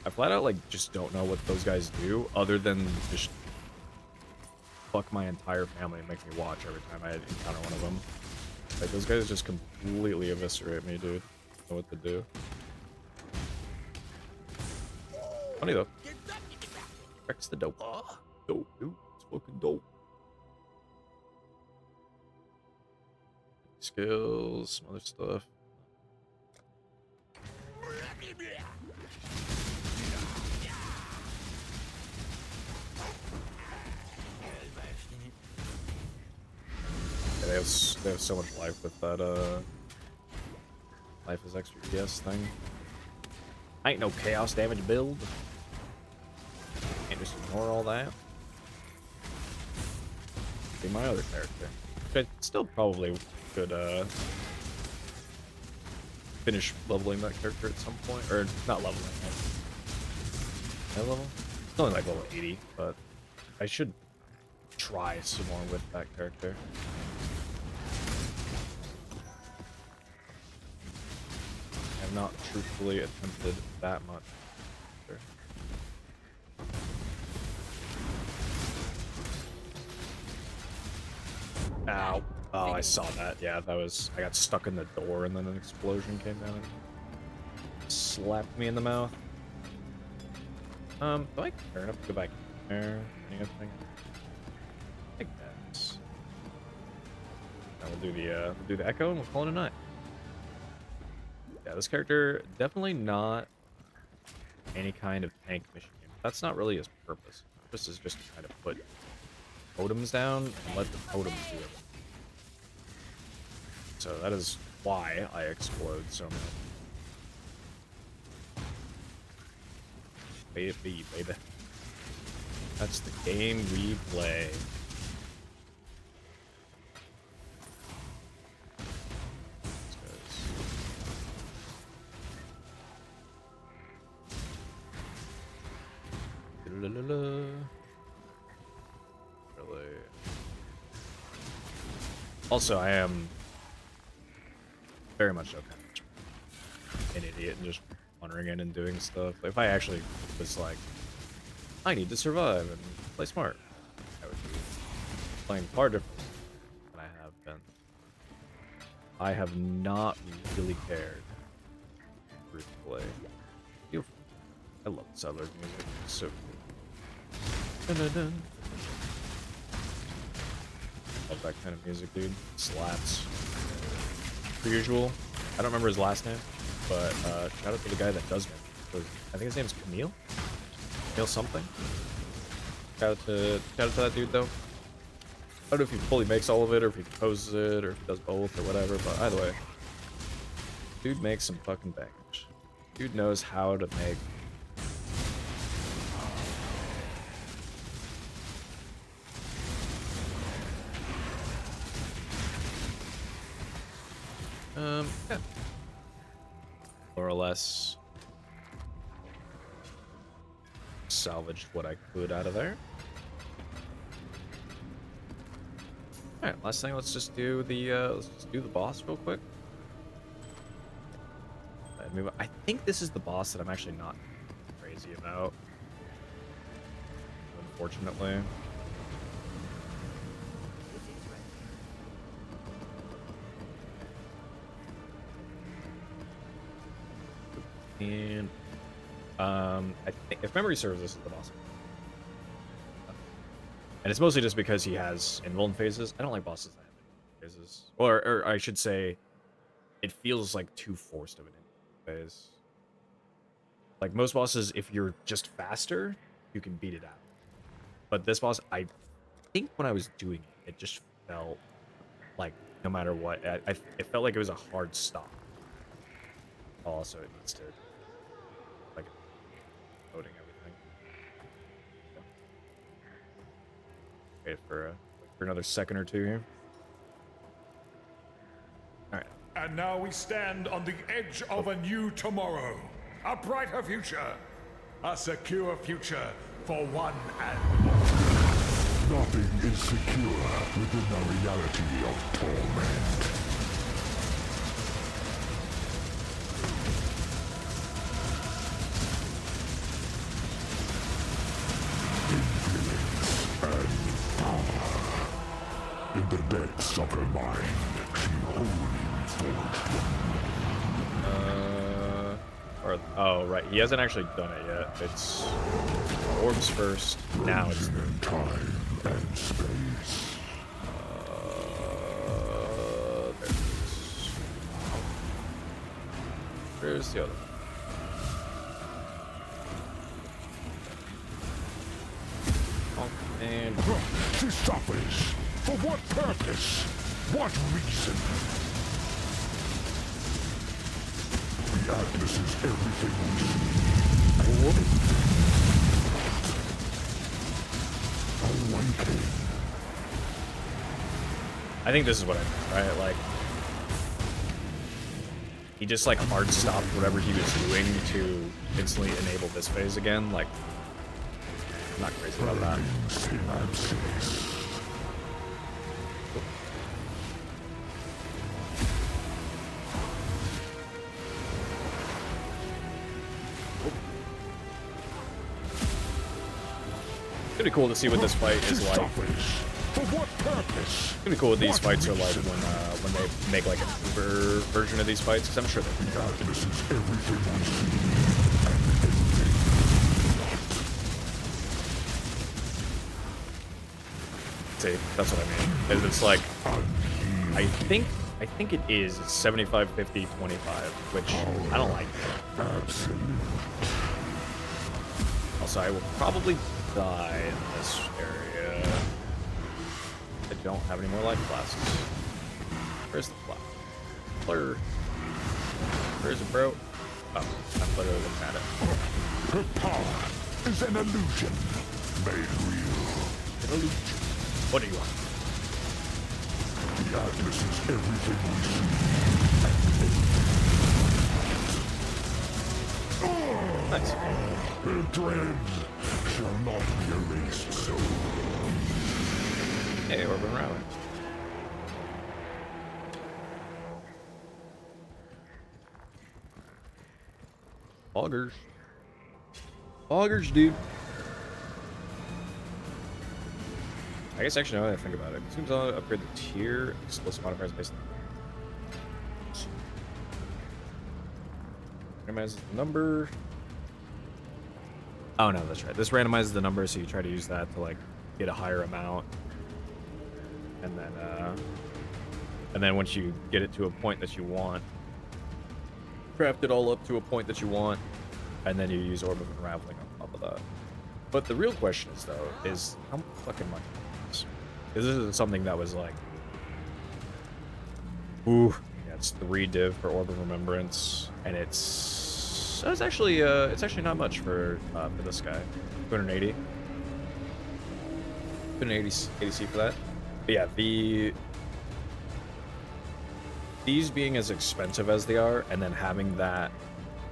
[SPEAKER 1] I flat out, like, just don't know what those guys do, other than just fuck my entire family and make me watch every time I encounter one of them. Like, those guys just completely eviscerate me, dude. I don't know what to do. Funny though. Rex the dope. Dope, dude. It's fucking dope. Skills, some other stuff. Yeah, they have so much life with that life is extra ES thing. Ain't no chaos damage build. Can't just ignore all that. Be my other character. Which I still probably could finish leveling that character at some point. Or not leveling it. High level? It's only like level 80, but I should try some more with that character. I have not truthfully attempted that much. Ow. Oh, I saw that. Yeah, that was... I got stuck in the door and then an explosion came down and slapped me in the mouth. Do I turn up to go back there? Anything? I think that's... Now we'll do the echo and we'll call it a night. Yeah, this character, definitely not any kind of tank mission game. That's not really his purpose. This is just to kind of put totems down and let the totems do it. So that is why I explode so much. Baby. That's the game we play. Really? Also, I am very much okay. An idiot and just wandering in and doing stuff. Like, if I actually was like, I need to survive and play smart, I would be playing far different than I have been. I have not really cared to play. Beautiful. I love Settlers music. It's so cool. Dun -dun -dun. Love that kind of music, dude. Slaps. Per usual. I don't remember his last name, but shout out to the guy that does it. I think his name's Camille? Camille something? Shout out to that dude, though. I don't know if he fully makes all of it, or if he composes it, or if he does both, or whatever, but either way. Dude makes some fucking bangers. Dude knows how to make... yeah. More or less salvaged what I could out of there. Alright, last thing, let's just do the boss real quick. I think this is the boss that I'm actually not crazy about. Unfortunately. And I think, if memory serves, this is the boss. And it's mostly just because he has invuln phases. I don't like bosses that have invuln phases. Or I should say, it feels like too forced of an invuln phase. Like most bosses, if you're just faster, you can beat it out. But this boss, I think when I was doing it, it just felt like no matter what, it felt like it was a hard stop. Also, it needs to like loading everything. Wait for another second or two here. All right.
[SPEAKER 4] And now we stand on the edge of a new tomorrow. A brighter future. A secure future for one and all.
[SPEAKER 3] Nothing is secure within the reality of torment. In the depths of her mind, she wholly forged one.
[SPEAKER 1] More or Or, oh, right. He hasn't actually done it yet. It's orbs first. Now it's...
[SPEAKER 3] In time and space.
[SPEAKER 1] There's the other one. And
[SPEAKER 3] Sisyphus! For what purpose? What reason? The Atlas is everything we see. Awakening.
[SPEAKER 1] I think this is what I meant, right? Like, he just like hard stopped whatever he was doing to instantly enable this phase again. Like, I'm not crazy about that.
[SPEAKER 3] Synapses.
[SPEAKER 1] It's gonna be cool to see what this fight is like.
[SPEAKER 3] Sisyphus! For what purpose?
[SPEAKER 1] It's gonna be cool what these fights are like when they make like an Uber version of these fights, because I'm sure they
[SPEAKER 3] The Atlas is everything we see.
[SPEAKER 1] see. That's what I mean. It's like, I think it is 75, 50, 25, which I don't like. Also, I will probably die in this area. I don't have any more life classes. Where's the flag? Blur. Where is it, bro? Oh, I'm literally looking at it.
[SPEAKER 3] Her power is an illusion made real.
[SPEAKER 1] An illusion. What do you want?
[SPEAKER 3] The Atlas is everything we see.
[SPEAKER 1] Nice.
[SPEAKER 3] Her dreams shall not be erased so.
[SPEAKER 1] Hey, Orban Rally. Augers. Augers, dude. I guess actually now that I think about it, it seems I'll upgrade the tier explosive modifiers based on randomizes the number. Oh no, that's right. This randomizes the number, so you try to use that to like get a higher amount, and then once you get it to a point that you want, craft it all up to a point that you want, and then you use Orb of Unraveling on top of that. But the real question is though, is how fucking much is this? Because this is something that was like, ooh, yeah, it's 3 div for Orb of Remembrance, and it's actually not much for this guy. 280. 280 ADC for that. But yeah, these being as expensive as they are, and then having that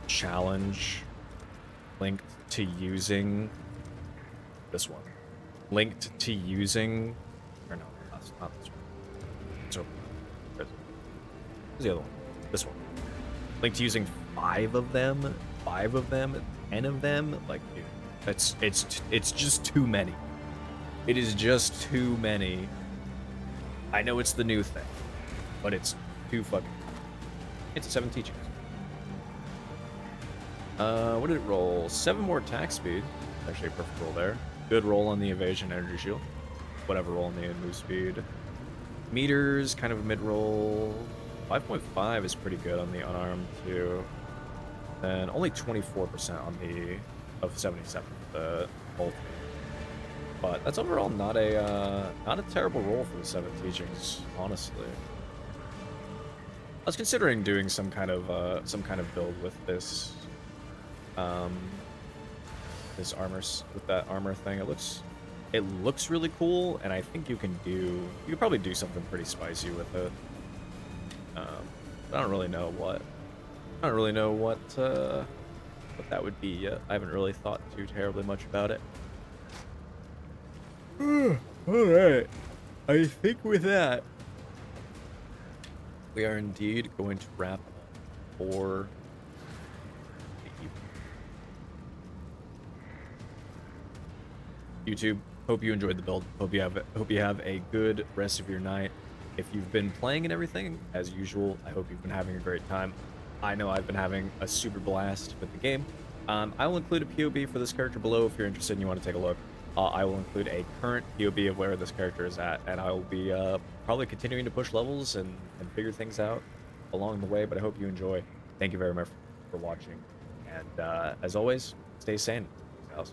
[SPEAKER 1] challenge linked to using this one, linked to using, or no, that's not this one. So, where's the other one? This one. Linked to using 5 of them, 10 of them. Like, dude, it's just too many. It is just too many. I know it's the new thing, but it's too fucking. It's 7 teachings. What did it roll? 7 more attack speed. Actually, a perfect roll there. Good roll on the evasion energy shield. Whatever roll on the move speed. Meters, kind of a mid roll. 5.5 is pretty good on the unarmed too. And only 24% on the of 77, the bolt. But that's overall not a terrible roll for the 7 teachings, honestly. I was considering doing some kind of build with this, this with that armor thing. It looks really cool, and I think you could probably do something pretty spicy with it. I don't really know what that would be yet. I haven't really thought too terribly much about it. Alright. I think with that, we are indeed going to wrap up for the evening. YouTube, hope you enjoyed the build. Hope you have a good rest of your night. If you've been playing and everything, as usual, I hope you've been having a great time. I know I've been having a super blast with the game. I will include a POV for this character below if you're interested and you want to take a look. I will include a current POV of where this character is at, and I will be probably continuing to push levels and figure things out along the way, but I hope you enjoy. Thank you very much for watching, and as always, stay sane. Peace out.